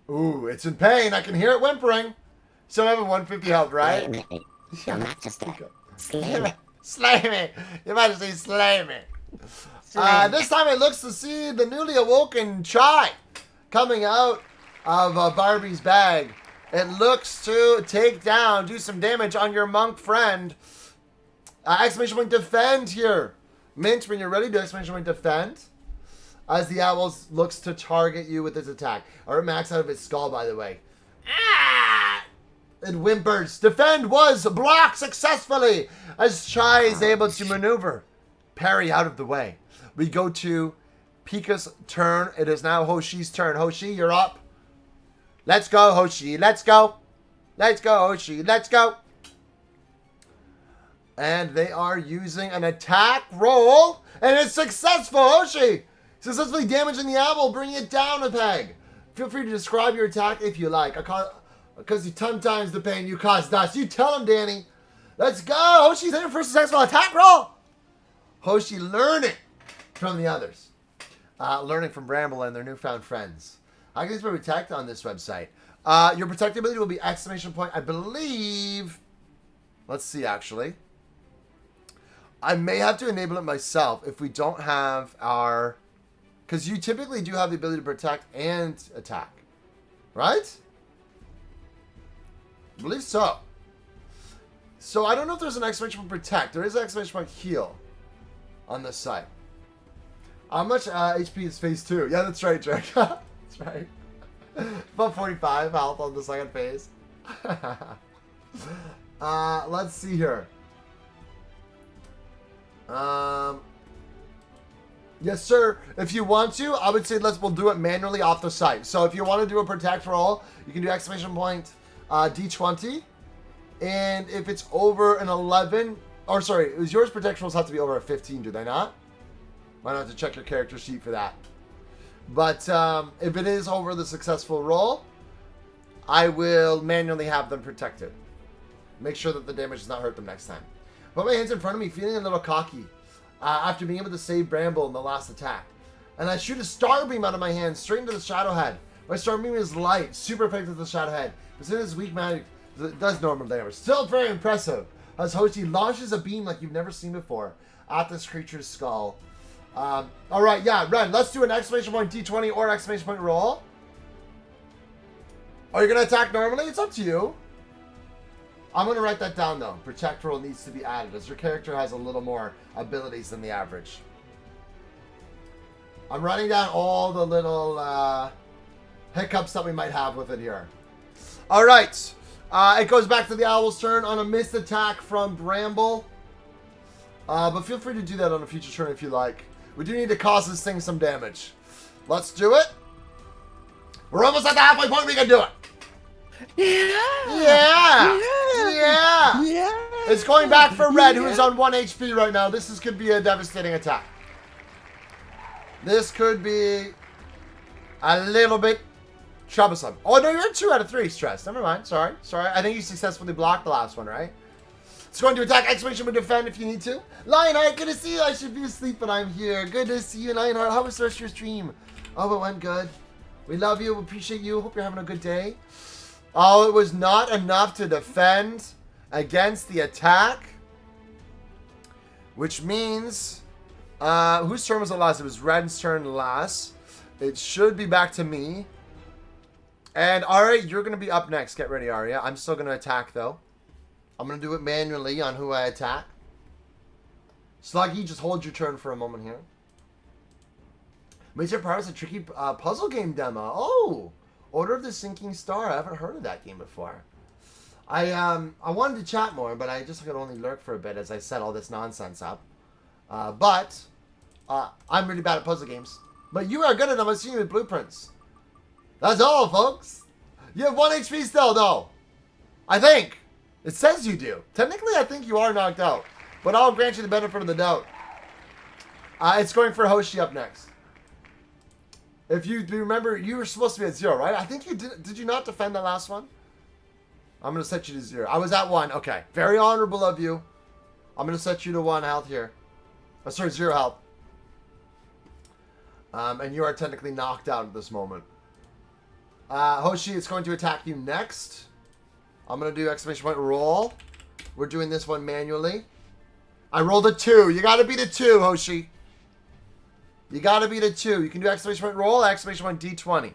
Ooh, it's in pain. I can hear it whimpering. So I have a 150 health, right? Your Majesty. Slay me. Slay me. Your Majesty, slay me. This time it looks to see the newly awoken Chai coming out of Barbie's bag. It looks to take down, do some damage on your monk friend. Exclamation point defend here. Mint, when you're ready, do exclamation point defend. As the owl looks to target you with its attack. Or it max out of its skull, by the way. Ah! It whimpers. Defend was blocked successfully as Chai is able to maneuver. Parry out of the way. We go to Pika's turn. It is now Hoshi's turn. Hoshi, you're up. Let's go, Hoshi. Let's go. Let's go, Hoshi. Let's go. And they are using an attack roll. And it's successful, Hoshi. Successfully damaging the owl, bringing it down a peg. Feel free to describe your attack if you like. Because 10 times the pain you cause dust. You tell him, Danny. Let's go. Hoshi's in for a successful attack roll. Hoshi learning from the others. Learning from Bramble and their newfound friends. How can you protect on this website? Your protect ability will be exclamation point, I believe. Let's see, actually. I may have to enable it myself if we don't have our... Because you typically do have the ability to protect and attack. Right? I believe so. So I don't know if there's an exclamation point protect. There is an exclamation point heal on this side. How much HP is phase 2? Yeah, that's right, Jack. That's right. About 45 health on the second phase. Let's see here. Yes, sir. If you want to, I would say we'll do it manually off the site. So if you want to do a protect roll, you can do exclamation point D20. And if it's over an 11, or sorry, yours protect rolls have to be over a 15, do they not? Might have to check your character sheet for that. But if it is over the successful roll, I will manually have them protected. Make sure that the damage does not hurt them next time. Put my hands in front of me, feeling a little cocky after being able to save Bramble in the last attack. And I shoot a star beam out of my hand straight into the shadow head. My star beam is light, super effective to the shadow head. But since it's weak magic, it does normal damage. Still very impressive. As Hoshi launches a beam like you've never seen before at this creature's skull. Alright, yeah, Ren, let's do an exclamation point D20 or exclamation point roll. Are you going to attack normally? It's up to you. I'm going to write that down, though. Protect roll needs to be added, as your character has a little more abilities than the average. I'm writing down all the little hiccups that we might have with it here. All right. It goes back to the owl's turn on a missed attack from Bramble. But feel free to do that on a future turn if you like. We do need to cause this thing some damage. Let's do it. We're almost at the halfway point. We can do it. Yeah. It's going back for Red, who is on 1 HP right now. This could be a devastating attack. This could be a little bit troublesome. Oh, no, you're 2 out of 3 stress. Never mind. Sorry. I think you successfully blocked the last one, right? It's going to attack. Exclamation with defend if you need to. Lionheart, good to see you. I should be asleep, but I'm here. Good to see you, Lionheart. How was the rest of your stream? Oh, it went good. We love you. We appreciate you. Hope you're having a good day. Oh, it was not enough to defend against the attack. Which means... whose turn was it last? It was Red's turn last. It should be back to me. And Aria, you're going to be up next. Get ready, Aria. I'm still going to attack, though. I'm going to do it manually on who I attack. Sluggy, just hold your turn for a moment here. Major Power is a tricky puzzle game demo. Oh! Order of the Sinking Star. I haven't heard of that game before. I wanted to chat more, but I just could only lurk for a bit as I set all this nonsense up. But I'm really bad at puzzle games. But you are good at them. I've seen you with blueprints. That's all, folks. You have 1 HP still, though. I think. It says you do. Technically, I think you are knocked out. But I'll grant you the benefit of the doubt. It's going for Hoshi up next. If you remember, you were supposed to be at 0, right? I think you did. Did you not defend the last one? I'm going to set you to 0. I was at 1. Okay. Very honorable of you. I'm going to set you to 1 health here. Oh, sorry, 0 health. And you are technically knocked out at this moment. Hoshi, it's going to attack you next. I'm going to do exclamation point roll. We're doing this one manually. I rolled a 2. You got to beat a 2, Hoshi. You got to beat a 2. You can do exclamation point roll, exclamation point D20.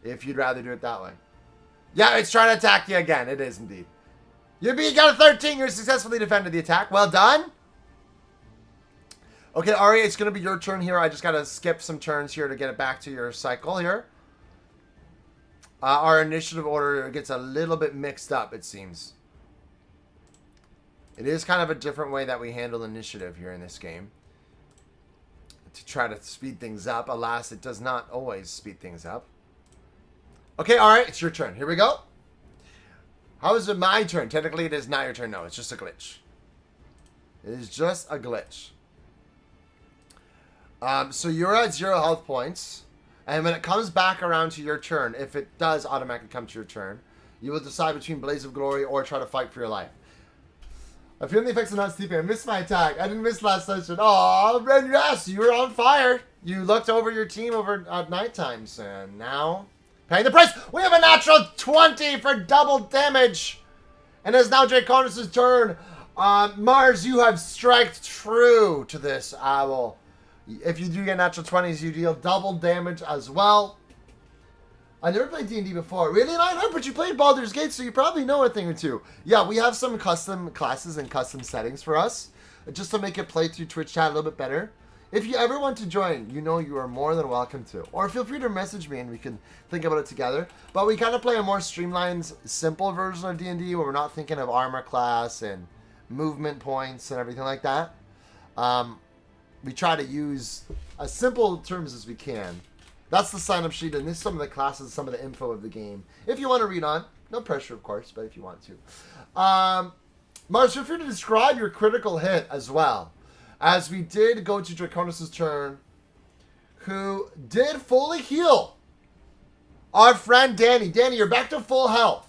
If you'd rather do it that way. Yeah, it's trying to attack you again. It is indeed. You got a 13. You're successfully defended the attack. Well done. Okay, Aria, it's going to be your turn here. I just got to skip some turns here to get it back to your cycle here. Our initiative order gets a little bit mixed up, it seems. It is kind of a different way that we handle initiative here in this game. To try to speed things up. Alas, it does not always speed things up. Okay, alright, it's your turn. Here we go. How is it my turn? Technically, it is not your turn. No, it's just a glitch. It is just a glitch. So you're at 0 health points. And when it comes back around to your turn, if it does automatically come to your turn, you will decide between Blaze of Glory or try to fight for your life. I feel the effects of not sleeping. I missed my attack. I didn't miss last session. Aw, Ren, yes, you were on fire. You looked over your team over at night times, and now paying the price. We have a natural 20 for double damage. And it's now Draconis' turn. Mars, you have striked true to this owl. If you do get natural 20s, you deal double damage as well. I never played D&D before. Really, Lionheart? But you played Baldur's Gate, so you probably know a thing or two. Yeah, we have some custom classes and custom settings for us, just to make it play through Twitch chat a little bit better. If you ever want to join, you know you are more than welcome to. Or feel free to message me and we can think about it together. But we kind of play a more streamlined, simple version of D&D where we're not thinking of armor class and movement points and everything like that. We try to use as simple terms as we can. That's the sign-up sheet, and this is some of the classes, some of the info of the game. If you want to read on, no pressure, of course, but if you want to. Mars, feel free to describe your critical hit as well. As we did go to Draconis' turn, who did fully heal our friend Danny. Danny, you're back to full health.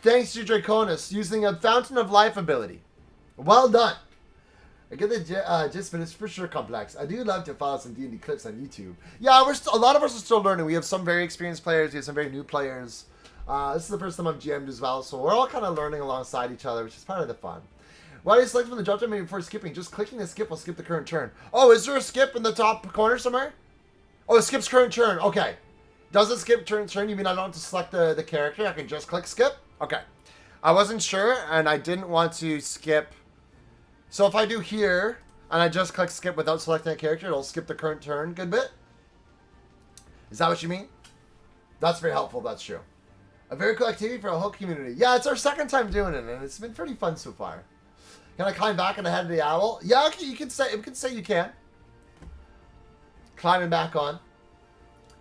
Thanks to Draconis using a Fountain of Life ability. Well done. I get the gist, but it's for sure complex. I do love to follow some D&D clips on YouTube. Yeah, a lot of us are still learning. We have some very experienced players. We have some very new players. This is the first time I've GM'd as well, so we're all kind of learning alongside each other, which is part of the fun. Why do you select from the drop down menu before skipping? Just clicking the skip will skip the current turn. Oh, is there a skip in the top corner somewhere? Oh, it skips current turn. Okay. Does it skip current turn? You mean I don't have to select the character? I can just click skip? Okay. I wasn't sure, and I didn't want to skip. So if I do here, and I just click skip without selecting a character, it'll skip the current turn. Good bit? Is that what you mean? That's very helpful. That's true. A very cool activity for a whole community. Yeah, it's our second time doing it, and it's been pretty fun so far. Can I climb back on the head of the owl? Yeah, okay, you can say you can. Climbing back on.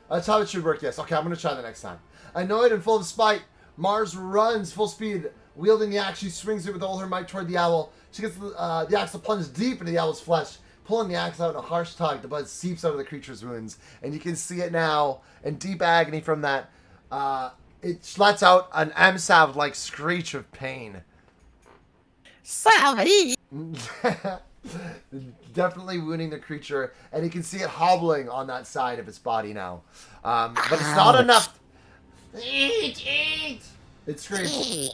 That's how it should work, yes. Okay, I'm going to try the next time. Annoyed and full of spite, Mars runs full speed, wielding the axe. She swings it with all her might toward the owl. She gets the axe to plunge deep into the owl's flesh. Pulling the axe out in a harsh tug, the blood seeps out of the creature's wounds. And you can see it now in deep agony from that. It lets out an MSAV-like screech of pain. Sorry. Definitely wounding the creature, and you can see it hobbling on that side of its body now. But it's not enough. Eat! It screams.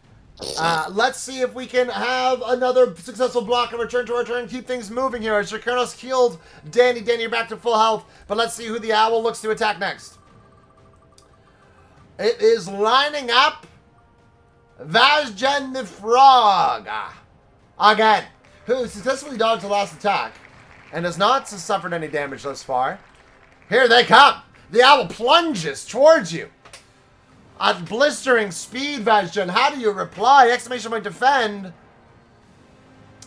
Let's see if we can have another successful block and return to our turn. Keep things moving here. As Draconis healed Danny. Danny, you're back to full health. But let's see who the owl looks to attack next. It is lining up Vazgen the Frog. Again, who successfully dodged the last attack and has not suffered any damage thus far. Here they come. The owl plunges towards you. At blistering speed, Vazgen. How do you reply? Exclamation point defend.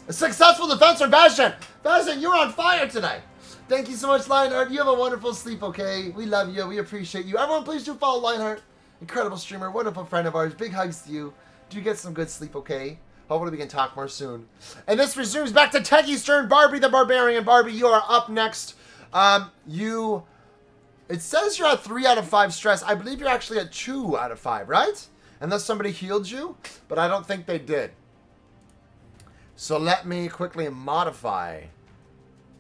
A successful defense from Vazgen. Vazgen, you're on fire tonight. Thank you so much, Lionheart. You have a wonderful sleep, okay? We love you. We appreciate you. Everyone, please do follow Lionheart. Incredible streamer. Wonderful friend of ours. Big hugs to you. Do get some good sleep, okay? Hopefully we can talk more soon. And this resumes back to Teggy's turn. Barbie the Barbarian. Barbie, you are up next. It says you're at 3 out of 5 stress. I believe you're actually at 2 out of 5, right? Unless somebody healed you, but I don't think they did. So let me quickly modify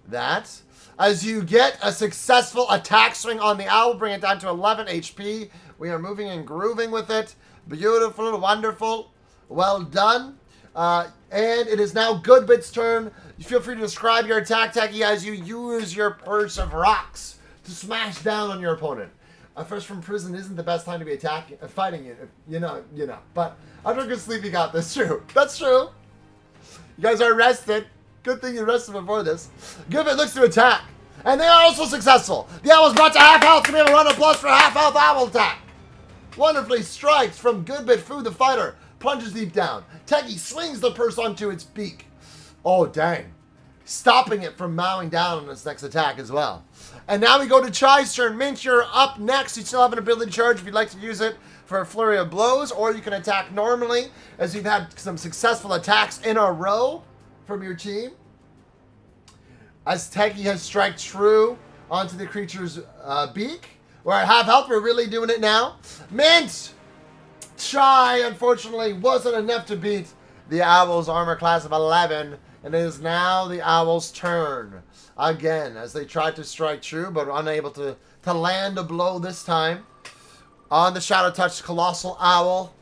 that. As you get a successful attack swing on the owl, bring it down to 11 HP. We are moving and grooving with it. Beautiful, wonderful. Well done. And it is now Goodbit's turn. You feel free to describe your attack, Techie, as you use your purse of rocks to smash down on your opponent. Fresh from prison isn't the best time to be fighting you know. But after a good sleep, you got this. True. That's true. You guys are rested. Good thing you rested before this. Goodbit looks to attack. And they are also successful. The owl's brought to half health. Can we have a round of applause for a half health owl attack? Wonderfully strikes from Goodbit. Fu the fighter plunges deep down. Teggy swings the purse onto its beak. Oh, dang. Stopping it from mowing down on its next attack as well. And now we go to Chai's turn. Mint, you're up next. You still have an ability charge if you'd like to use it for a flurry of blows, or you can attack normally, as you've had some successful attacks in a row from your team. As Teggy has struck true onto the creature's beak. We're at half health. We're really doing it now. Mint! Chai, unfortunately, wasn't enough to beat the owl's armor class of 11. And it is now the owl's turn. Again, as they tried to strike true, but unable to land a blow this time. On the Shadow Touch Colossal Owl.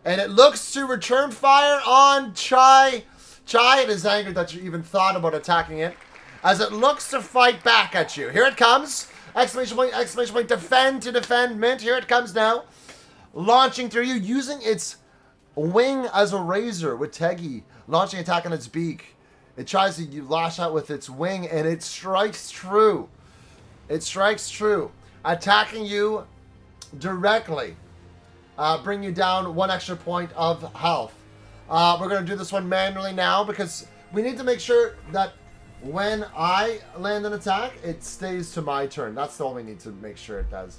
And it looks to return fire on Chai. Chai, it is angered that you even thought about attacking it. As it looks to fight back at you. Here it comes. Exclamation point, defend to defend. Mint, here it comes now. Launching through you, using its wing as a razor with Teggy. Launching attack on its beak. It tries to lash out with its wing, and it strikes true. It strikes true. Attacking you directly. Bring you down 1 extra point of health. We're going to do this one manually now, because we need to make sure that when I land an attack, it stays to my turn. That's all we need to make sure it does.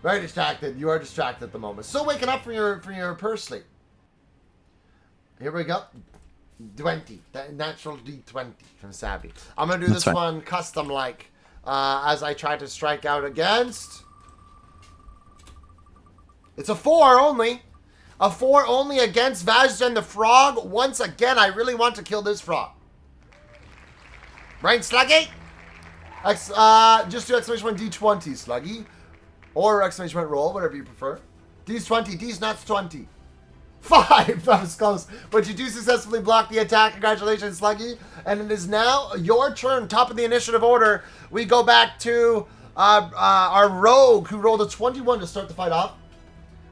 Very distracted. You are distracted at the moment. Still waking up from your purse sleep. Here we go. 20. That natural D20 from Savvy. I'm going to do this one custom-like as I try to strike out against. It's a 4 only. A 4 only against Vazgen the Frog. Once again, I really want to kill this frog. Right, Sluggy? Just do exclamation point D20, Sluggy. Or exclamation point roll, whatever you prefer. D's 20. D's nuts 20. 5. That was close. But you do successfully block the attack. Congratulations, Sluggy. And it is now your turn. Top of the initiative order. We go back to our rogue who rolled a 21 to start the fight off.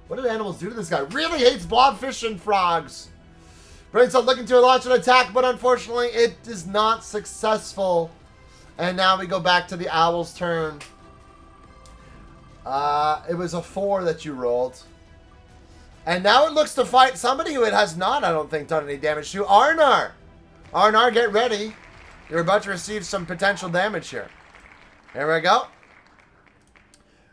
What did animals do to this guy? Really hates blobfish and frogs. Brain's up looking to launch an attack, but unfortunately it is not successful. And now we go back to the owl's turn. It was a 4 that you rolled. And now it looks to fight somebody who it has not, I don't think, done any damage to. Arnar! Arnar, get ready. You're about to receive some potential damage here. Here we go.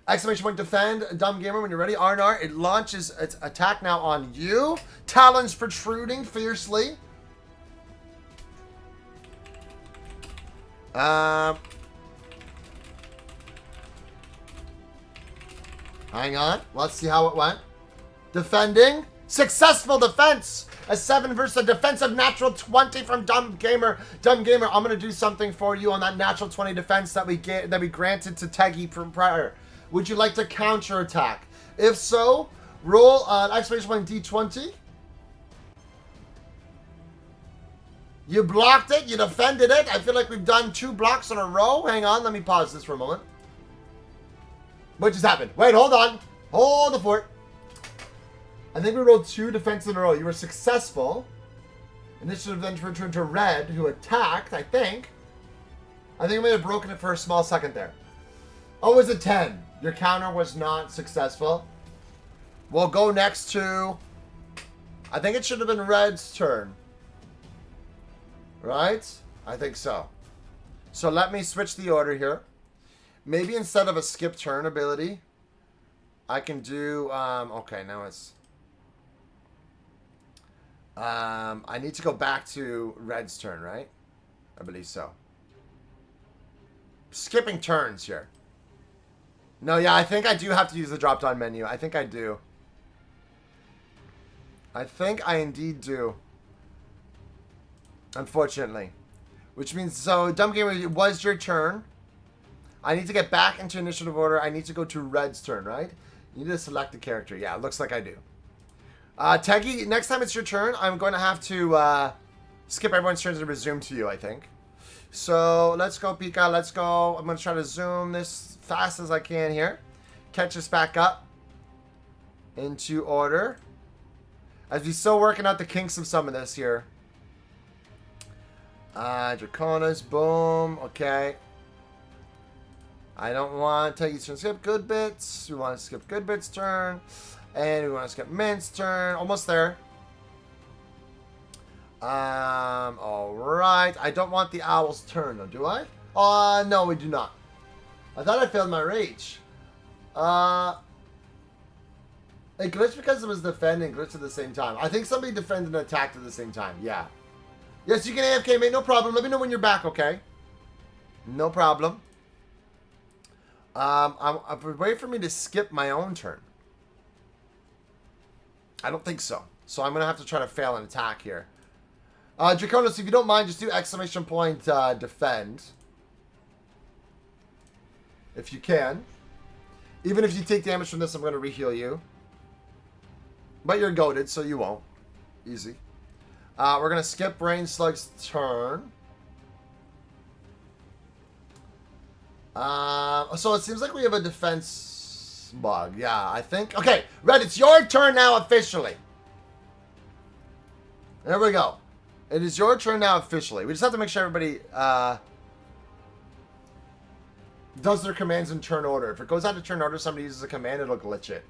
Exclamation point defend, Dumb Gamer, when you're ready. Arnar, it launches its attack now on you. Talons protruding fiercely. Hang on. Let's see how it went. Defending. Successful defense. A 7 versus a defensive natural 20 from Dumb Gamer. Dumb Gamer, I'm going to do something for you on that natural 20 defense that we granted to Teggy from prior. Would you like to counter attack? If so, roll an exclamation point D20. You blocked it. You defended it. I feel like we've done 2 blocks in a row. Hang on. Let me pause this for a moment. What just happened? Wait, hold on. Hold the fort. I think we rolled 2 defenses in a row. You were successful. Initiative then returned to Red, who attacked, I think. I think we may have broken it for a small second there. Oh, it was a 10. Your counter was not successful. We'll go next to... I think it should have been Red's turn. Right? I think so. So let me switch the order here. Maybe instead of a skip turn ability, I can do... okay, now it's... I need to go back to Red's turn, right? I believe so. Skipping turns here. No, yeah, I think I do have to use the drop-down menu. I think I do. I think I indeed do. Unfortunately. Which means, so, Dumb Gamer, it was your turn. I need to get back into initiative order. I need to go to Red's turn, right? You need to select the character. Yeah, it looks like I do. Teggy, next time it's your turn, I'm going to have to skip everyone's turns and resume to you, I think. So, let's go, Pika. Let's go. I'm going to try to zoom this fast as I can here. Catch us back up into order. As we're still working out the kinks of some of this here. Draconis, boom. Okay. I don't want to take you to skip good bits. We want to skip good bits turn. And we want to skip Mint's turn. Almost there. Alright. I don't want the owl's turn though, do I? No, we do not. I thought I failed my rage. It glitched because it was defending, glitched at the same time. I think somebody defended and attacked at the same time. Yeah. Yes, you can AFK, mate. No problem. Let me know when you're back, okay? No problem. I'm waiting for me to skip my own turn. I don't think so. So I'm going to have to try to fail an attack here. Draconis, if you don't mind, just do exclamation point defend. If you can. Even if you take damage from this, I'm going to reheal you. But you're goated, so you won't. Easy. We're going to skip Brain Slug's turn. So it seems like we have a defense bug. Yeah, I think. Okay, Red, it's your turn now officially. There we go. It is your turn now officially. We just have to make sure everybody does their commands in turn order. If it goes out of turn order, somebody uses a command, it'll glitch it.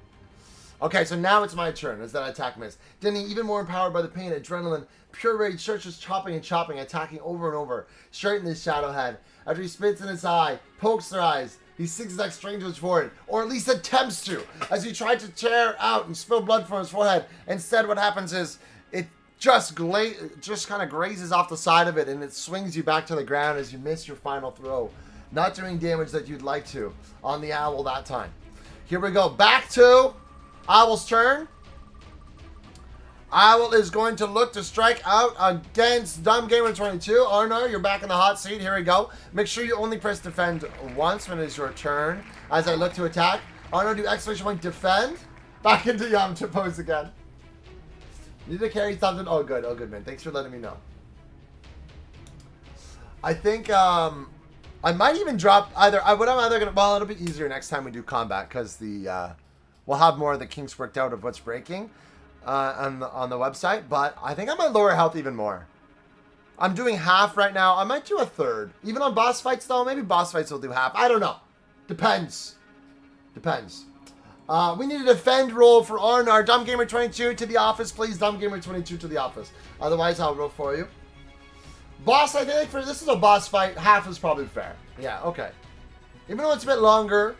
Okay, so now it's my turn. As that attack miss. Denny, even more empowered by the pain, adrenaline, pure rage, searches chopping and chopping, attacking over and over, straight in his shadow head. After he spits in its eye, pokes their eyes, he zigzags strangers forward, or at least attempts to, as he tried to tear out and spill blood from his forehead. Instead, what happens is it just kind of grazes off the side of it, and it swings you back to the ground as you miss your final throw, not doing damage that you'd like to on the owl that time. Here we go. Back to Owl's turn. Owl is going to look to strike out against Dumb Gamer 22. Arnar, you're back in the hot seat. Here we go. Make sure you only press defend once when it is your turn. As I look to attack, Arnar, do exclamation point defend. Back into Yamcha pose again. Need to carry something? Oh, good. Oh, good, man. Thanks for letting me know. I think I might even drop either. What I'm either gonna. Well, it'll be easier next time we do combat because we'll have more of the kinks worked out of what's breaking on the website. But I think I might lower health even more. I'm doing half right now. I might do a third. Even on boss fights though. Maybe boss fights will do half. I don't know. Depends. Depends. We need a defend roll for Arnar. Dumb Gamer 22 to the office, please. Dumb Gamer 22 to the office. Otherwise, I'll roll for you. Boss, I think for this is a boss fight. Half is probably fair. Yeah, okay. Even though it's a bit longer,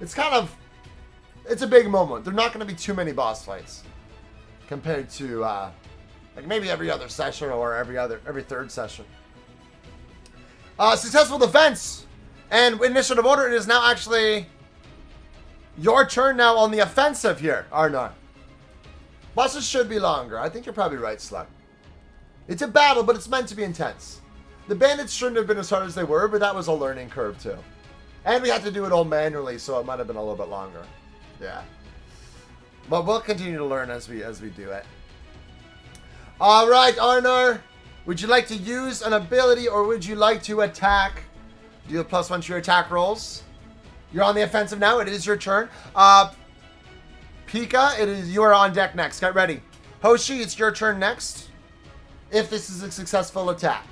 it's a big moment. There are not going to be too many boss fights compared to like maybe every other session or every third session. Successful defense and initiative order. It is now actually your turn now on the offensive here, Arnar. Bosses should be longer. I think you're probably right, Slug. It's a battle, but it's meant to be intense. The bandits shouldn't have been as hard as they were, but that was a learning curve too. And we had to do it all manually, so it might have been a little bit longer. Yeah. But we'll continue to learn as we do it. Alright, Arnar. Would you like to use an ability or would you like to attack? Do you have +1 to your attack rolls? You're on the offensive now. It is your turn. Pika, you are on deck next. Get ready. Hoshi, it's your turn next. If this is a successful attack.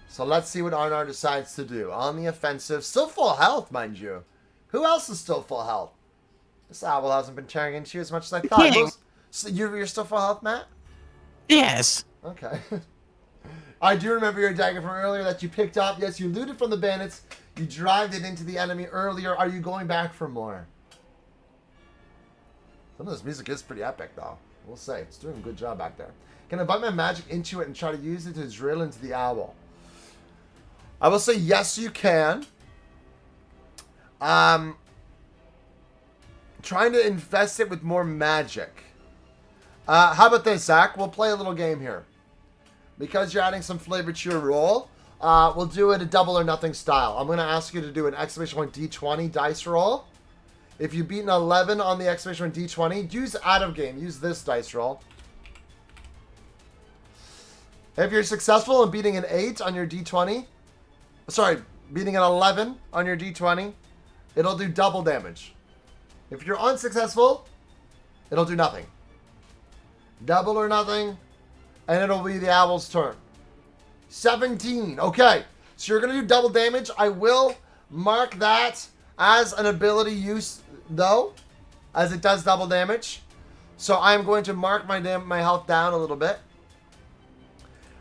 So let's see what Arnar decides to do. On the offensive. Still full health, mind you. Who else is still full health? This owl hasn't been tearing into you as much as I thought. So you're still full health, Matt? Yes. Okay. I do remember your dagger from earlier that you picked up. Yes, you looted from the bandits. You dragged it into the enemy earlier. Are you going back for more? Some of this music is pretty epic, though. We'll say. It's doing a good job back there. Can I invite my magic into it and try to use it to drill into the owl? I will say yes, you can. Trying to infest it with more magic. How about this, Zach? We'll play a little game here. Because you're adding some flavor to your roll, we'll do it a double or nothing style. I'm going to ask you to do an exclamation point D20 dice roll. If you beat an 11 on the exclamation point D20, use out of game. Use this dice roll. If you're successful in beating an 8 on your D20, sorry, beating an 11 on your D20, it'll do double damage. If you're unsuccessful, it'll do nothing. Double or nothing, and it'll be the owl's turn. 17. Okay, so you're going to do double damage. I will mark that as an ability use, though, as it does double damage. So I'm going to mark my health down a little bit.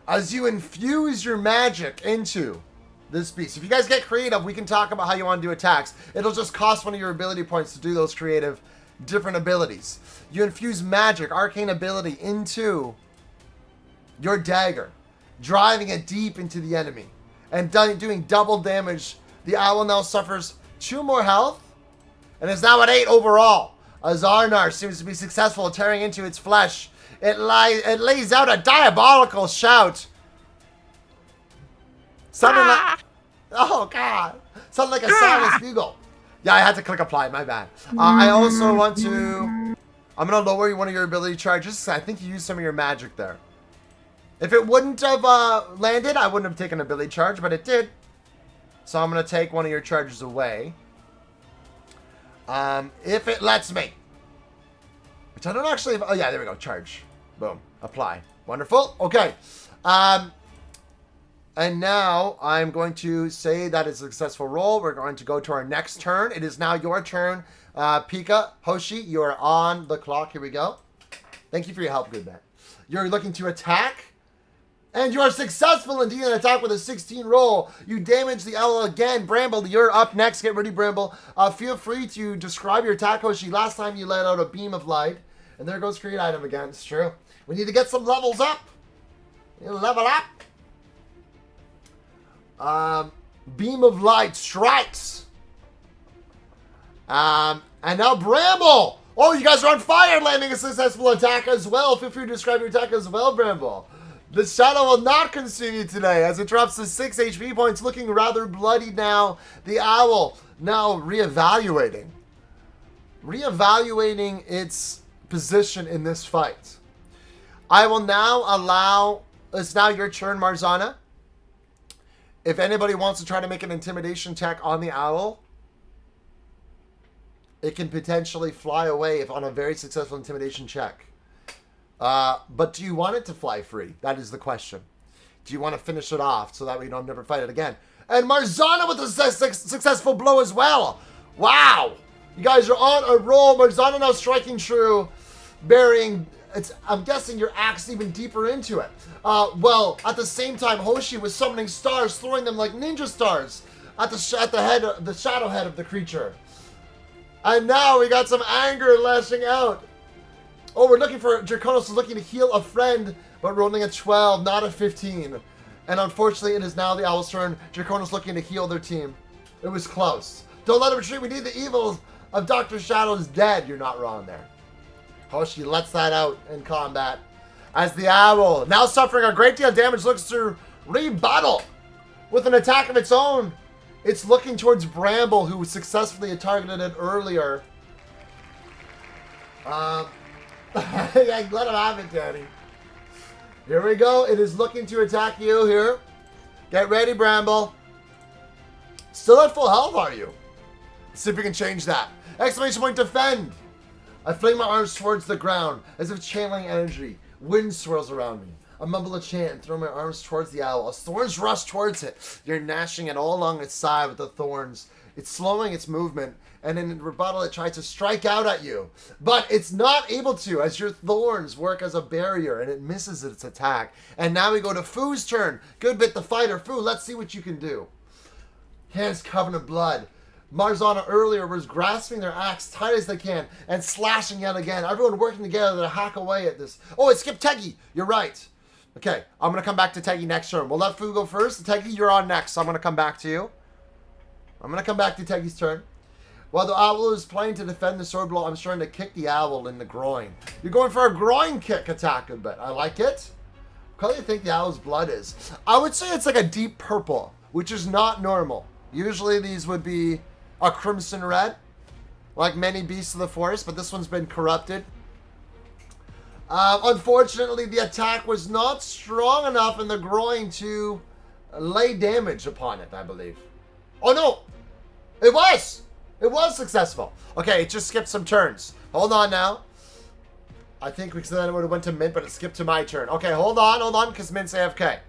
As you infuse your magic into this beast. If you guys get creative, we can talk about how you want to do attacks. It'll just cost one of your ability points to do those creative different abilities. You infuse magic, arcane ability into your dagger, driving it deep into the enemy, and doing double damage. The owl now suffers 2 more health, and is now at 8 overall. As Arnar seems to be successful at tearing into its flesh It lays out a diabolical shout. Something like, oh god, something like a silent bugle. Yeah, I had to click apply. My bad. I also want to. I'm gonna lower one of your ability charges. I think you used some of your magic there. If it wouldn't have landed, I wouldn't have taken an ability charge, but it did. So I'm gonna take one of your charges away. If it lets me. Which I don't actually have. Oh yeah, there we go. Charge. Boom. Apply. Wonderful. Okay. And now I'm going to say that it's a successful roll. We're going to go to our next turn. It is now your turn. Pika, Hoshi, you are on the clock. Here we go. Thank you for your help, good man. You're looking to attack. And you are successful in dealing an attack with a 16 roll. You damage the owl again. Bramble, you're up next. Get ready, Bramble. Feel free to describe your attack, Hoshi. Last time you let out a beam of light. And there goes create item again. It's true. We need to get some levels up. You level up. Beam of light strikes. And now Bramble. Oh, you guys are on fire, landing a successful attack as well. Feel free to describe your attack as well, Bramble. The shadow will not consume you today as it drops to 6 HP points, looking rather bloody now. The owl now reevaluating its position in this fight. I will now allow, it's now your turn, Marzana. If anybody wants to try to make an intimidation check on the owl, it can potentially fly away if on a very successful intimidation check. But do you want it to fly free? That is the question. Do you want to finish it off so that we don't never fight it again? And Marzana with a successful blow as well. Wow. You guys are on a roll. Marzana now striking true, burying... I'm guessing your axe even deeper into it. Well, at the same time, Hoshi was summoning stars, throwing them like ninja stars at the head, the shadow head of the creature. And now we got some anger lashing out. Oh, we're looking for Draconos is looking to heal a friend, but rolling a 12, not a 15. And unfortunately, it is now the owl's turn. Draconos looking to heal their team. It was close. Don't let him retreat. We need the evil of Dr. Shadow's dead. You're not wrong there. Hoshi lets that out in combat as the owl, now suffering a great deal of damage, looks to rebuttal with an attack of its own. It's looking towards Bramble, who successfully targeted it earlier. Let him have it, Danny. Here we go. It is looking to attack you here. Get ready, Bramble. Still at full health, are you? Let's see if we can change that. Exclamation point, defend. I fling my arms towards the ground, as if channeling energy. Wind swirls around me. I mumble a chant and throw my arms towards the owl. As thorns rush towards it, you're gnashing it all along its side with the thorns. It's slowing its movement, and in rebuttal it tries to strike out at you. But it's not able to, as your thorns work as a barrier, and it misses its attack. And now we go to Foo's turn. Good bit the fighter. Foo, let's see what you can do. Hands covered in blood. Marzana earlier was grasping their axe tight as they can and slashing yet again. Everyone working together to hack away at this. Oh, it skipped Teggy. You're right. Okay, I'm going to come back to Teggy next turn. We'll let Fu go first. Teggy, you're on next, so I'm going to come back to you. I'm going to come back to Teggy's turn. While the owl is planning to defend the sword blow, I'm starting to kick the owl in the groin. You're going for a groin kick attack a bit. I like it. What color do you think the owl's blood is? I would say it's like a deep purple, which is not normal. Usually these would be a crimson red, like many beasts of the forest, but this one's been corrupted. Unfortunately, the attack was not strong enough in the groin to lay damage upon it, I believe. Oh no! It was! It was successful. Okay, it just skipped some turns. Hold on now. I think because then it would have went to Mint, but it skipped to my turn. Okay, hold on, because Mint's AFK.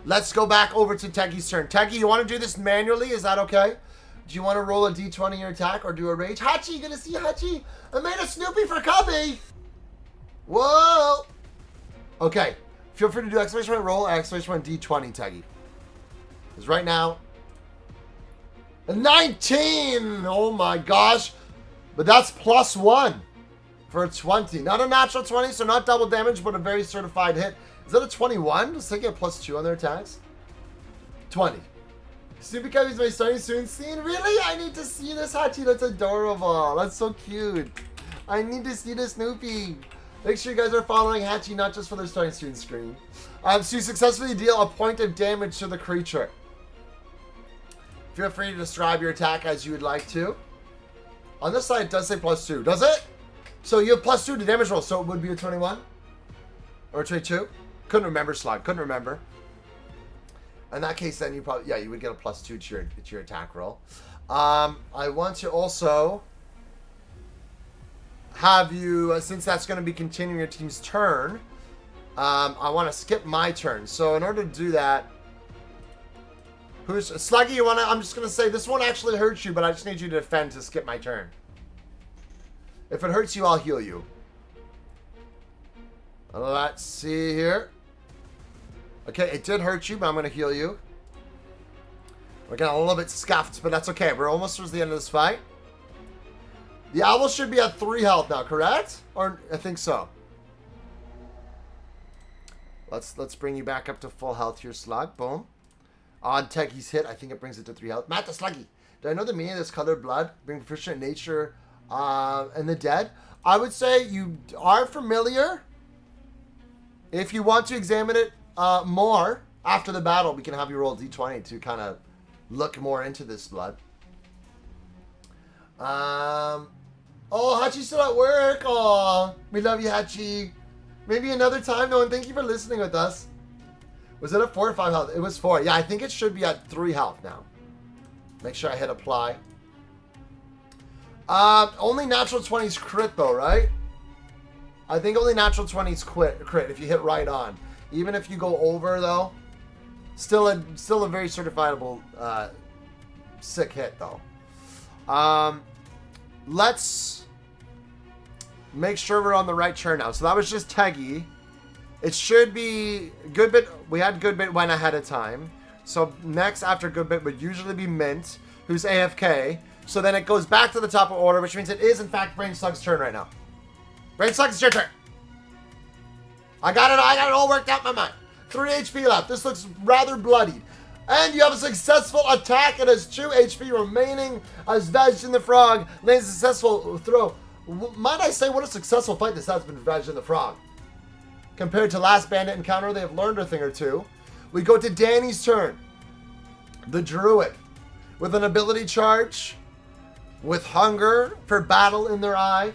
Let's go back over to Teggy's turn. Teggy, you want to do this manually? Is that okay? Do you want to roll a d20 in your attack or do a rage? Hachi, you gonna see Hachi? I made a Snoopy for Cubby! Whoa! Okay, feel free to do exclamation point roll or exclamation point d20, Teggy. Because right now, a 19! Oh my gosh! But that's +1 for a 20. Not a natural 20, so not double damage, but a very certified hit. Is that a 21? Does they get +2 on their attacks? 20. Snoopy Cubby's my starting soon scene. Really? I need to see this, Hachi. That's adorable. That's so cute. I need to see the Snoopy. Make sure you guys are following Hachi, not just for their starting student screen. So you successfully deal a point of damage to the creature. Feel free to describe your attack as you would like to. On this side, it does say +2. Does it? So you have +2 to damage roll, so it would be a 21? Or a 22? Couldn't remember, Slug. Couldn't remember. In that case, then you probably... Yeah, you would get a +2 to your attack roll. I want to also have you... since that's going to be continuing your team's turn, I want to skip my turn. So in order to do that... Sluggy, you want to... I'm just going to say this won't actually hurt you, but I just need you to defend to skip my turn. If it hurts you, I'll heal you. Let's see here. Okay, it did hurt you, but I'm going to heal you. We're getting a little bit scuffed, but that's okay. We're almost towards the end of this fight. The owl should be at 3 health now, correct? Or I think so. Let's bring you back up to full health here, Slug. Boom. On Teggy's hit, I think it brings it to 3 health. Matt the Sluggy. Do I know the meaning of this colored blood? Being proficient in nature and the dead? I would say you are familiar. If you want to examine it more after the battle, we can have you roll d20 to kind of look more into this blood. Oh, Hachi's still at work. Oh, we love you, Hachi. Maybe another time, though, and thank you for listening with us. Was it at 4 or 5 health? It was 4. Yeah, I think it should be at 3 health now. Make sure I hit apply. Only natural 20s crit, though, right? I think only natural 20s crit if you hit right on. Even if you go over, though, still a very certifiable sick hit, though. Let's make sure we're on the right turn now. So that was just Teggy. It should be Goodbit. We had Goodbit went ahead of time. So next after Goodbit would usually be Mint, who's AFK. So then it goes back to the top of order, which means it is, in fact, Brain Slug's turn right now. Brain Slug, it's your turn. I got it all worked out in my mind. 3 HP left. This looks rather bloodied. And you have a successful attack. It has 2 HP remaining as Veg in the Frog lands a successful throw. Might I say what a successful fight this has been for Veg in the Frog. Compared to last bandit encounter, they have learned a thing or two. We go to Danny's turn. The Druid. With an ability charge. With hunger for battle in their eye.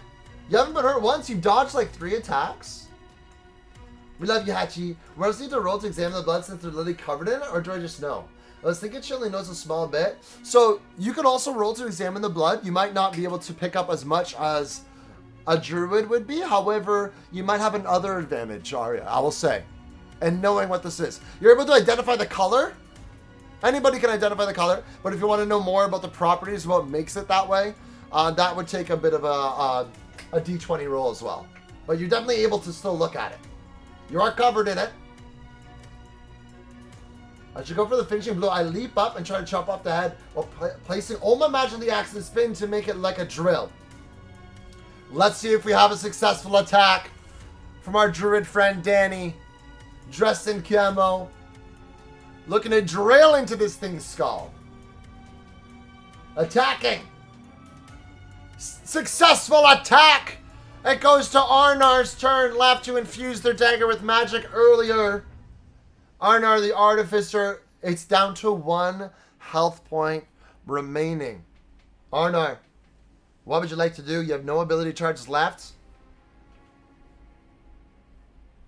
You haven't been hurt once. You dodged like 3 attacks. We love you, Hachi. We also need to roll to examine the blood since they're literally covered in it, or do I just know? I was thinking she only knows a small bit. So you can also roll to examine the blood. You might not be able to pick up as much as a druid would be. However, you might have another advantage, Arya, I will say. And knowing what this is. You're able to identify the color. Anybody can identify the color. But if you want to know more about the properties, what makes it that way, that would take a bit of a d20 roll as well. But you're definitely able to still look at it. You are covered in it. I should go for the finishing blow. I leap up and try to chop off the head while placing all my magic on the axe and spin to make it like a drill. Let's see if we have a successful attack from our druid friend Danny, dressed in camo, looking to drill into this thing's skull. Attacking. Successful attack. It goes to Arnar's turn, left to infuse their dagger with magic earlier. Arnar the Artificer, it's down to 1 health point remaining. Arnar, what would you like to do? You have no ability charges left.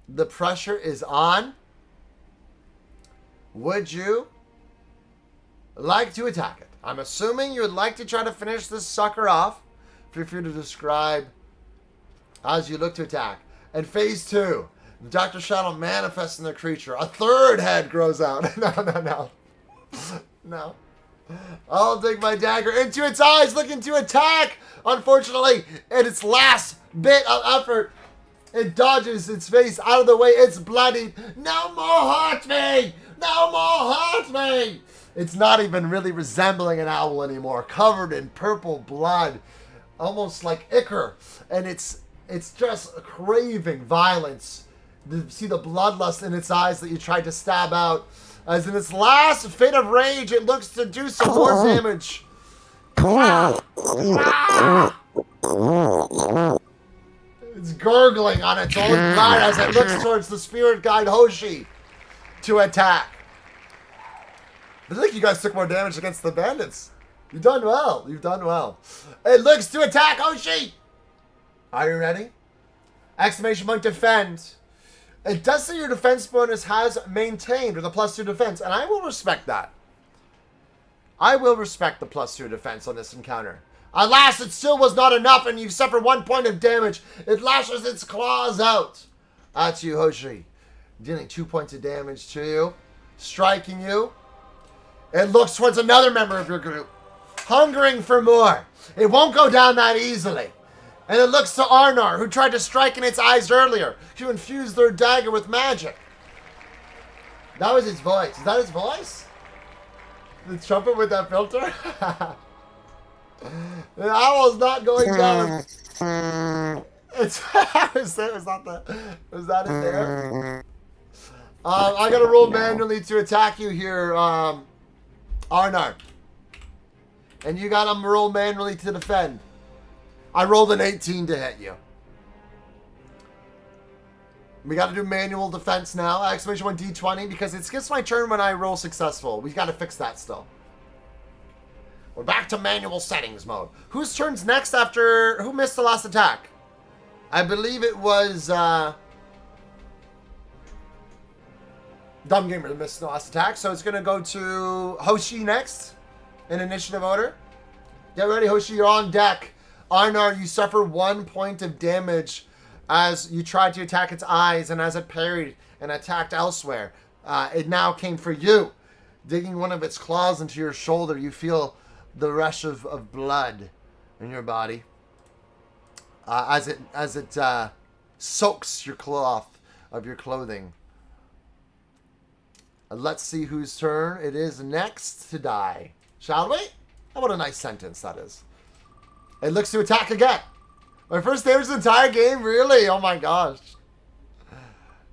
The pressure is on. Would you like to attack it? I'm assuming you would like to try to finish this sucker off. Feel free to describe as you look to attack. And phase 2. Dr. Shadow manifests in the creature. A 3rd head grows out. No. I'll dig my dagger into its eyes, looking to attack. Unfortunately, in its last bit of effort, it dodges its face out of the way. It's bloodied. No more haunt me! No more haunt me! It's not even really resembling an owl anymore. Covered in purple blood. Almost like ichor. And it's just craving violence. You see the bloodlust in its eyes that you tried to stab out. As in its last fit of rage, it looks to do some more damage. It's gurgling on its own blood as it looks towards the spirit guide Hoshi to attack. I think you guys took more damage against the bandits. You've done well. You've done well. It looks to attack Hoshi. Are you ready? Exclamation point defend. It does say your defense bonus has maintained with a +2 defense, and I will respect that. I will respect the +2 defense on this encounter. Alas, it still was not enough, and you suffer 1 point of damage. It lashes its claws out at you, Hoshi, dealing 2 points of damage to you, striking you. It looks towards another member of your group, hungering for more. It won't go down that easily. And it looks to Arnar, who tried to strike in its eyes earlier, to infuse their dagger with magic. That was its voice. Is that its voice? The trumpet with that filter? The owl's not going down. Was that in there? I gotta roll manually to attack you here, Arnar. And you gotta roll manually to defend. I rolled an 18 to hit you. We gotta do manual defense now. Exclamation point D20 because it skips my turn when I roll successful. We gotta fix that still. We're back to manual settings mode. Whose turn's next after... Who missed the last attack? I believe it was... Dumb Gamer missed the last attack. So it's going to go to Hoshi next. In initiative order. Get ready, Hoshi. You're on deck. Arnar, you suffer 1 point of damage as you tried to attack its eyes. And as it parried and attacked elsewhere, it now came for you. Digging one of its claws into your shoulder, you feel... the rush of blood in your body as it soaks your cloth of your clothing. Let's see whose turn it is next to die. Shall we? How about a nice sentence that is. It looks to attack again. My first damage of the entire game? Really? Oh my gosh.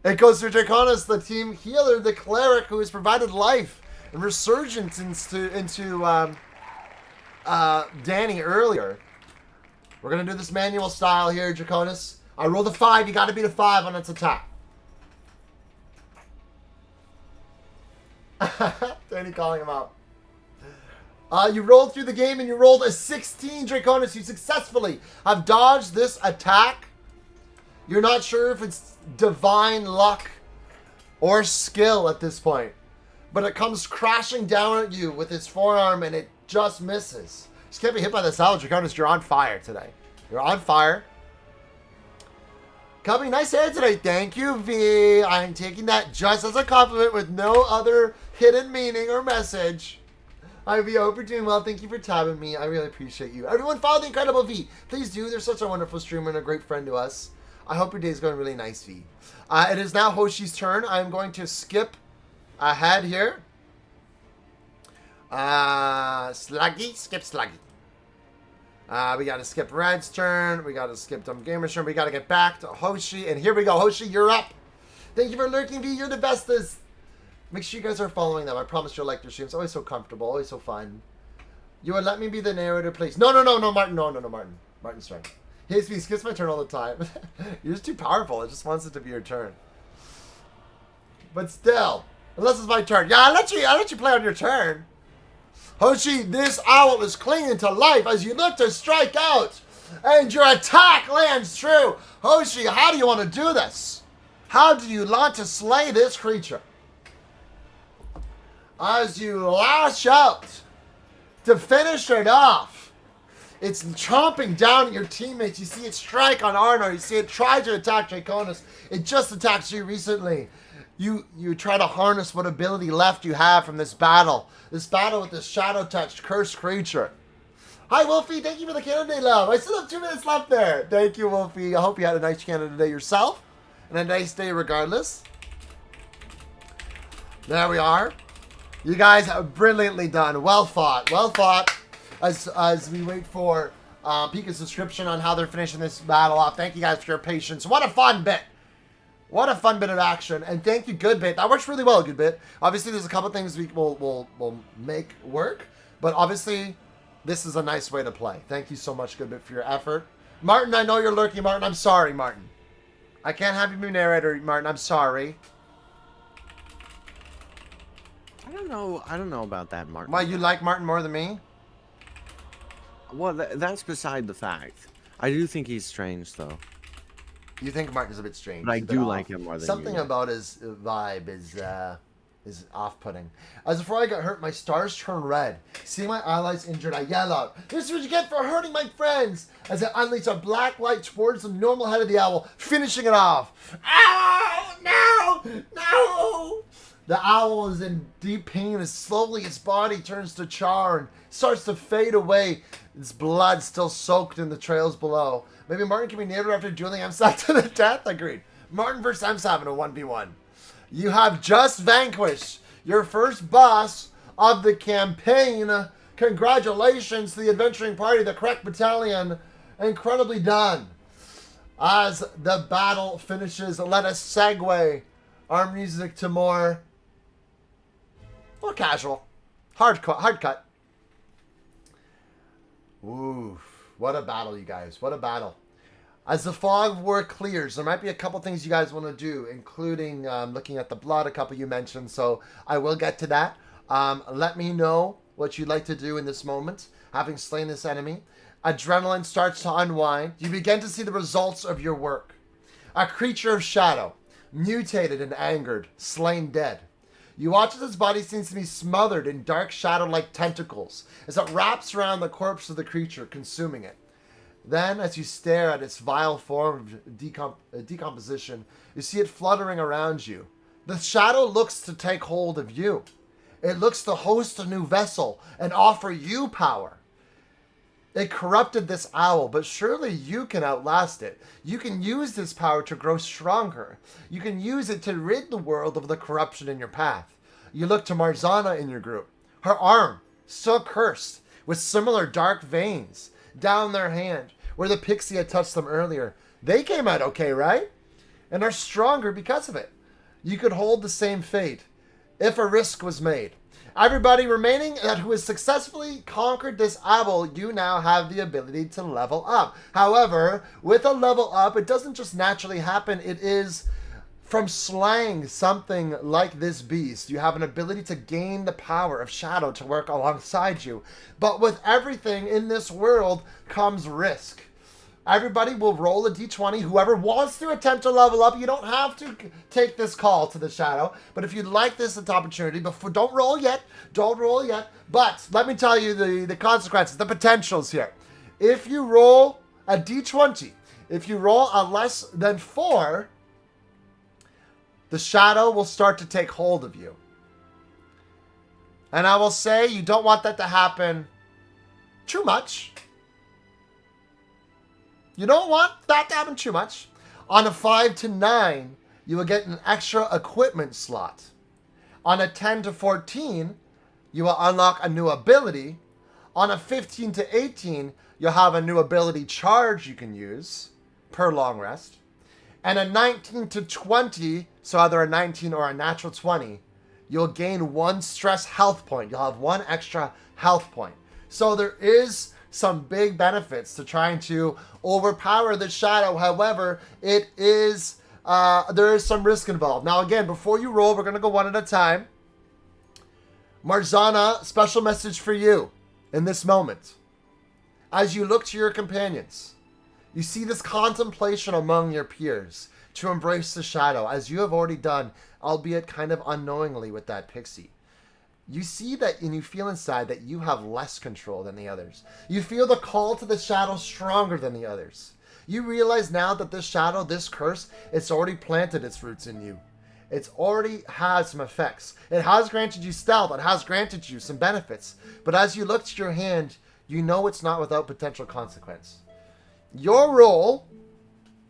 It goes to Draconis, the team healer, the cleric who has provided life and resurgence into Danny earlier. We're going to do this manual style here, Draconis. I rolled a 5. You got to beat a 5 on its attack. Danny calling him out. You rolled through the game and you rolled a 16, Draconis. You successfully have dodged this attack. You're not sure if it's divine luck or skill at this point. But it comes crashing down at you with its forearm and it just misses. Just can't be hit by this owl, Draconis. You're on fire today. You're on fire. Cubby, nice hair today. Thank you, V. I'm taking that just as a compliment with no other hidden meaning or message. Hi, V. I hope you're doing well. Thank you for tabbing me. I really appreciate you. Everyone follow the incredible V. Please do. They're such a wonderful streamer and a great friend to us. I hope your day's going really nice, V. It is now Hoshi's turn. I'm going to skip ahead here. Sluggy, skip Sluggy. We gotta skip Red's turn. We gotta skip Dumb Gamer's turn. We gotta get back to Hoshi. And here we go. Hoshi, you're up. Thank you for lurking, V. You're the bestest. Make sure you guys are following them. I promise you'll like their streams. Always so comfortable. Always so fun. You would let me be the narrator, please. No, Martin. No, Martin. Martin's turn. Hey, V, skips my turn all the time. You're just too powerful. It just wants it to be your turn. But still, unless it's my turn. Yeah, I'll let you play on your turn. Hoshi, this owl is clinging to life as you look to strike out. And your attack lands true. Hoshi, how do you want to do this? How do you want to slay this creature? As you lash out to finish it off, it's chomping down at your teammates. You see it strike on Arnar. You see it try to attack Draconis. It just attacked you recently. You try to harness what ability left you have from this battle. This battle with this shadow-touched cursed creature. Hi, Wolfie. Thank you for the Canada Day love. I still have 2 minutes left there. Thank you, Wolfie. I hope you had a nice Canada Day yourself. And a nice day regardless. There we are. You guys have brilliantly done. Well fought. Well fought. As we wait for Pika's description on how they're finishing this battle off. Thank you guys for your patience. What a fun bit. What a fun bit of action. And thank you, Goodbit. That works really well, Goodbit. Obviously, there's a couple things we'll make work. But obviously, this is a nice way to play. Thank you so much, Goodbit, for your effort. Martin, I know you're lurking, Martin. I'm sorry, Martin. I can't have you be narrator, Martin. I'm sorry. I don't know about that, Martin. Why, you like Martin more than me? Well, that's beside the fact. I do think he's strange, though. You think Martin's a bit strange. But I He's a bit do off. like him more than Something you. about his vibe is off-putting. As before I got hurt, my stars turn red. Seeing my allies injured, I yell out, "This is what you get for hurting my friends!" As I unleash a black light towards the normal head of the owl, finishing it off. Ow! No! No! The owl is in deep pain as slowly its body turns to char and starts to fade away. Its blood still soaked in the trails below. Maybe Martin can be named after dueling MSAP to the death? Agreed. Martin versus MSAP in a 1v1. You have just vanquished your first boss of the campaign. Congratulations to the adventuring party, the correct battalion. Incredibly done. As the battle finishes, let us segue our music to more casual. Hard cut. Oof. What a battle, you guys. What a battle. As the fog of war clears, there might be a couple things you guys want to do, including looking at the blood, a couple you mentioned, so I will get to that. Let me know what you'd like to do in this moment, having slain this enemy. Adrenaline starts to unwind. You begin to see the results of your work. A creature of shadow, mutated and angered, slain dead. You watch as its body seems to be smothered in dark shadow-like tentacles as it wraps around the corpse of the creature, consuming it. Then, as you stare at its vile form of decomposition, you see it fluttering around you. The shadow looks to take hold of you. It looks to host a new vessel and offer you power. It corrupted this owl, but surely you can outlast it. You can use this power to grow stronger. You can use it to rid the world of the corruption in your path. You look to Marzana in your group. Her arm, still cursed, with similar dark veins down their hand, where the pixie had touched them earlier. They came out okay, right? And are stronger because of it. You could hold the same fate if a risk was made. Everybody remaining who has successfully conquered this owl, you now have the ability to level up. However, with a level up, it doesn't just naturally happen. It is from slaying something like this beast. You have an ability to gain the power of shadow to work alongside you. But with everything in this world comes risk. Everybody will roll a d20. Whoever wants to attempt to level up, you don't have to take this call to the shadow. But if you'd like this opportunity, don't roll yet. Don't roll yet. But let me tell you the consequences, the potentials here. If you roll a d20, if you roll a less than 4, the shadow will start to take hold of you. And I will say you don't want that to happen too much. You don't want that to happen too much. On a 5 to 9, you will get an extra equipment slot. On a 10 to 14, you will unlock a new ability. On a 15 to 18, you'll have a new ability charge you can use per long rest. And a 19 to 20, so either a 19 or a natural 20, you'll gain 1 stress health point. You'll have 1 extra health point. So there is some big benefits to trying to overpower the shadow. However, it is there is some risk involved. Now again, before you roll, we're going to go one at a time. Marzana, special message for you in this moment. As you look to your companions, you see this contemplation among your peers to embrace the shadow, as you have already done, albeit kind of unknowingly with that pixie. You see that and you feel inside that you have less control than the others. You feel the call to the shadow stronger than the others. You realize now that this shadow, this curse, it's already planted its roots in you. It's already has some effects. It has granted you stealth. It has granted you some benefits. But as you look to your hand, you know it's not without potential consequence. Your role,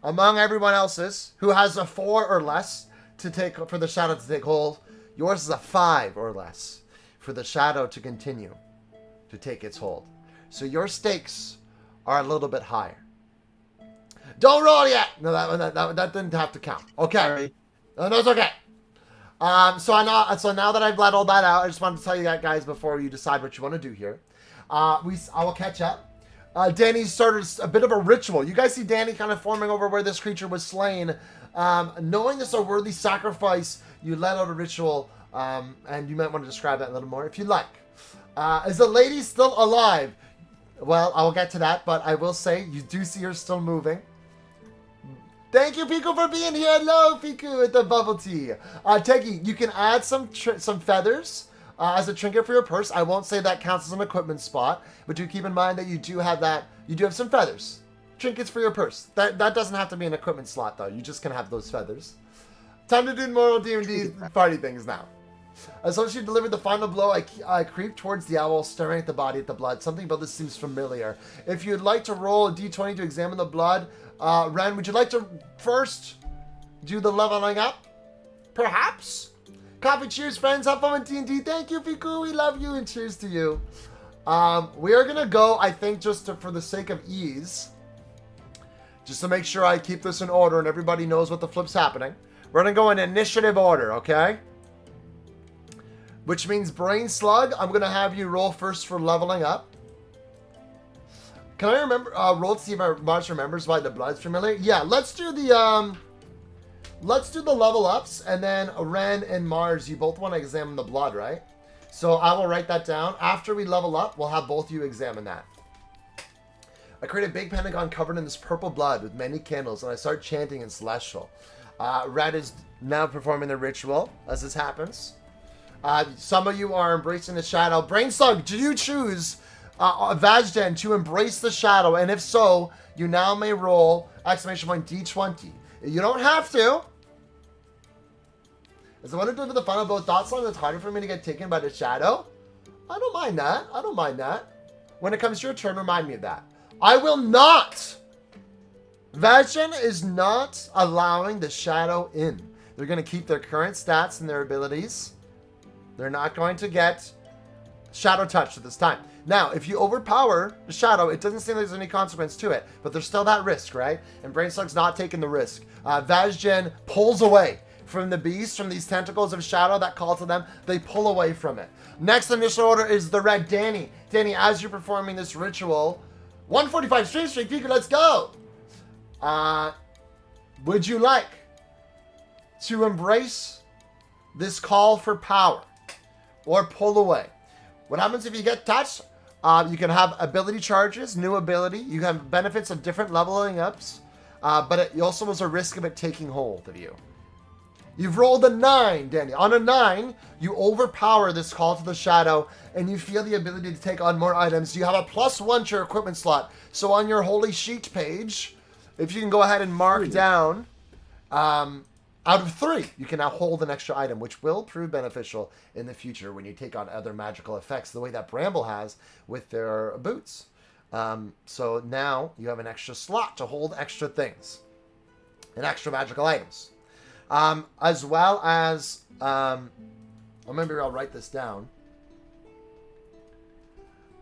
among everyone else's, who has a 4 or less to take for the shadow to take hold, yours is a 5 or less for the shadow to continue to take its hold. So your stakes are a little bit higher. Don't roll yet. No, that didn't have to count. Okay. Sorry. No, it's okay. So now that I've let all that out, I just wanted to tell you that, guys, before you decide what you want to do here. I will catch up. Danny started a bit of a ritual. You guys see Danny kind of forming over where this creature was slain. Knowing this is a worthy sacrifice, you let out a ritual, and you might want to describe that a little more if you like. Is the lady still alive? Well, I'll get to that, but I will say you do see her still moving. Thank you, Piku, for being here. Hello, Piku, with the bubble tea. Teki, you can add some feathers as a trinket for your purse. I won't say that counts as an equipment spot, but do keep in mind that you do have some feathers. Trinkets for your purse. That doesn't have to be an equipment slot, though. You just can have those feathers. Time to do more D&D party things now. As soon as you delivered the final blow, I creep towards the owl, staring at the body, at the blood. Something about this seems familiar. If you'd like to roll a d20 to examine the blood, Ren, would you like to first do the leveling up? Perhaps? Coffee, cheers, friends. Have fun with D&D. Thank you, Piku. We love you, and cheers to you. We are going to go, I think, for the sake of ease, just to make sure I keep this in order and everybody knows what the flip's happening. We're going to go in initiative order, okay? Which means Brain Slug, I'm going to have you roll first for leveling up. Can I roll to see if Mars remembers why the blood's familiar? Yeah, let's do the level ups, and then Ren and Mars, you both want to examine the blood, right? So I will write that down. After we level up, we'll have both of you examine that. I create a big pentagon covered in this purple blood with many candles, and I start chanting in Celestial. Red is now performing the ritual as this happens. Some of you are embracing the shadow. Brainslug, do you choose Vajden to embrace the shadow? And if so, you now may roll !D20. You don't have to. As I want to deliver the final blow, thoughts on it's harder for me to get taken by the shadow? I don't mind that. I don't mind that. When it comes to your turn, remind me of that. I will not. Vajden is not allowing the shadow in. They're going to keep their current stats and their abilities. They're not going to get shadow touched at this time. Now, if you overpower the shadow, it doesn't seem like there's any consequence to it, but there's still that risk, right? And Brainslug's not taking the risk. Vajden pulls away from the beast, from these tentacles of shadow that call to them. They pull away from it. Next initial order is the red Danny. Danny, as you're performing this ritual, 145 streak, Piku, let's go. Would you like to embrace this call for power or pull away? What happens if you get touched? You can have ability charges, new ability. You have benefits of different leveling ups, but it also was a risk of it taking hold of you. You've rolled a 9, Danny. On a 9, you overpower this call to the shadow, and you feel the ability to take on more items. You have a +1 to your equipment slot. So on your Holy Sheet page, if you can go ahead and mark down, out of 3, you can now hold an extra item, which will prove beneficial in the future when you take on other magical effects, the way that Bramble has with their boots. So now you have an extra slot to hold extra things and extra magical items. As well as, maybe I'll write this down,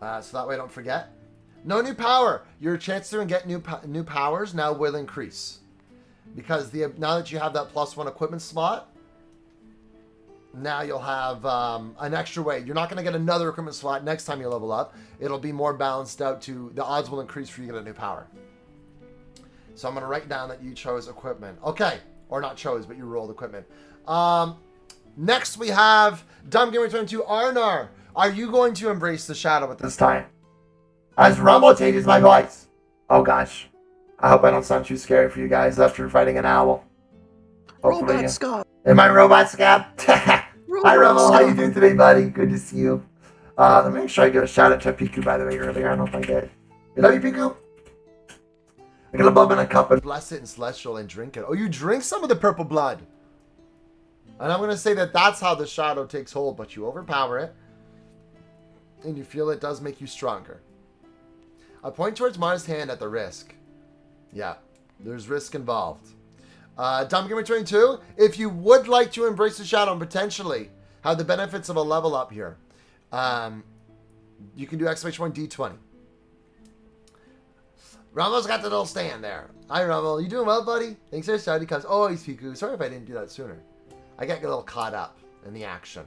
so that way I don't forget. No new power. Your chance to get new powers now will increase. Because now that you have that +1 equipment slot, now you'll have an extra way. You're not going to get another equipment slot next time you level up. It'll be more balanced out to, the odds will increase for you to get a new power. So I'm going to write down that you chose equipment. Okay. Or not chose, but you rolled equipment. Next we have Dumb Gamer 22 Arnar. Are you going to embrace the shadow at this time? As Rumble changes my voice. Oh gosh. I hope I don't sound too scary for you guys after fighting an owl. Hopefully. Robot Scott. Am I Robot Scab? Hi Rumble, how you doing today, buddy? Good to see you. Let me make sure I give a shout out to Piku, by the way, earlier. I don't know if I did. You love you, Piku? I got a bub in a cup and Bless it in Celestial and drink it. Oh, you drink some of the purple blood. And I'm going to say that that's how the shadow takes hold, but you overpower it. And you feel it does make you stronger. I point towards Mars' hand at the risk. Yeah, there's risk involved. Dumb Gamer 22, if you would like to embrace the shadow and potentially have the benefits of a level up here, you can do !D20. Rummel's got the little stand there. Hi, Rummel. You doing well, buddy? Thanks for the shouty comes. Oh, he's Piku. Sorry if I didn't do that sooner. I get a little caught up in the action.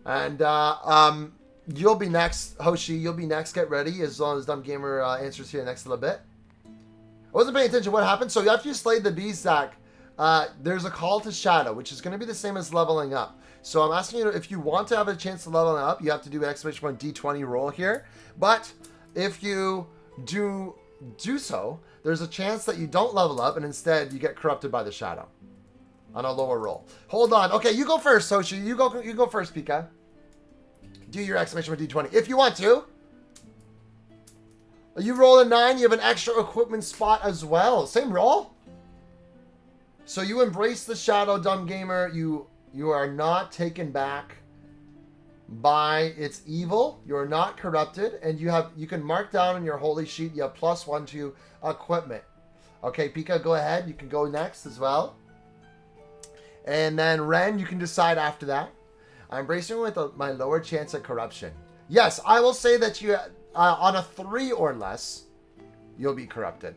And You'll be next, Hoshi. You'll be next. Get ready as long as Dumb Gamer answers here next little bit. I wasn't paying attention to what happened. So after you slayed the beast, Zach, there's a call to Shadow, which is going to be the same as leveling up. So I'm asking you, if you want to have a chance to level up, you have to do an exclamation point D20 roll here. But if you do so, there's a chance that you don't level up and instead you get corrupted by the Shadow on a lower roll. Hold on. Okay, you go first, Hoshi. You go first, Pika. Do your exclamation point D20 if you want to. You roll a 9, you have an extra equipment spot as well. Same roll. So you embrace the Shadow, Dumb Gamer. You are not taken back by its evil. You are not corrupted, and you can mark down on your holy sheet. You have +1 to equipment. Okay, Pika, go ahead. You can go next as well. And then Ren, you can decide after that. I'm embracing with my lower chance at corruption. Yes, I will say that you on a 3 or less, you'll be corrupted.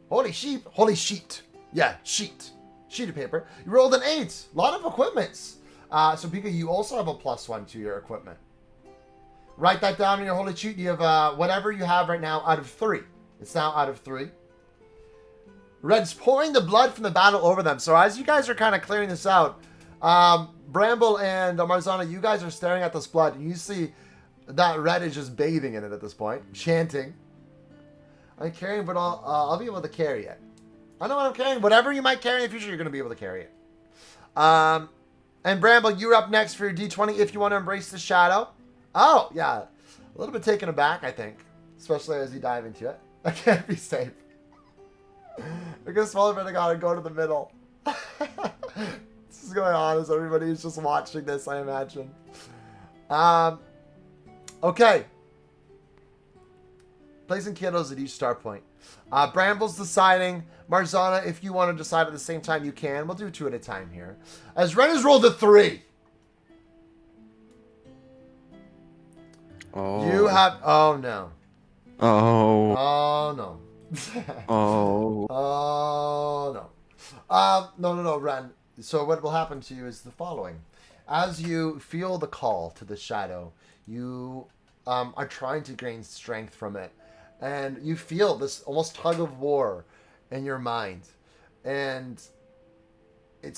Holy sheet. Yeah, sheet of paper. You rolled an 8. A lot of equipments. So Pika, you also have a +1 to your equipment. Write that down in your holy sheet. You have whatever you have right now out of 3. It's now out of 3. Red's pouring the blood from the battle over them. So as you guys are kind of clearing this out, Bramble and Marzana, you guys are staring at this blood, and you see that Red is just bathing in it at this point, chanting. I'm carrying, but I'll be able to carry it. I know what I'm carrying. Whatever you might carry in the future, you're going to be able to carry it. And Bramble, you're up next for your D20 if you want to embrace the Shadow. Oh, yeah. A little bit taken aback, I think. Especially as you dive into it. I can't be safe. We're going to smell it, and go to the middle. This is going on as everybody is just watching this, I imagine. Okay. Placing candles at each start point. Bramble's deciding. Marzana, if you want to decide at the same time, you can. We'll do 2 at a time here. As Ren has rolled a 3. Oh. You have... Oh, no. Oh. Oh, no. Oh. Oh, no. No, Ren. So what will happen to you is the following. As you feel the call to the Shadow, you are trying to gain strength from it. And you feel this almost tug of war in your mind. And you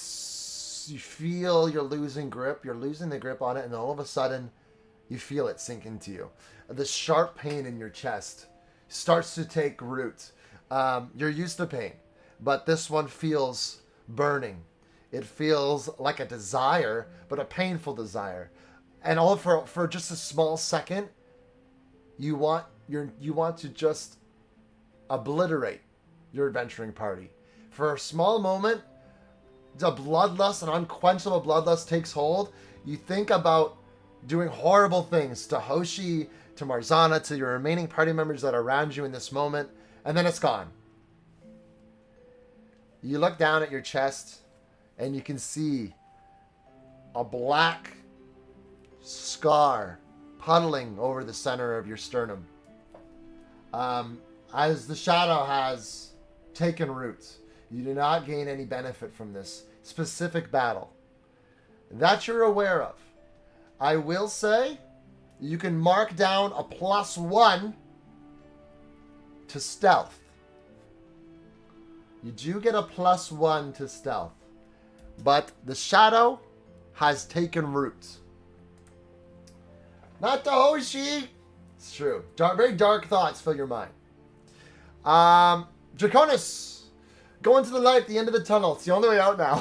feel you're losing grip. You're losing the grip on it. And all of a sudden, you feel it sink into you. The sharp pain in your chest starts to take root. You're used to pain. But this one feels burning. It feels like a desire, but a painful desire. And all for just a small second, you want to just obliterate your adventuring party. For a small moment, the bloodlust, an unquenchable bloodlust takes hold. You think about doing horrible things to Hoshi, to Marzana, to your remaining party members that are around you in this moment, and then it's gone. You look down at your chest, and you can see a black scar puddling over the center of your sternum. As the Shadow has taken root, you do not gain any benefit from this specific battle that you're aware of. I will say you can mark down a +1 to stealth. You do get a +1 to stealth. But the Shadow has taken root. Not the Hoshi. It's true. Very dark thoughts fill your mind. Draconis, go into the light at the end of the tunnel. It's the only way out now.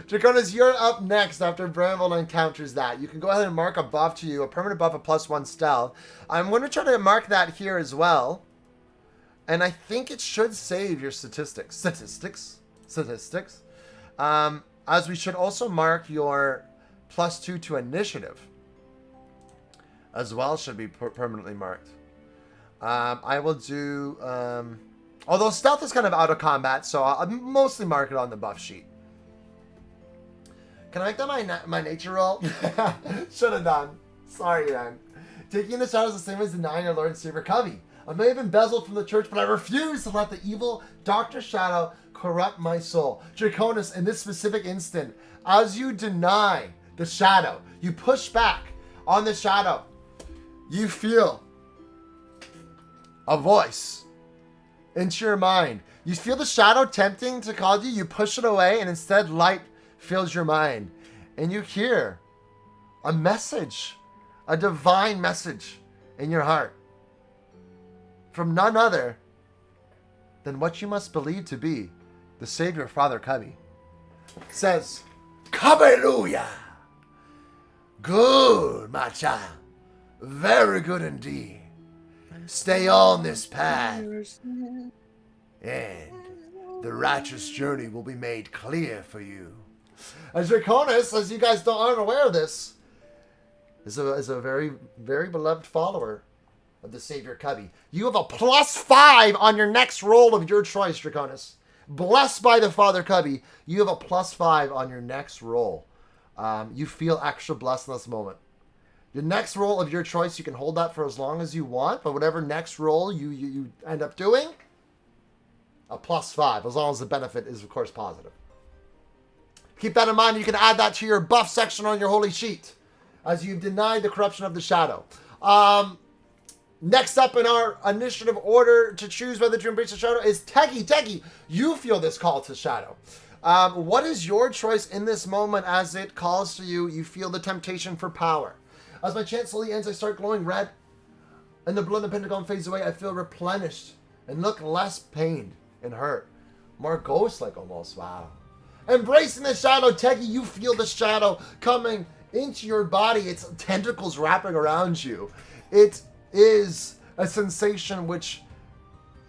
Draconis, you're up next after Bramble encounters that. You can go ahead and mark a buff to you, a permanent buff of +1 stealth. I'm going to try to mark that here as well. And I think it should save your statistics. As we should also mark your +2 to initiative. As well should be permanently marked. I will do... although stealth is kind of out of combat, so I'll mostly mark it on the buff sheet. Can I make that my nature roll? Should have done. Sorry, man. Taking the shadow is the same as denying your Lord and Savior Covey. I may have embezzled from the church, but I refuse to let the evil Dr. Shadow corrupt my soul. Draconis, in this specific instant, as you deny the Shadow, you push back on the shadow, you feel a voice into your mind. You feel the shadow tempting to call you. You push it away, and instead light fills your mind. And you hear a message, a divine message in your heart from none other than what you must believe to be the Savior, Father Cubby. It says, Hallelujah! Good, my child. Very good indeed. Stay on this path, and the righteous journey will be made clear for you. As Draconis, as you guys aren't aware of this, is a very, very beloved follower of the Savior Cubby. You have a +5 on your next roll of your choice, Draconis. Blessed by the Father Cubby, you have a +5 on your next roll. You feel extra blessed in this moment. Your next roll of your choice, you can hold that for as long as you want, but whatever next roll you end up doing, a +5, as long as the benefit is, of course, positive. Keep that in mind. You can add that to your buff section on your holy sheet, as you've denied the corruption of the shadow. Next up in our initiative order to choose whether to embrace the shadow is Teggy. Teggy, you feel this call to shadow. What is your choice in this moment as it calls to you? You feel the temptation for power. As my chant slowly ends, I start glowing red, and the blood in the pentagon fades away. I feel replenished and look less pained and hurt. More ghost-like almost, wow. Embracing the shadow, Teggy, you feel the shadow coming into your body. Its tentacles wrapping around you. It is a sensation which,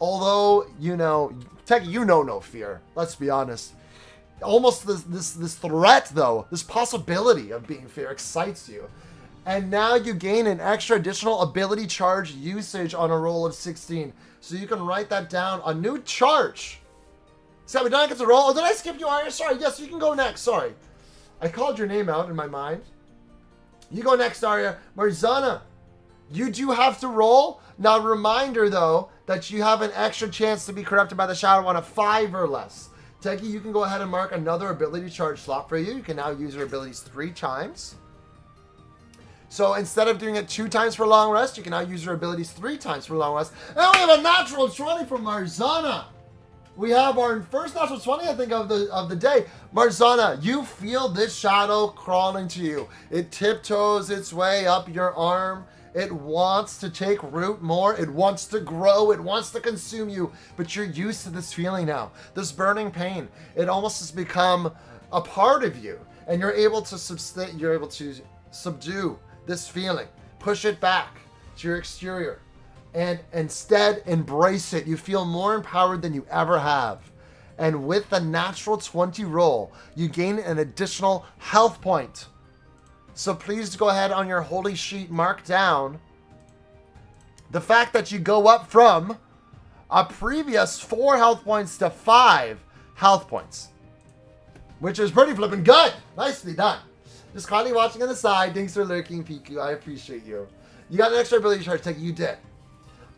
although, Teggy, you know no fear. Let's be honest. Almost this threat, though, this possibility of being fear excites you. And now you gain an extra additional ability charge usage on a roll of 16. So you can write that down. A new charge. So we don't get to roll. Oh, did I skip you, Arya? Sorry. Yes, you can go next. Sorry. I called your name out in my mind. You go next, Arya. Marzana, you do have to roll. Now, reminder, though, that you have an extra chance to be corrupted by the shadow on a 5 or less. Teggy, you can go ahead and mark another ability charge slot for you. You can now use your abilities 3 times. So instead of doing it 2 times for long rest, you can now use your abilities 3 times for long rest. And we have a natural 20 from Marzana. We have our first natural 20, I think, of the day. Marzana, you feel this shadow crawling to you. It tiptoes its way up your arm. It wants to take root more. It wants to grow. It wants to consume you. But you're used to this feeling now. This burning pain. It almost has become a part of you. And you're able to subdue this feeling. Push it back to your exterior. And instead embrace it. You feel more empowered than you ever have. And with the natural 20 roll, you gain an additional health point. So please go ahead on your holy sheet, mark down the fact that you go up from a previous 4 health points to 5 health points. Which is pretty flippin' good. Nicely done. Just kindly watching on the side. Thanks for lurking, Piku. I appreciate you. You got an extra ability charge, Tech. You did.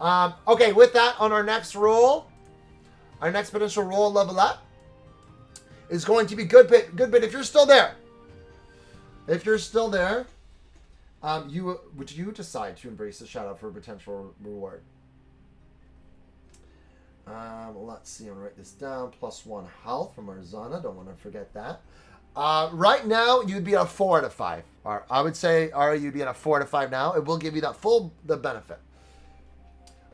Okay, with that, on our next roll, our next potential roll level up is going to be Good Bit. Good Bit, if you're still there. If you're still there, would you decide to embrace the shadow for a potential reward? Let's see. I'm going to write this down. +1 health from Arzana. Don't want to forget that. Right now, you'd be at a 4 out of 5. Or I would say, Ara, you'd be at a 4 out of 5 now. It will give you that the benefit.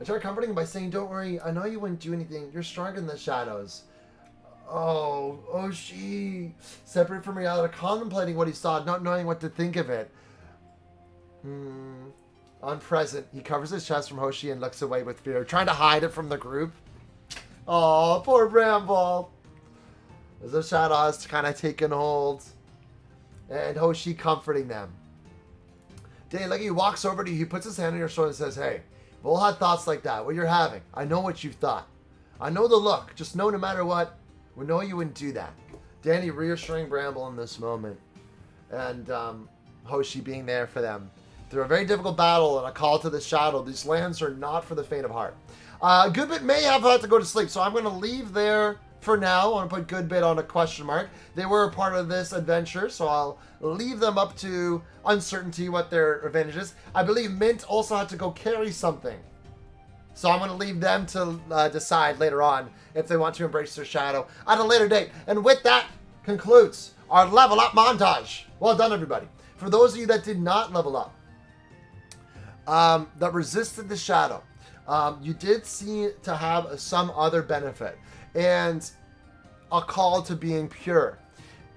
I tried comforting him by saying, don't worry, I know you wouldn't do anything. You're stronger than the shadows. Oh, she separate from reality, contemplating what he saw, not knowing what to think of it. Unpresent, he covers his chest from Hoshi and looks away with fear, trying to hide it from the group. Oh, poor Bramble. As the shadow has kind of taken hold, and Hoshi comforting them. Danny, like he walks over to you, he puts his hand on your shoulder and says, hey, we've all had thoughts like that. What you're having, I know what you've thought. I know the look. Just know no matter what, we know you wouldn't do that. Danny reassuring Bramble in this moment. And Hoshi being there for them. Through a very difficult battle and a call to the shadow, these lands are not for the faint of heart. Goodbit may have had to go to sleep, so I'm going to leave their for now. I want to put good bit on a question mark. They were a part of this adventure, so I'll leave them up to uncertainty what their advantage is. I believe Mint also had to go carry something. So I'm going to leave them to decide later on if they want to embrace their shadow at a later date. And with that concludes our level up montage. Well done, everybody. For those of you that did not level up, that resisted the shadow, you did see to have some other benefit and a call to being pure.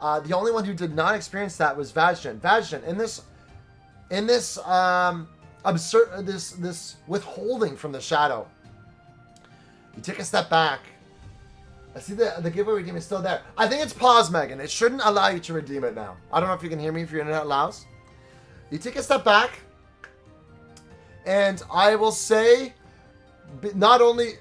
The only one who did not experience that was Vajjan. Vajjan, in this absurd, this withholding from the shadow, you take a step back. I see the giveaway redeem is still there. I think it's paused, Megan. It shouldn't allow you to redeem it now. I don't know if you can hear me, if your internet allows. You take a step back, and I will say, not only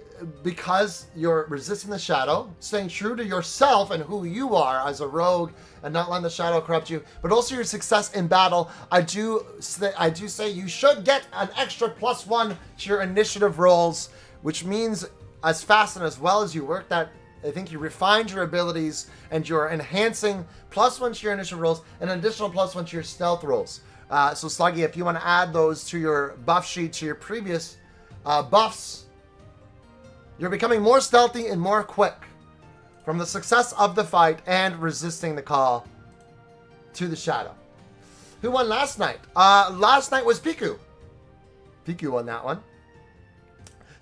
because you're resisting the shadow, staying true to yourself and who you are as a rogue and not letting the shadow corrupt you, but also your success in battle, I do say you should get an extra +1 to your initiative rolls, which means as fast and as well as you work that, I think you refined your abilities and you're enhancing +1 to your initiative rolls and an additional +1 to your stealth rolls. So Sluggy, if you want to add those to your buff sheet, to your previous buffs, you're becoming more stealthy and more quick from the success of the fight and resisting the call to the shadow. Who won last night? Last night was Piku. Piku won that one.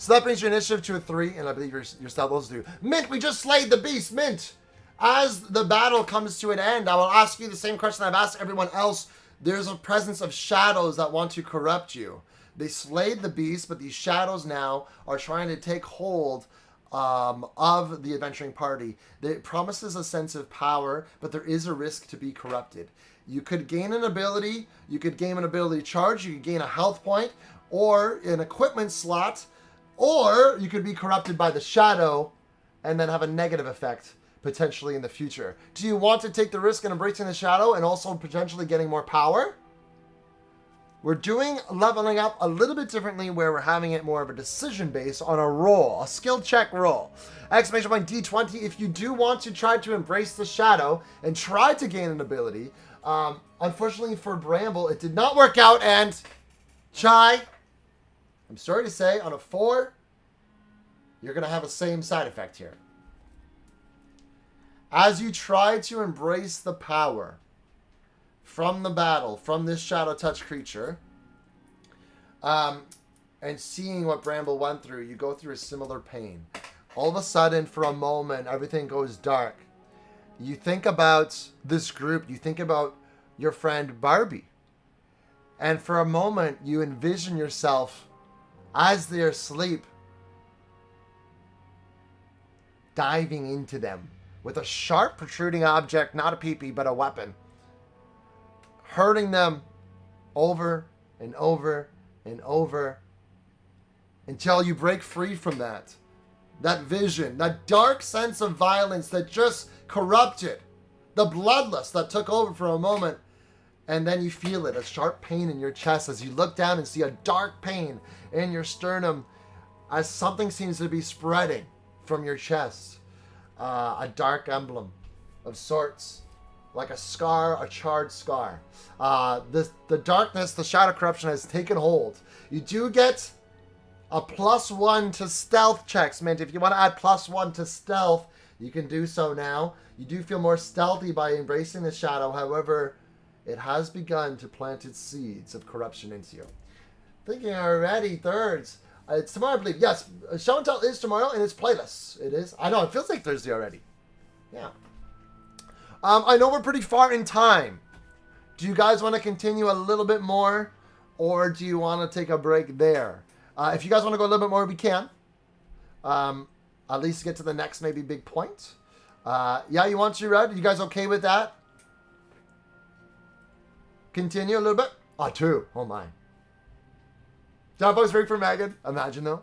So that brings your initiative to a 3, and I believe your stealth rolls do. Mint, we just slayed the beast. Mint, as the battle comes to an end, I will ask you the same question I've asked everyone else. There's a presence of shadows that want to corrupt you. They slayed the beast, but these shadows now are trying to take hold of the adventuring party. It promises a sense of power, but there is a risk to be corrupted. You could gain an ability, you could gain an ability charge, you could gain a health point, or an equipment slot, or you could be corrupted by the shadow and then have a negative effect potentially in the future. Do you want to take the risk in embracing the shadow and also potentially getting more power? We're doing leveling up a little bit differently, where we're having it more of a decision base on a roll, a skill check roll. Exclamation point D20 if you do want to try to embrace the shadow and try to gain an ability. Unfortunately for Bramble, it did not work out, and Chai, I'm sorry to say, on a 4, you're going to have the same side effect here. As you try to embrace the power from the battle, from this shadow touch creature, and seeing what Bramble went through, you go through a similar pain. All of a sudden, for a moment, everything goes dark. You think about this group, you think about your friend Barbie, and for a moment, you envision yourself as they're asleep, diving into them with a sharp protruding object, not a peepee, but a weapon, hurting them over and over and over until you break free from that vision, that dark sense of violence that just corrupted, the bloodlust that took over for a moment, and then you feel it, a sharp pain in your chest as you look down and see a dark pain in your sternum as something seems to be spreading from your chest, a dark emblem of sorts, like a scar, a charred scar. The darkness, the shadow corruption has taken hold. You do get a +1 to stealth checks, Mint. If you want to add +1 to stealth, you can do so now. You do feel more stealthy by embracing the shadow. However, it has begun to plant its seeds of corruption into you. Thinking already, thirds. It's tomorrow, I believe. Yes, Show and Tell is tomorrow, and it's playlists. It is. I know, it feels like Thursday already. Yeah. I know we're pretty far in time. Do you guys want to continue a little bit more, or do you want to take a break there? If you guys want to go a little bit more, we can. At least get to the next maybe big point. Yeah, you want to, Red? You guys okay with that? Continue a little bit? 2. Oh my. John Fox break for Megan. Imagine though.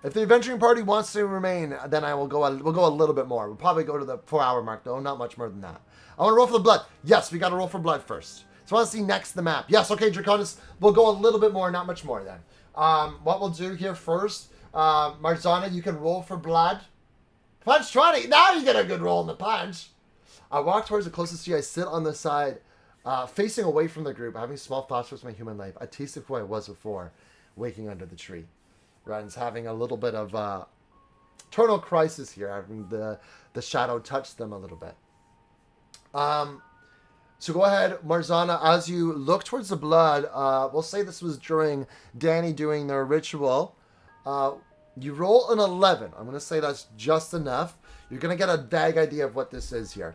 If the adventuring party wants to remain, then we'll go a little bit more. We'll probably go to the 4-hour mark though, not much more than that. I want to roll for the blood. Yes, we got to roll for blood first. So I want to see next the map. Yes, okay, Draconis. We'll go a little bit more, not much more then. What we'll do here first, Marzana, you can roll for blood. Punch 20. Now you get a good roll in the punch. I walk towards the closest tree. I sit on the side, facing away from the group, having small thoughts towards my human life. I taste of who I was before, waking under the tree. Ren's having a little bit of tonal crisis here, having the shadow touch them a little bit. So go ahead, Marzana, as you look towards the blood, we'll say this was during Danny doing their ritual. You roll an 11. I'm going to say that's just enough. You're going to get a vague idea of what this is here.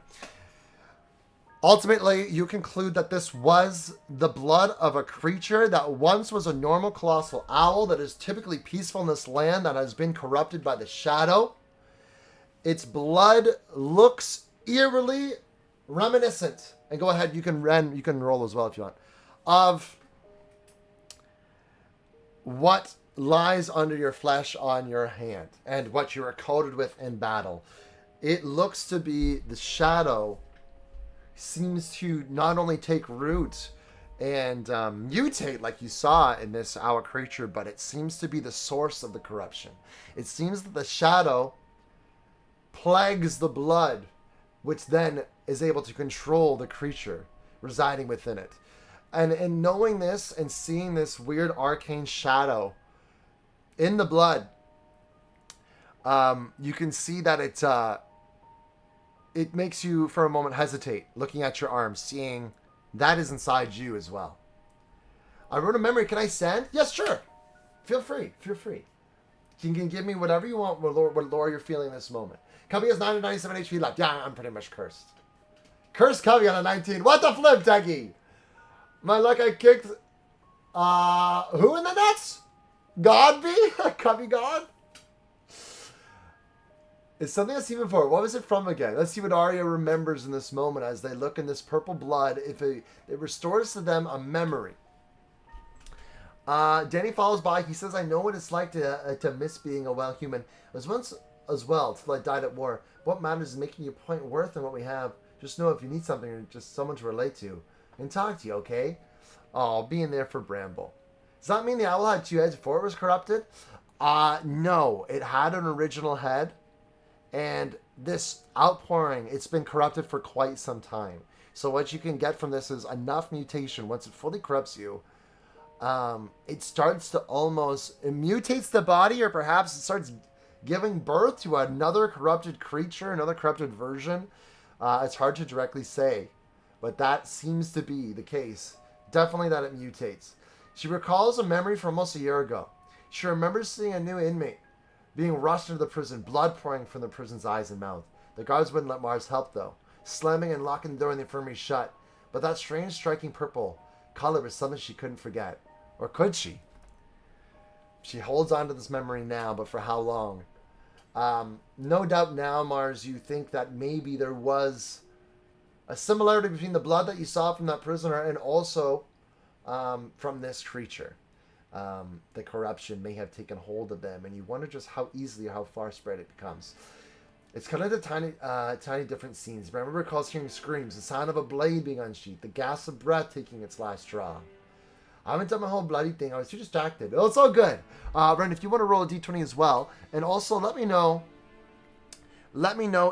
Ultimately, you conclude that this was the blood of a creature that once was a normal colossal owl that is typically peaceful in this land that has been corrupted by the shadow. Its blood looks eerily reminiscent. And go ahead, you can roll as well if you want. Of what lies under your flesh on your hand and what you are coated with in battle. It looks to be the shadow seems to not only take root and mutate like you saw in this owl creature, but it seems to be the source of the corruption. It seems that the shadow plagues the blood, which then is able to control the creature residing within it. And in knowing this and seeing this weird arcane shadow in the blood, you can see that it makes you for a moment hesitate, looking at your arm, seeing that is inside you as well. I wrote a memory. Can I send? Yes, sure. Feel free. You can give me whatever you want, what lore you're feeling in this moment. Cubby has 997 HP left. Yeah, I'm pretty much cursed. Cursed Cubby on a 19. What the flip, Techie? My luck, I kicked... who in the nuts? God be? Cubby God? It's something I've seen before. What was it from again? Let's see what Arya remembers in this moment as they look in this purple blood. If it restores to them a memory. Danny follows by. He says, I know what it's like to miss being a well human. I was once as well till I died at war. What matters is making your point worth in what we have. Just know if you need something or just someone to relate to and talk to you, okay? Oh, being there for Bramble. Does that mean the owl had two heads before it was corrupted? No. It had an original head. And this outpouring, it's been corrupted for quite some time. So what you can get from this is enough mutation. Once it fully corrupts you, it starts to it mutates the body, or perhaps it starts giving birth to another corrupted creature, another corrupted version. It's hard to directly say, but that seems to be the case. Definitely that it mutates. She recalls a memory from almost a year ago. She remembers seeing a new inmate being rushed into the prison, blood pouring from the prison's eyes and mouth. The guards wouldn't let Mars help, though, slamming and locking the door in the infirmary shut. But that strange, striking purple color was something she couldn't forget. Or could she? She holds on to this memory now, but for how long? No doubt now, Mars, you think that maybe there was a similarity between the blood that you saw from that prisoner and also from this creature. The corruption may have taken hold of them, and you wonder just how easily or how far spread it becomes. It's kind of the tiny different scenes. Remember, recalls hearing screams, the sound of a blade being unsheathed, the gasp of breath taking its last draw. I haven't done my whole bloody thing. I was too distracted. Oh, it's all good. Ren, if you want to roll a d20 as well, and also let me know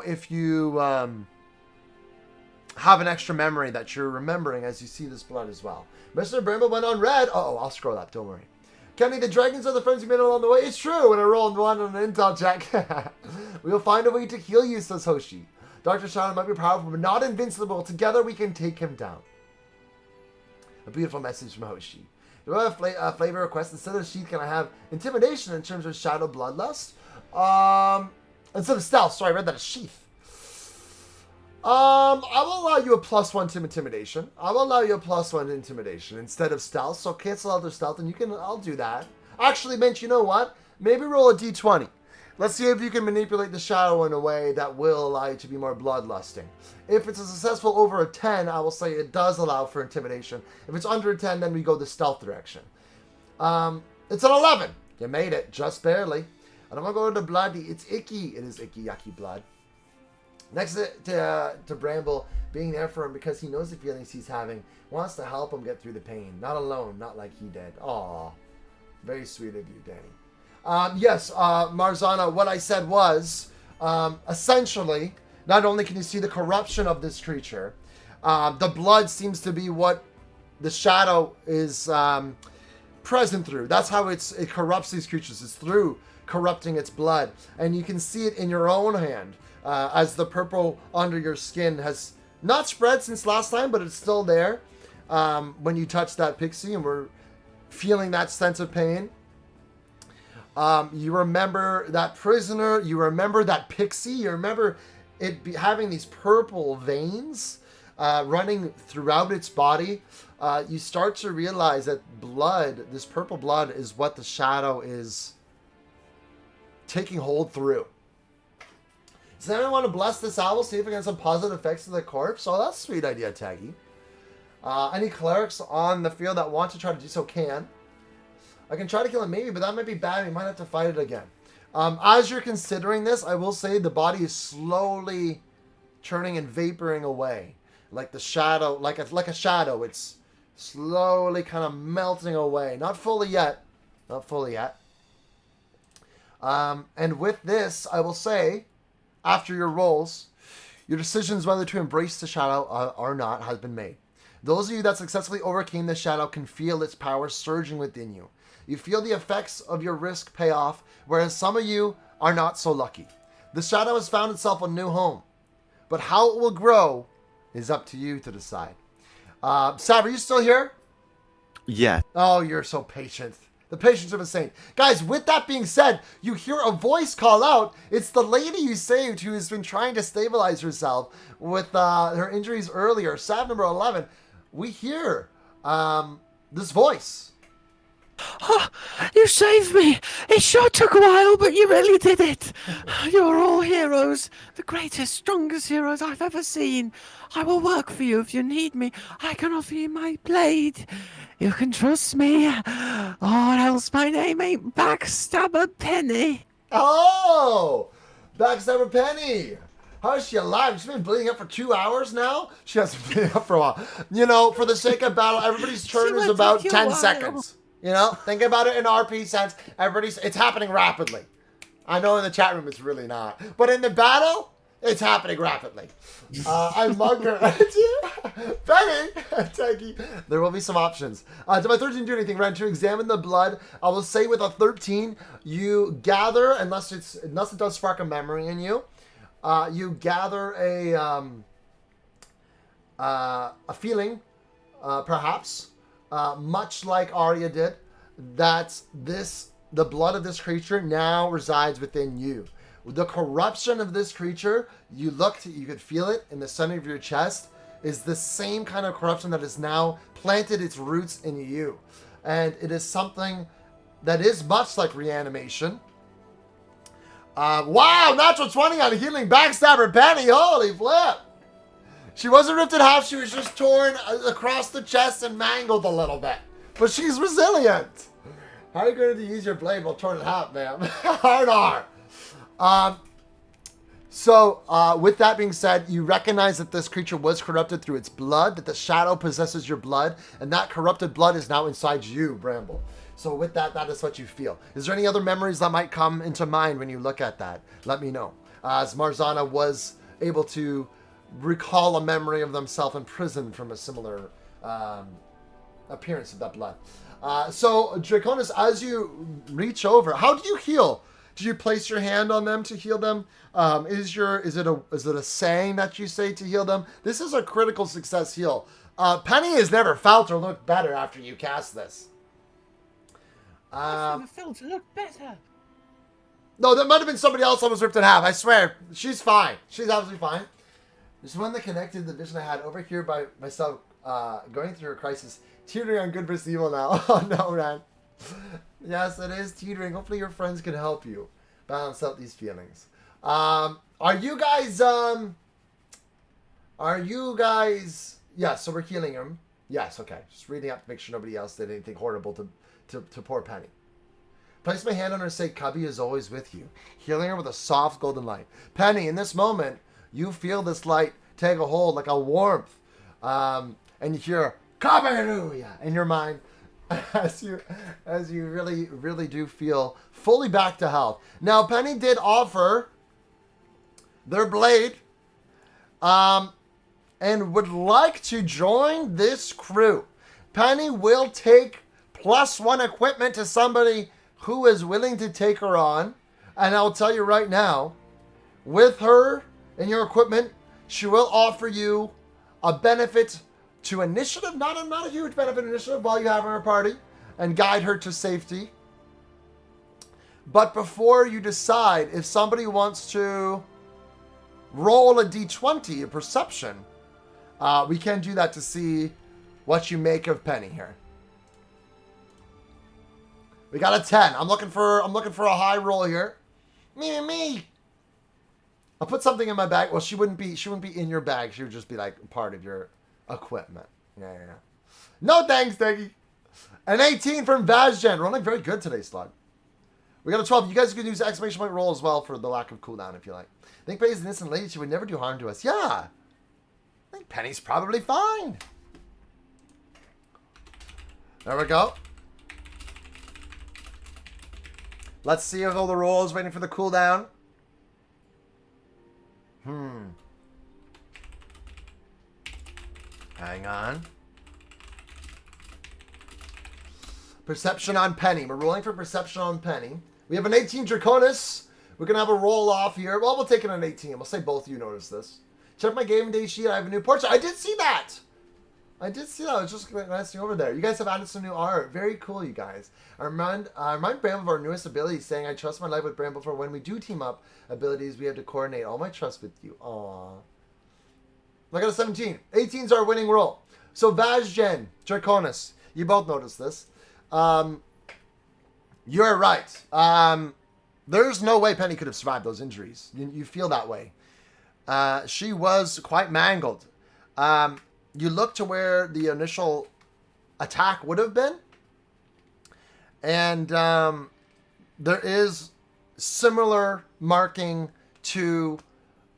if you have an extra memory that you're remembering as you see this blood as well. Mr. Bramble went on red. I'll scroll up. Don't worry. Kenny, the dragons are the friends you made along the way. It's true. When I rolled one on an intel check. We'll find a way to heal you, says Hoshi. Dr. Shadow might be powerful, but not invincible. Together we can take him down. A beautiful message from Hoshi. Do I have a flavor request? Instead of sheath, can I have intimidation in terms of shadow bloodlust? Instead of stealth. Sorry, I read that as sheath. I will allow you a +1 to intimidation. I will allow you a +1 to intimidation instead of stealth. So cancel out their stealth, and I'll do that. Actually, Mint, you know what? Maybe roll a d20. Let's see if you can manipulate the shadow in a way that will allow you to be more bloodlusting. If it's a successful over a 10, I will say it does allow for intimidation. If it's under a 10, then we go the stealth direction. It's an 11. You made it, just barely. And I'm going to go to bloody. It's icky. It is icky, yucky blood. Next to Bramble, being there for him because he knows the feelings he's having, wants to help him get through the pain. Not alone, not like he did. Aw, very sweet of you, Danny. Yes, Marzana, what I said was, Essentially, not only can you see the corruption of this creature, the blood seems to be what the shadow is present through. That's how it corrupts these creatures. It's through corrupting its blood. And you can see it in your own hand as the purple under your skin has not spread since last time, but it's still there when you touch that pixie, and we're feeling that sense of pain. You remember that prisoner, you remember that pixie, you remember it having these purple veins running throughout its body. You start to realize that blood, this purple blood, is what the shadow is taking hold through. Does anyone want to bless this owl, see if it gets some positive effects to the corpse? Oh, that's a sweet idea, Taggy. Any clerics on the field that want to try to do so can. I can try to kill it maybe, but that might be bad. We might have to fight it again. As you're considering this, I will say the body is slowly turning and vaporing away. Like the shadow, like a shadow. It's slowly kind of melting away. Not fully yet. Not fully yet. And with this, I will say, after your rolls, your decisions whether to embrace the shadow or not has been made. Those of you that successfully overcame the shadow can feel its power surging within you. You feel the effects of your risk pay off, whereas some of you are not so lucky. The shadow has found itself a new home, but how it will grow is up to you to decide. Sav, are you still here? Yeah. Oh, you're so patient. The patience of a saint. Guys, with that being said, you hear a voice call out. It's the lady you saved who has been trying to stabilize herself with her injuries earlier. Sav number 11. We hear this voice. Oh, you saved me! It sure took a while, but you really did it! You're all heroes. The greatest, strongest heroes I've ever seen. I will work for you if you need me. I can offer you my blade. You can trust me. Or else my name ain't Backstabber Penny. Oh! Backstabber Penny! How is she alive? She's been bleeding up for 2 hours now? She hasn't been bleeding up for a while. You know, for the sake of battle, everybody's turn is about 10 seconds. You know, think about it in RP sense. It's happening rapidly. I know in the chat room it's really not. But in the battle, it's happening rapidly. I mug her. Penny! Thank There will be some options. Did my 13 do anything? Ren, to examine the blood, I will say with a 13, you gather, unless it does spark a memory in you, you gather a feeling, perhaps, much like Arya did, that the blood of this creature now resides within you. The corruption of this creature, you could feel it in the center of your chest, is the same kind of corruption that has now planted its roots in you. And it is something that is much like reanimation. Wow, natural 20 on a healing Backstabber Penny, holy flip! She wasn't ripped in half, she was just torn across the chest and mangled a little bit. But she's resilient. How are you going to use your blade while torn in half, ma'am? Hard R. So, with that being said, you recognize that this creature was corrupted through its blood, that the shadow possesses your blood, and that corrupted blood is now inside you, Bramble. So with that, that is what you feel. Is there any other memories that might come into mind when you look at that? Let me know. As Marzana was able to recall a memory of themselves in prison from a similar appearance of that blood. So Draconis, as you reach over, how do you heal? Do you place your hand on them to heal them? Is it a saying that you say to heal them? This is a critical success heal. Penny has never felt or looked better after you cast this. I've never felt it look better. No, that might have been somebody else that was ripped in half. I swear, she's fine. She's absolutely fine. There's one that connected the vision I had over here by myself going through a crisis. Teetering on good versus evil now. Oh no, Ran. Yes, it is teetering. Hopefully your friends can help you balance out these feelings. Are you guys... Yeah, so we're healing him. Yes, okay. Just reading up to make sure nobody else did anything horrible to poor Penny. Place my hand on her, say, Cubby is always with you. Healing her with a soft golden light. Penny, in this moment, you feel this light take a hold like a warmth. And you hear, Hallelujah, in your mind as you really, really do feel fully back to health. Now, Penny did offer their blade, and would like to join this crew. Penny will take +1 equipment to somebody who is willing to take her on. And I'll tell you right now, with her and your equipment, she will offer you a benefit to initiative, not a huge benefit initiative while you have her in her party, and guide her to safety. But before you decide, if somebody wants to roll a d20, a perception, we can do that to see what you make of Penny here. We got a 10. I'm looking for a high roll here. Me. I'll put something in my bag. Well, she wouldn't be in your bag. She would just be like part of your equipment. Yeah. No thanks, Deggy. An 18 from Vazgen. Rolling very good today, Slug. We got a 12. You guys can use exclamation point roll as well for the lack of cooldown if you like. I think Penny's an innocent lady. She would never do harm to us. Yeah. I think Penny's probably fine. There we go. Let's see if all the rolls waiting for the cooldown. Hang on. Perception on Penny. We're rolling for perception on Penny. We have an 18 Draconis. We're going to have a roll off here. Well, we'll take it an 18. We'll say both of you noticed this. Check my game day sheet. I have a new portrait. I did see that. I was just glancing over there. You guys have added some new art. Very cool, you guys. I remind Bramble of our newest ability, saying I trust my life with Bramble for when we do team up abilities, we have to coordinate all my trust with you. Aww. I got a 17. 18's our winning roll. So Vazgen, Draconis, you both noticed this. You're right. There's no way Penny could have survived those injuries. You feel that way. She was quite mangled. You look to where the initial attack would have been. And there is similar marking to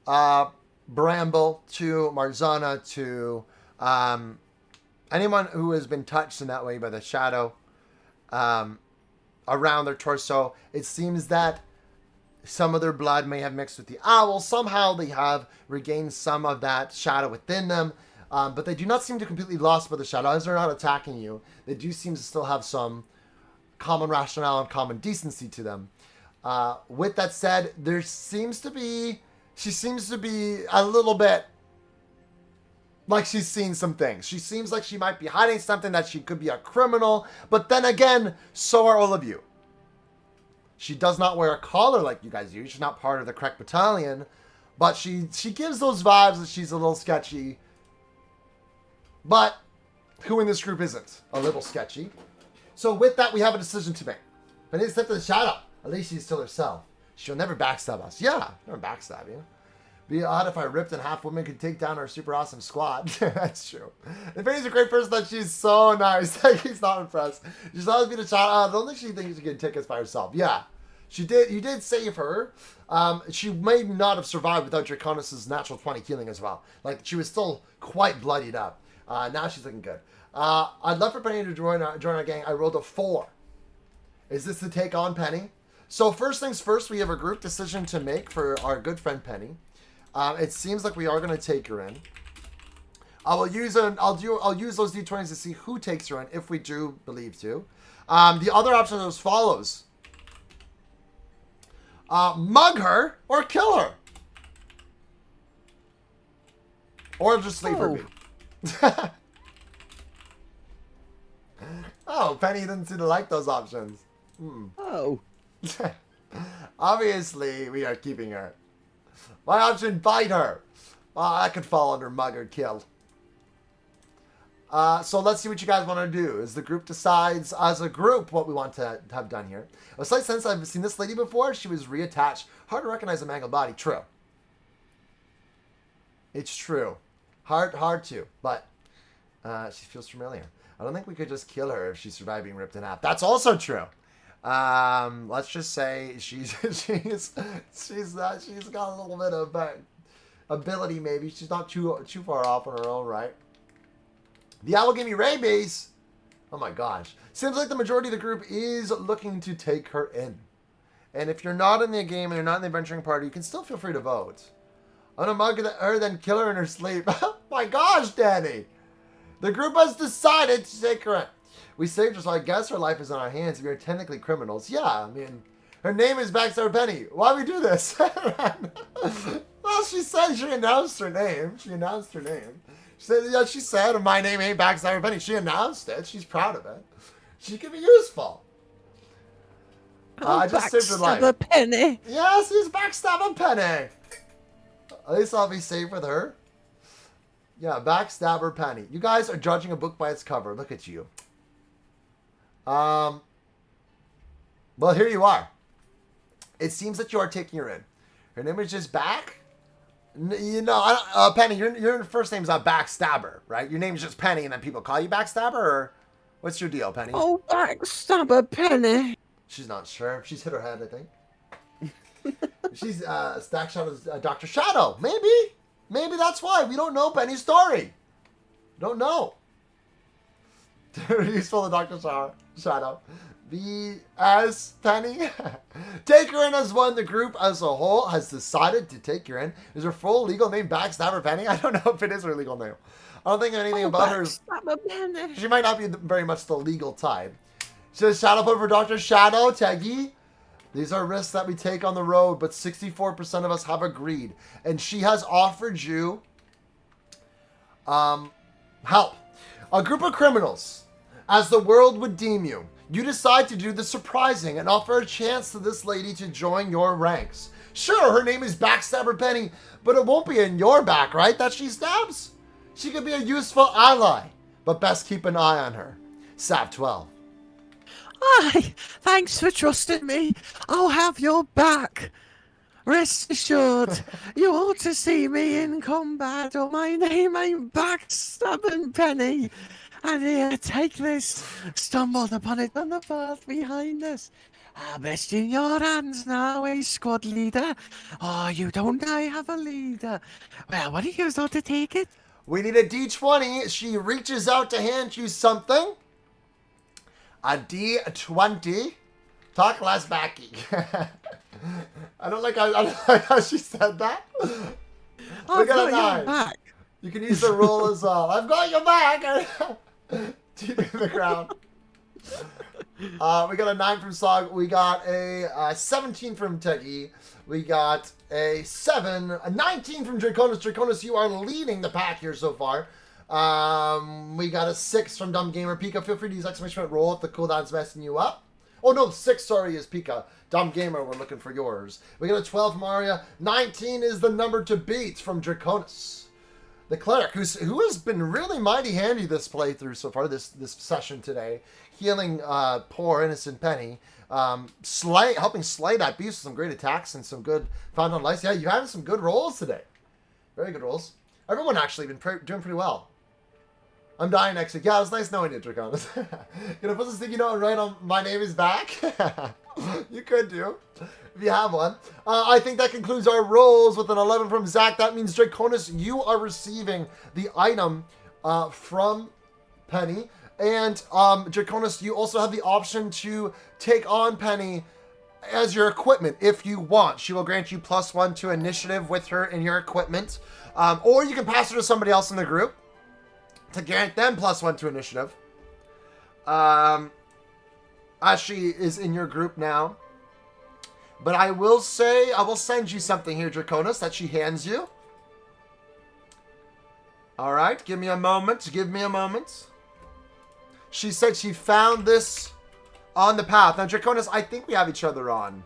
Bramble, to Marzana, to anyone who has been touched in that way by the shadow around their torso. It seems that some of their blood may have mixed with the owl. Somehow they have regained some of that shadow within them. But they do not seem to completely lost by the shadow. As they're not attacking you, they do seem to still have some common rationale and common decency to them. With that said, she seems to be a little bit like she's seen some things. She seems like she might be hiding something, that she could be a criminal. But then again, so are all of you. She does not wear a collar like you guys do. She's not part of the correct battalion. But she gives those vibes that she's a little sketchy. But who in this group isn't a little sketchy? So with that, we have a decision to make. But it's to the shadow. At least she's still herself. She'll never backstab us. Yeah, never backstab you. Be odd if I ripped in half women could take down our super awesome squad. That's true. And Penny's a great person, that she's so nice. Like, he's not impressed. She's always been a child. I don't think she thinks she can take us by herself. Yeah, she did. You did save her. She may not have survived without Draconis' natural 20 healing as well. Like, she was still quite bloodied up. Now she's looking good. I'd love for Penny to join our gang. I rolled a 4. Is this to take on Penny? So first things first, we have a group decision to make for our good friend Penny. It seems like we are going to take her in. I'll use those d20s to see who takes her in, if we do believe to. The other option is as follows: mug her or kill her, or just leave her be. Oh, Penny didn't seem to like those options. Oh. Obviously, we are keeping her. My option, bite her. I could fall under mug or kill. So let's see what you guys want to do. As the group decides, as a group, what we want to have done here. A slight sense I've seen this lady before. She was reattached. Hard to recognize a mangled body. True. It's true. Hard to, but she feels familiar. I don't think we could just kill her if she's survived being ripped in half. That's also true. Let's just say she's got a little bit of ability. Maybe she's not too far off on her own right. The owl gave me rabies. Oh my gosh! Seems like the majority of the group is looking to take her in. And if you're not in the game and you're not in the adventuring party, you can still feel free to vote. I'm gonna mug her, then kill her in her sleep. My gosh, Danny. The group has decided to take her in. We saved her, so I guess her life is in our hands. We are technically criminals. Yeah, I mean, her name is Backstabber Penny. Why we do this? Well, she said she announced her name. She announced her name. She said, my name ain't Backstabber Penny. She announced it. She's proud of it. She can be useful. I just saved her life. Backstabber Penny. Yes, he's Backstabber Penny. At least I'll be safe with her. Yeah, Backstabber Penny. You guys are judging a book by its cover. Look at you. Well, here you are. It seems that you are taking her in. Her name is just Back. You know, Penny, your first name's not Backstabber, right? Your name's just Penny, and then people call you Backstabber, or what's your deal, Penny? Oh, Backstabber Penny. She's not sure. She's hit her head, I think. She's Stack Shadow's Dr. Shadow. Maybe that's why. We don't know Penny's story. Don't know. Useful to Dr. Shadow. B.S. Penny. Take her in as one. The group as a whole has decided to take her in. Is her full legal name Backstabber Penny? I don't know if it is her legal name. I don't think anything about her. Backstabber Penny. She might not be very much the legal type. She says, Shadow put for Dr. Shadow, Teggy. These are risks that we take on the road, but 64% of us have agreed. And she has offered you help. A group of criminals, as the world would deem you. You decide to do the surprising and offer a chance to this lady to join your ranks. Sure, her name is Backstabber Penny, but it won't be in your back, right, that she stabs? She could be a useful ally, but best keep an eye on her. Sav 12. Aye, thanks for trusting me. I'll have your back. Rest assured, you ought to see me in combat, or my name ain't Backstabbing Penny. And here, take this. Stumbled upon it on the path behind us. Best in your hands now, squad leader. Oh, you don't I have a leader? Well, what do you ought to take it? We need a D20. She reaches out to hand you something. A D20. Talk less backy. I don't like how she said that. I've got a got 9. your back. You can use the roll as well. I've got your back. Deep in the ground. We got a 9 from Sog. We got a 17 from Teggy. We got a 7, a 19 from Draconis. Draconis, you are leading the pack here so far. We got a 6 from Dumb Gamer. Pika, feel free to use exclamation point roll if the cooldown's messing you up. Oh no, 6, sorry, is Pika. Dumb Gamer, we're looking for yours. We got a 12 from Arya. 19 is the number to beat from Draconis. The cleric, who has been really mighty handy this playthrough so far, this session today, healing poor innocent Penny, helping slay that beast with some great attacks and some good found on lice. Yeah, you're having some good rolls today. Very good rolls. Everyone actually been doing pretty well. I'm dying next week. Yeah, it was nice knowing you, Draconis. Gonna put this sticky note and write on my name is back. You could do, if you have one. I think that concludes our rolls with an 11 from Zach. That means, Draconis, you are receiving the item from Penny. And, Draconis, you also have the option to take on Penny as your equipment if you want. She will grant you +1 to initiative with her in your equipment. Or you can pass her to somebody else in the group to grant them +1 to initiative. As she is in your group now. But I will say, I will send you something here, Draconis, that she hands you. Alright, give me a moment. She said she found this on the path. Now, Draconis, I think we have each other on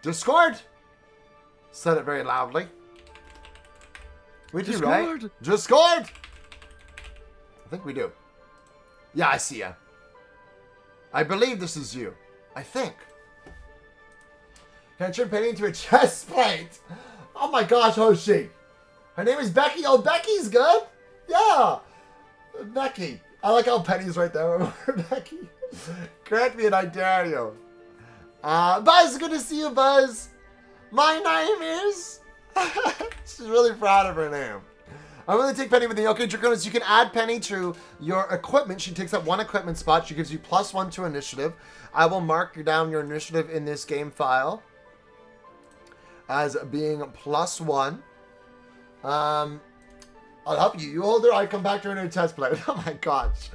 Discord. Said it very loudly. We do, right? Discord! I think we do. Yeah, I see ya. I believe this is you. I think. Can I turn Penny into a chest plate? Oh my gosh, Hoshi. Her name is Becky. Oh, Becky's good. Yeah. Becky. I like how Penny's right there. Becky. Grant me and I dare you. Buzz, good to see you, Buzz. My name is... She's really proud of her name. I'm going to take Penny with me. Okay, Draconis, you can add Penny to your equipment. She takes up 1 equipment spot. She gives you +1 to initiative. I will mark down your initiative in this game file as being +1. I'll help you. You hold her. I come back to her new test play. Oh my gosh.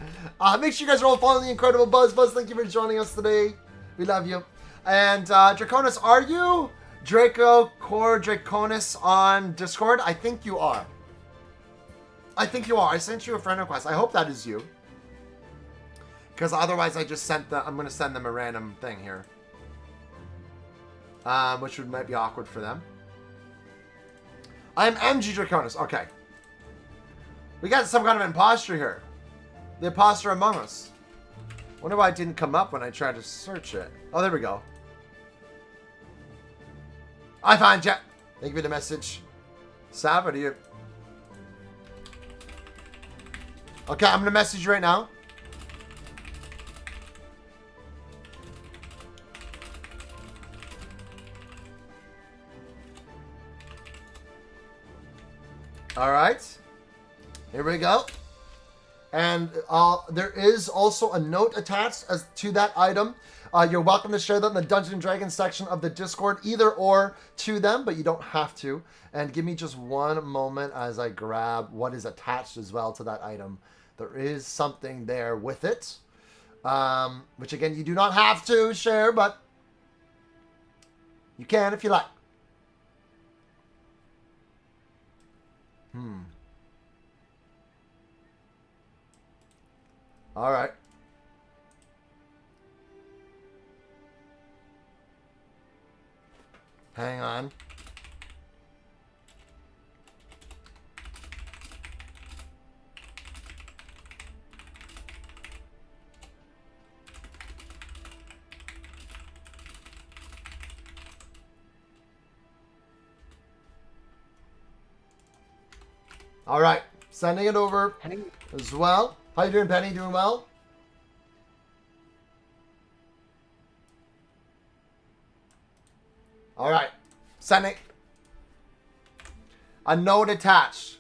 Make sure you guys are all following the incredible Buzz. Buzz, thank you for joining us today. We love you. And Draconis, are you Draco Core Draconis on Discord? I think you are. I think you are. I sent you a friend request. I hope that is you. Because otherwise I just sent I'm going to send them a random thing here. Which might be awkward for them. I am MG Draconis. Okay. We got some kind of imposter here. The imposter among us. Wonder why it didn't come up when I tried to search it. Oh, there we go. I found you. Thank you for the message. Sav, what do you... Okay, I'm going to message you right now. All right. Here we go. And there is also a note attached as to that item. You're welcome to share that in the Dungeons & Dragons section of the Discord, either or to them, but you don't have to. And give me just one moment as I grab what is attached as well to that item. There is something there with it, which again, you do not have to share, but you can if you like. All right. Hang on. All right, sending it over as well. How you doing, Penny? Doing well? All right, sending. A note attached.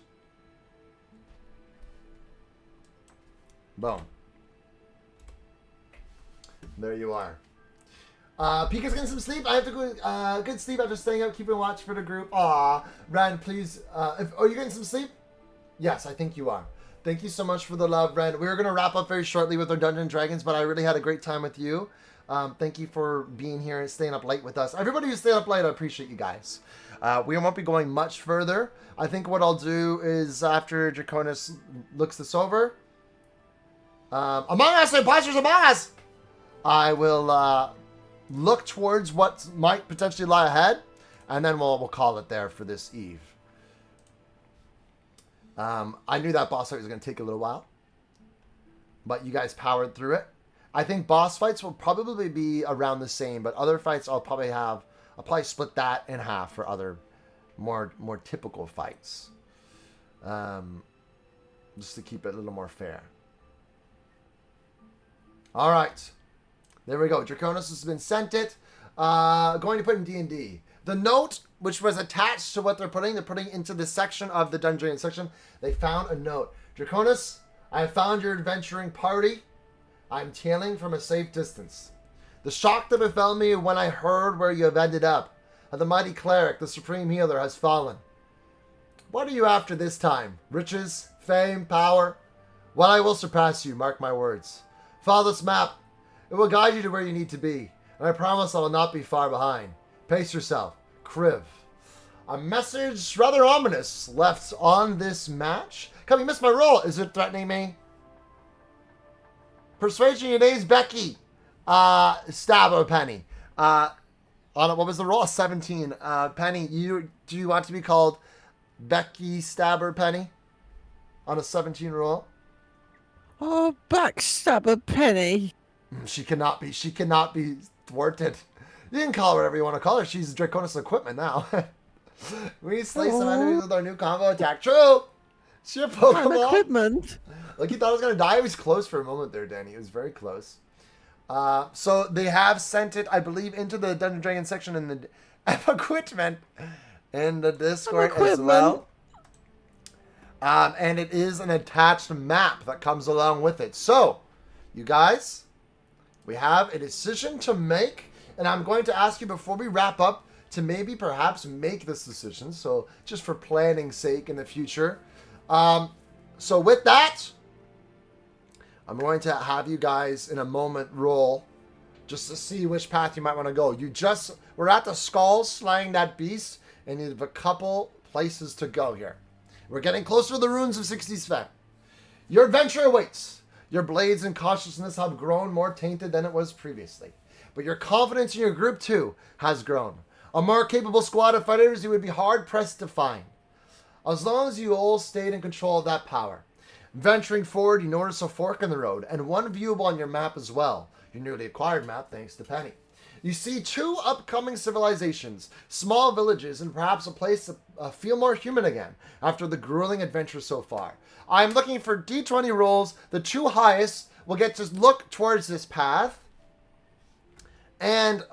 Boom. There you are. Pika's getting some sleep. I have to go. Good sleep after staying up, keeping watch for the group. Aw, Ren, please. Are you getting some sleep? Yes, I think you are. Thank you so much for the love, Ren. We're going to wrap up very shortly with our Dungeons & Dragons, but I really had a great time with you. Thank you for being here and staying up late with us. Everybody who stayed up late, I appreciate you guys. We won't be going much further. I think what I'll do is after Draconis looks this over. Among Us, imposters among us! I will look towards what might potentially lie ahead, and then we'll call it there for this eve. I knew that boss fight was going to take a little while, but you guys powered through it. I think boss fights will probably be around the same, but other fights I'll probably split that in half for other more typical fights, just to keep it a little more fair. All right, there we go. Draconis has been sent it. Going to put in D&D. The note, which was attached to what they're putting into this section of the Dungeon section. They found a note. Draconis, I have found your adventuring party. I'm tailing from a safe distance. The shock that befell me when I heard where you have ended up, and the mighty cleric, the supreme healer, has fallen. What are you after this time? Riches? Fame? Power? Well, I will surpass you, mark my words. Follow this map. It will guide you to where you need to be, and I promise I will not be far behind. Pace yourself. Kriv. A message rather ominous left on this match. Come, you missed my roll. Is it threatening me? Persuasion, your name's Becky. Stab a Penny. On what was the roll? 17. Penny, do you want to be called Becky Stabber Penny? On a 17 roll? Oh, backstabber Penny. She cannot be thwarted. You can call her whatever you want to call her. She's Draconis equipment now. We slay some enemies with our new combo attack. True. She a Pokemon. I'm equipment. Like he thought I was gonna die. He was close for a moment there, Danny. It was very close. So they have sent it, I believe, into the Dungeon Dragon section in the equipment in the Discord as well. And it is an attached map that comes along with it. So, you guys, we have a decision to make. And I'm going to ask you before we wrap up to maybe perhaps make this decision. So, just for planning's sake in the future. So, with that, I'm going to have you guys in a moment roll just to see which path you might want to go. We're at the skull slaying that beast, and you have a couple places to go here. We're getting closer to the ruins of 60 Sven. Your adventure awaits. Your blades and cautiousness have grown more tainted than it was previously. But your confidence in your group, too, has grown. A more capable squad of fighters you would be hard-pressed to find. As long as you all stayed in control of that power. Venturing forward, you notice a fork in the road, and one viewable on your map as well. Your newly acquired map, thanks to Penny. You see 2 upcoming civilizations, small villages, and perhaps a place to feel more human again after the grueling adventure so far. I'm looking for D20 rolls. The 2 highest will get to look towards this path, and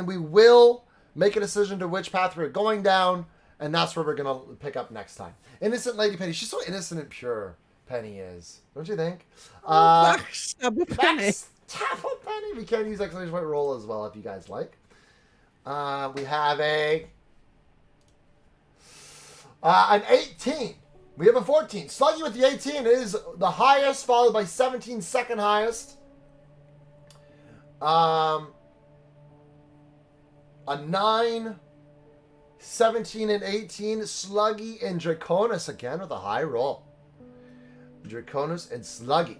we will make a decision to which path we're going down, and that's where we're going to pick up next time. Innocent Lady Penny. She's so innocent and pure, Penny is. Don't you think? Backstabber Penny. Backstabber Penny. We can use exclamation point roll as well if you guys like. We have an 18. We have a 14. Sluggy with the 18 is the highest, followed by 17, second highest. A 9, 17, and 18. Sluggy and Draconis again with a high roll. Draconis and Sluggy.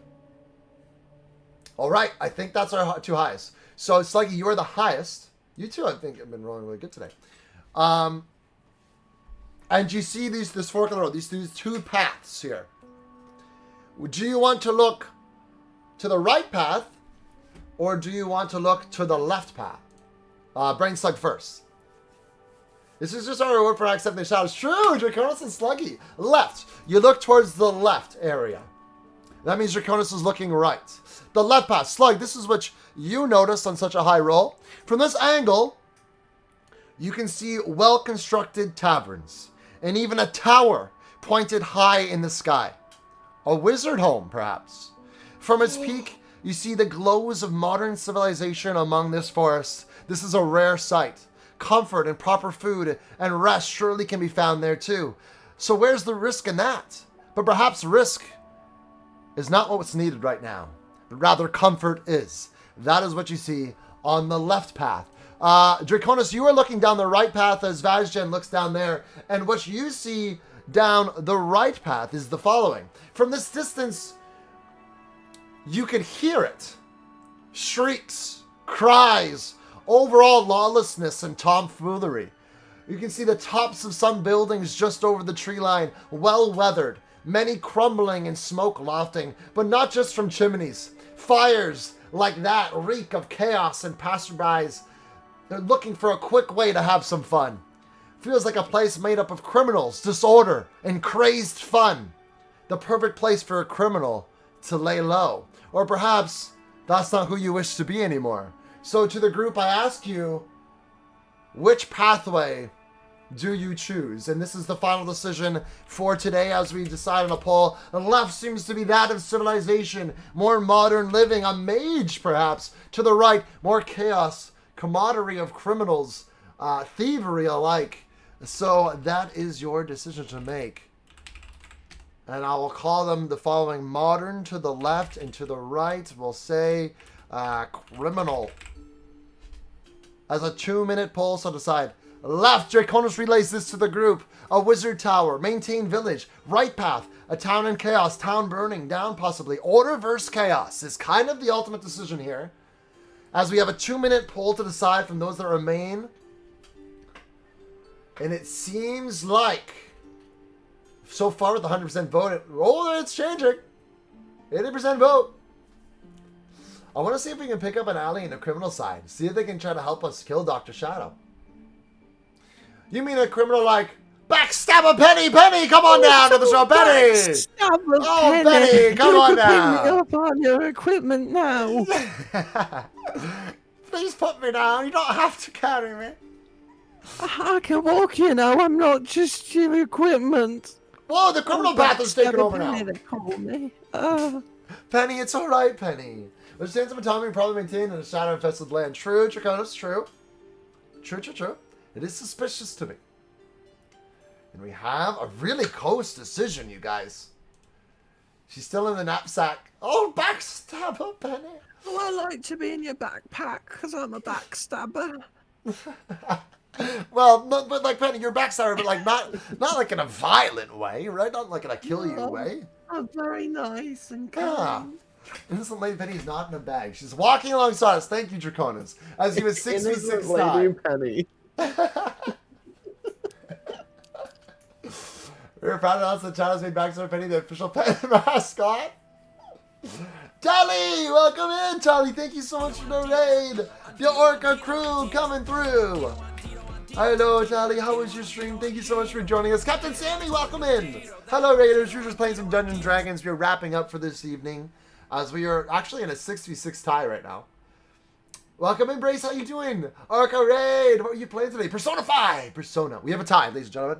All right, I think that's our 2 highest. So, Sluggy, you are the highest. You two, I think, have been rolling really good today. And you see this fork in the road, these 2 paths here. Do you want to look to the right path, or do you want to look to the left path? Brain Slug first. This is just our reward for accepting the shadows. True, Draconis and Sluggy. Left. You look towards the left area. That means Draconis is looking right. The left path. Slug, this is what you noticed on such a high roll. From this angle, you can see well-constructed taverns. And even a tower pointed high in the sky. A wizard home, perhaps. From its peak, you see the glows of modern civilization among this forest. This is a rare sight. Comfort and proper food and rest surely can be found there too. So where's the risk in that? But perhaps risk is not what's needed right now, but rather comfort is. That is what you see on the left path. Draconis, you are looking down the right path as Vazgen looks down there, and what you see down the right path is the following. From this distance, you could hear it. Shrieks, cries, overall lawlessness and tomfoolery. You can see the tops of some buildings just over the tree line, well weathered, many crumbling and smoke lofting, but not just from chimneys. Fires like that reek of chaos and passerbys. They're looking for a quick way to have some fun. Feels like a place made up of criminals, disorder, and crazed fun. The perfect place for a criminal to lay low. Or perhaps that's not who you wish to be anymore. So to the group, I ask you, which pathway do you choose? And this is the final decision for today as we decide on a poll. The left seems to be that of civilization, more modern living, a mage perhaps. To the right, more chaos, camaraderie of criminals, thievery alike. So that is your decision to make. And I will call them the following: modern to the left, and to the right we'll say criminal. As a 2-minute poll, so decide. Left, Draconis relays this to the group. A wizard tower, maintained village. Right path, a town in chaos, town burning down possibly. Order versus chaos is kind of the ultimate decision here. As we have a 2-minute poll to decide from those that remain. And it seems like, so far with the 100% vote, it's changing. 80% vote. I want to see if we can pick up an alley in the criminal side. See if they can try to help us kill Dr. Shadow. You mean a criminal like Backstabber Penny? Penny, come on down to the show, Penny! Backstabber Oh, Penny, come on down! Pick me up on your equipment now. Please put me down. You don't have to carry me. I can walk, you know. I'm not just your equipment. Whoa, the criminal path is taking over now. They call me. Penny, it's alright, Penny. Which stands of autonomy probably maintained in a shadow-infested land. True, Draconis, true. True. It is suspicious to me. And we have a really close decision, you guys. She's still in the knapsack. Oh, backstabber, Penny. Oh, I like to be in your backpack because I'm a backstabber. Well, but like Penny, you're backstabber, but like not like in a violent way, right? Not like in a kill you way. I'm very nice and Yeah. kind. Innocent Lady Penny's not in a bag. She's walking alongside us. Thank you, Draconis. As you was 6v6 Lady time. Penny. We were proud to announce that Chad has made Backstabber Penny the official pet mascot. Tally! Welcome in, Tally. Thank you so much for the raid. The Orca crew coming through. Hello, Tally. How was your stream? Thank you so much for joining us. Captain Sammy, welcome in. Hello, Raiders. We're just playing some Dungeons & Dragons. We're wrapping up for this evening, as we are actually in a 6v6 tie right now. Welcome in, Brace. How you doing? Orca Raid. What are you playing today? Persona 5. Persona. We have a tie, ladies and gentlemen.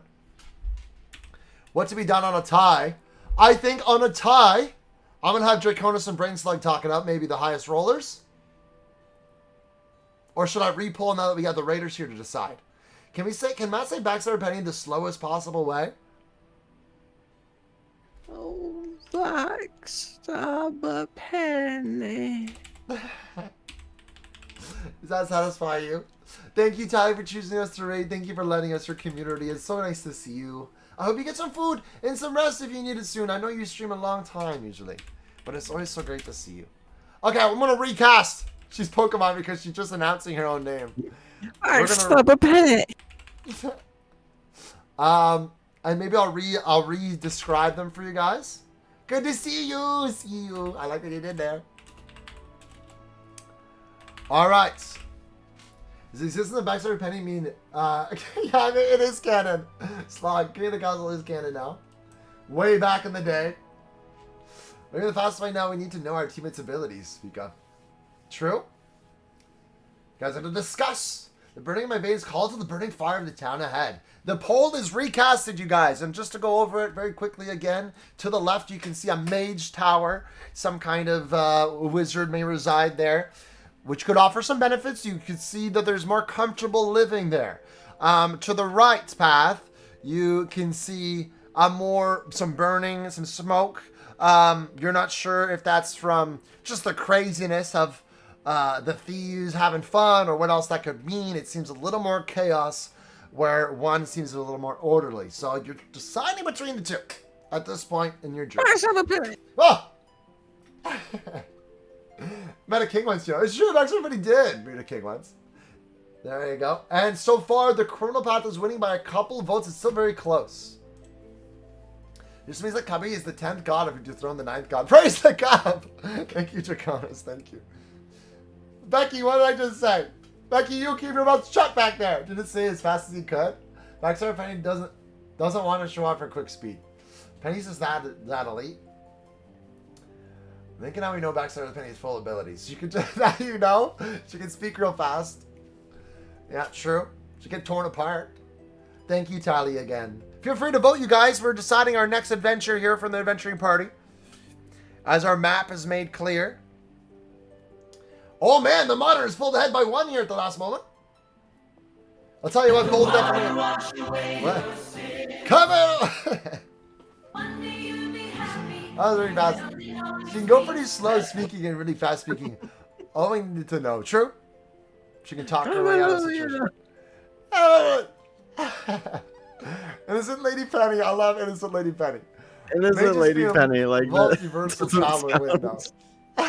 What to be done on a tie? I think on a tie, I'm going to have Draconis and Brainslug talk it up, maybe the highest rollers. Or should I re-pull now that we got the Raiders here to decide? Can Matt say Backstabber Penny the slowest possible way? Oh, backstabber Penny. Does that satisfy you? Thank you, Ty, for choosing us to raid. Thank you for letting us your community. It's so nice to see you. I hope you get some food and some rest if you need it soon. I know you stream a long time usually, but it's always so great to see you. Okay, I'm going to recast. She's Pokemon because she's just announcing her own name. Backstabber Penny. And maybe I'll re-describe them for you guys. Good to see you. See you. I like what you did there. All right. Does the existence of Backstabber Penny mean? Yeah, I mean, it is canon. Slog, King of the Castle is canon now. Way back in the day. Maybe the fastest way now we need to know our teammates' abilities. Vika. True. You guys have to discuss. The burning of my veins calls to the burning fire of the town ahead. The poll is recasted, you guys. And just to go over it very quickly again, to the left you can see a mage tower. Some kind of wizard may reside there, which could offer some benefits. You can see that there's more comfortable living there. To the right path, you can see some burning, some smoke. You're not sure if that's from just the craziness of the thieves having fun or what else that could mean. It seems a little more chaos, where one seems a little more orderly. So you're deciding between the two at this point in your journey. Oh! Met a king once, you know. It's true, actually everybody did meet a king once. There you go. And so far, the criminal path is winning by a couple of votes. It's still very close. This means that Kabi is the 10th god if you dethrone the 9th god. Praise the god! Thank you, Draconis. Thank you. Becky, what did I just say? Becky, you keep your mouth shut back there. Did it say as fast as you could? Backstabber Penny doesn't want to show off her quick speed. Penny's just that elite. I'm thinking how we know Backstabber Penny's full abilities. She can just, now you know, she can speak real fast. Yeah, true. She get torn apart. Thank you, Tally, again. Feel free to vote, you guys. We're deciding our next adventure here from the adventuring party, as our map is made clear. Oh man, the modern is pulled ahead by 1 year at the last moment. I'll tell you what, Gold definitely. What? Come on! That was very fast. She can go pretty slow speaking and really fast speaking. All we need to know. True? She can talk her way out of the situation. Innocent Lady Penny. I love Innocent Lady Penny. Innocent Lady Penny, like multiversal travel window.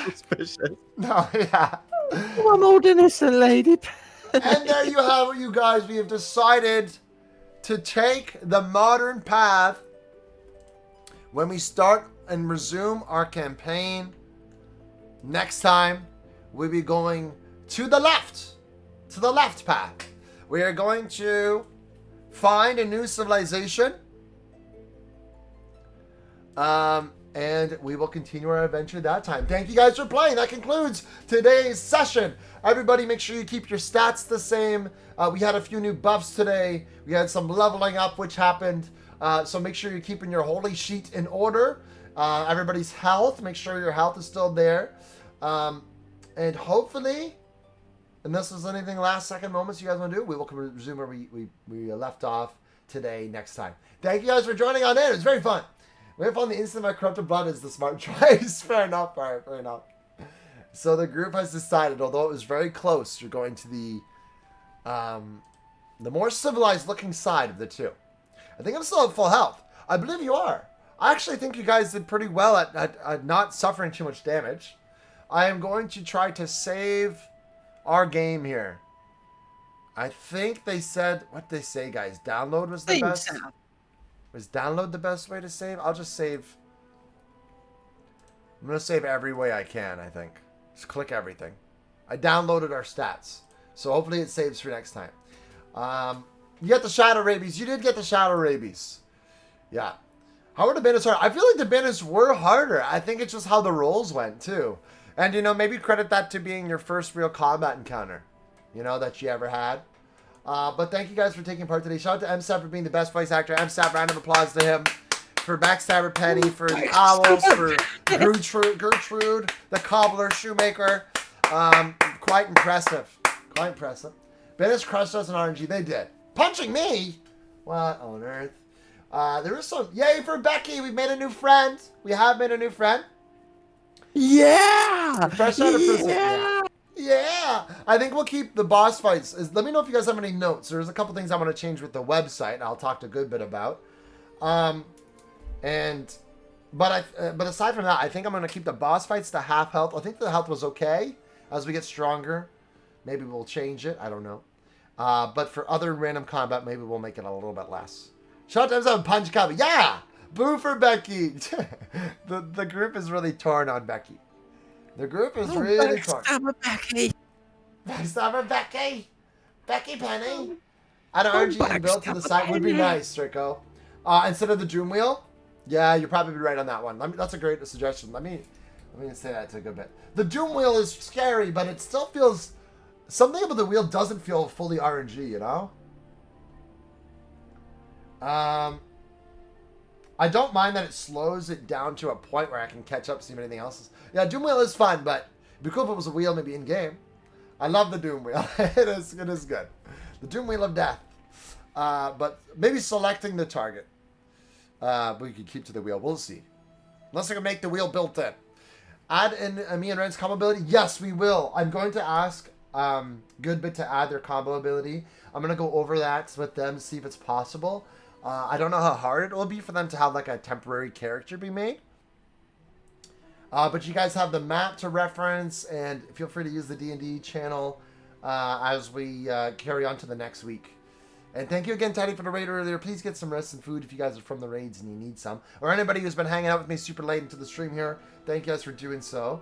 Suspicious. No, yeah. Oh, I'm old innocent Lady Penny. And there you have it, you guys. We have decided to take the modern path when we start and resume our campaign. Next time, we'll be going to the left path. We are going to find a new civilization. And we will continue our adventure that time. Thank you guys for playing. That concludes today's session. Everybody, make sure you keep your stats the same. We had a few new buffs today. We had some leveling up, which happened. So make sure you're keeping your holy sheet in order. Everybody's health. Make sure your health is still there. And hopefully, unless there's anything last second moments you guys want to do, we will resume where we left off today next time. Thank you guys for joining on in. It was very fun. We have fun. The instant my corrupted blood is the smart choice. Fair enough. All right, fair enough. So the group has decided, although it was very close, you're going to the more civilized looking side of the two. I think I'm still at full health. I believe you are. I actually think you guys did pretty well at not suffering too much damage. I am going to try to save our game here. I think they said, what they say, guys? Download was the best? So. Was download the best way to save? I'll just save. I'm going to save every way I can, I think. Just click everything. I downloaded our stats. So hopefully it saves for next time. You got the shadow rabies. You did get the shadow rabies. Yeah. How were the bandits hard? I feel like the bandits were harder. I think it's just how the rolls went, too. And, you know, maybe credit that to being your first real combat encounter, you know, that you ever had. But thank you guys for taking part today. Shout out to MSAP for being the best voice actor. MSAP, round of applause to him. For Backstabber Penny, for the Owls, for Gertrude, the Cobbler, Shoemaker. Quite impressive. Quite impressive. Bandits crushed us in RNG. They did. Punching me? What on earth? There is some... Yay for Becky. We've made a new friend. We have made a new friend. Yeah! Fresh out of prison. Yeah. I think we'll keep the boss fights. Let me know if you guys have any notes. There's a couple things I want to change with the website. I'll talk a good bit about. But aside from that, I think I'm going to keep the boss fights to half health. I think the health was okay. As we get stronger, maybe we'll change it. I don't know. But for other random combat, maybe we'll make it a little bit less. Shout out to Punch Copy. Yeah! Boo for Becky. the group is really torn on Becky. The group is really torn. Becky. Backstabber Becky. Becky Penny. Add an RNG and build to the side would be nice, Trico. Instead of the Doom Wheel? Yeah, you're probably right on that one. That's a great suggestion. Let me say that to a good bit. The Doom Wheel is scary, but it still feels... Something about the wheel doesn't feel fully RNG, you know? I don't mind that it slows it down to a point where I can catch up, see if anything else is... Yeah, Doom Wheel is fun, but it'd be cool if it was a wheel maybe in-game. I love the Doom Wheel. it is good. The Doom Wheel of Death. But maybe selecting the target. We could keep to the wheel. We'll see. Unless I can make the wheel built in. Add in me and Ren's combo ability? Yes, we will. I'm going to ask Goodbit to add their combo ability. I'm going to go over that with them to see if it's possible. I don't know how hard it will be for them to have like a temporary character be made. But you guys have the map to reference, and feel free to use the D&D channel as we carry on to the next week. And thank you again, Teddy, for the raid earlier. Please get some rest and food if you guys are from the raids and you need some. Or anybody who's been hanging out with me super late into the stream here. Thank you guys for doing so.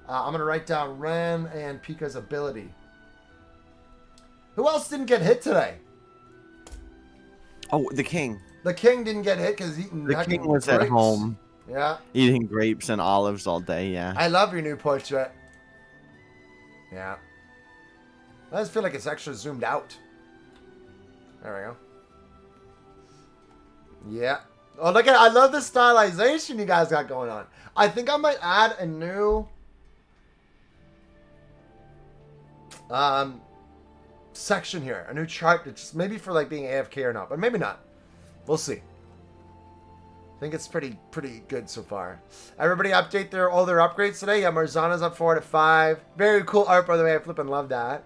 I'm going to write down Ren and Pika's ability. Who else didn't get hit today? Oh, the king. The king didn't get hit because he's eating The king was at grapes. home. Yeah. Eating grapes and olives all day, yeah. I love your new portrait. Yeah. I just feel like it's extra zoomed out. There we go. Yeah. Oh, look at I love the stylization you guys got going on. I think I might add a new section here. A new chart that's just maybe for like being AFK or not, but maybe not. We'll see. I think it's pretty good so far. Everybody update all their upgrades today. Yeah, Marzana's up 4 out of 5. Very cool art, by the way. I flippin' love that.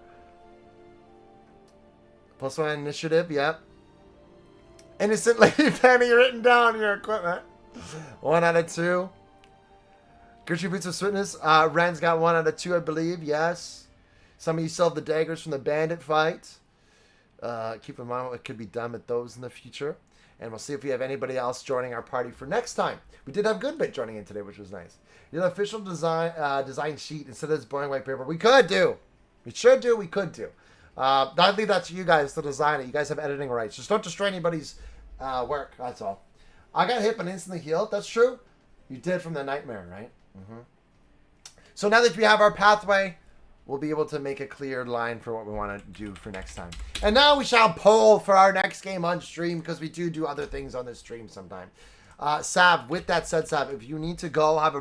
+1 initiative, yep. Innocent Lady Penny written down in your equipment. 1 out of 2. Gertrude Boots of Sweetness. Ren's got 1 out of 2, I believe. Yes. Some of you still have the daggers from the bandit fight. Keep in mind what could be done with those in the future. And we'll see if we have anybody else joining our party for next time. We did have Goodbit joining in today, which was nice. Your official design sheet instead of this boring white paper. We could do. We should do. We could do. I'd leave that to you guys to design it. You guys have editing rights. Just don't destroy anybody's work. That's all. I got hit but instantly healed. That's true. You did from the nightmare, right? Mm-hmm. So now that we have our pathway, we'll be able to make a clear line for what we want to do for next time. And now we shall poll for our next game on stream, because we do other things on this stream sometime. Sav, with that said, Sav, if you need to go have a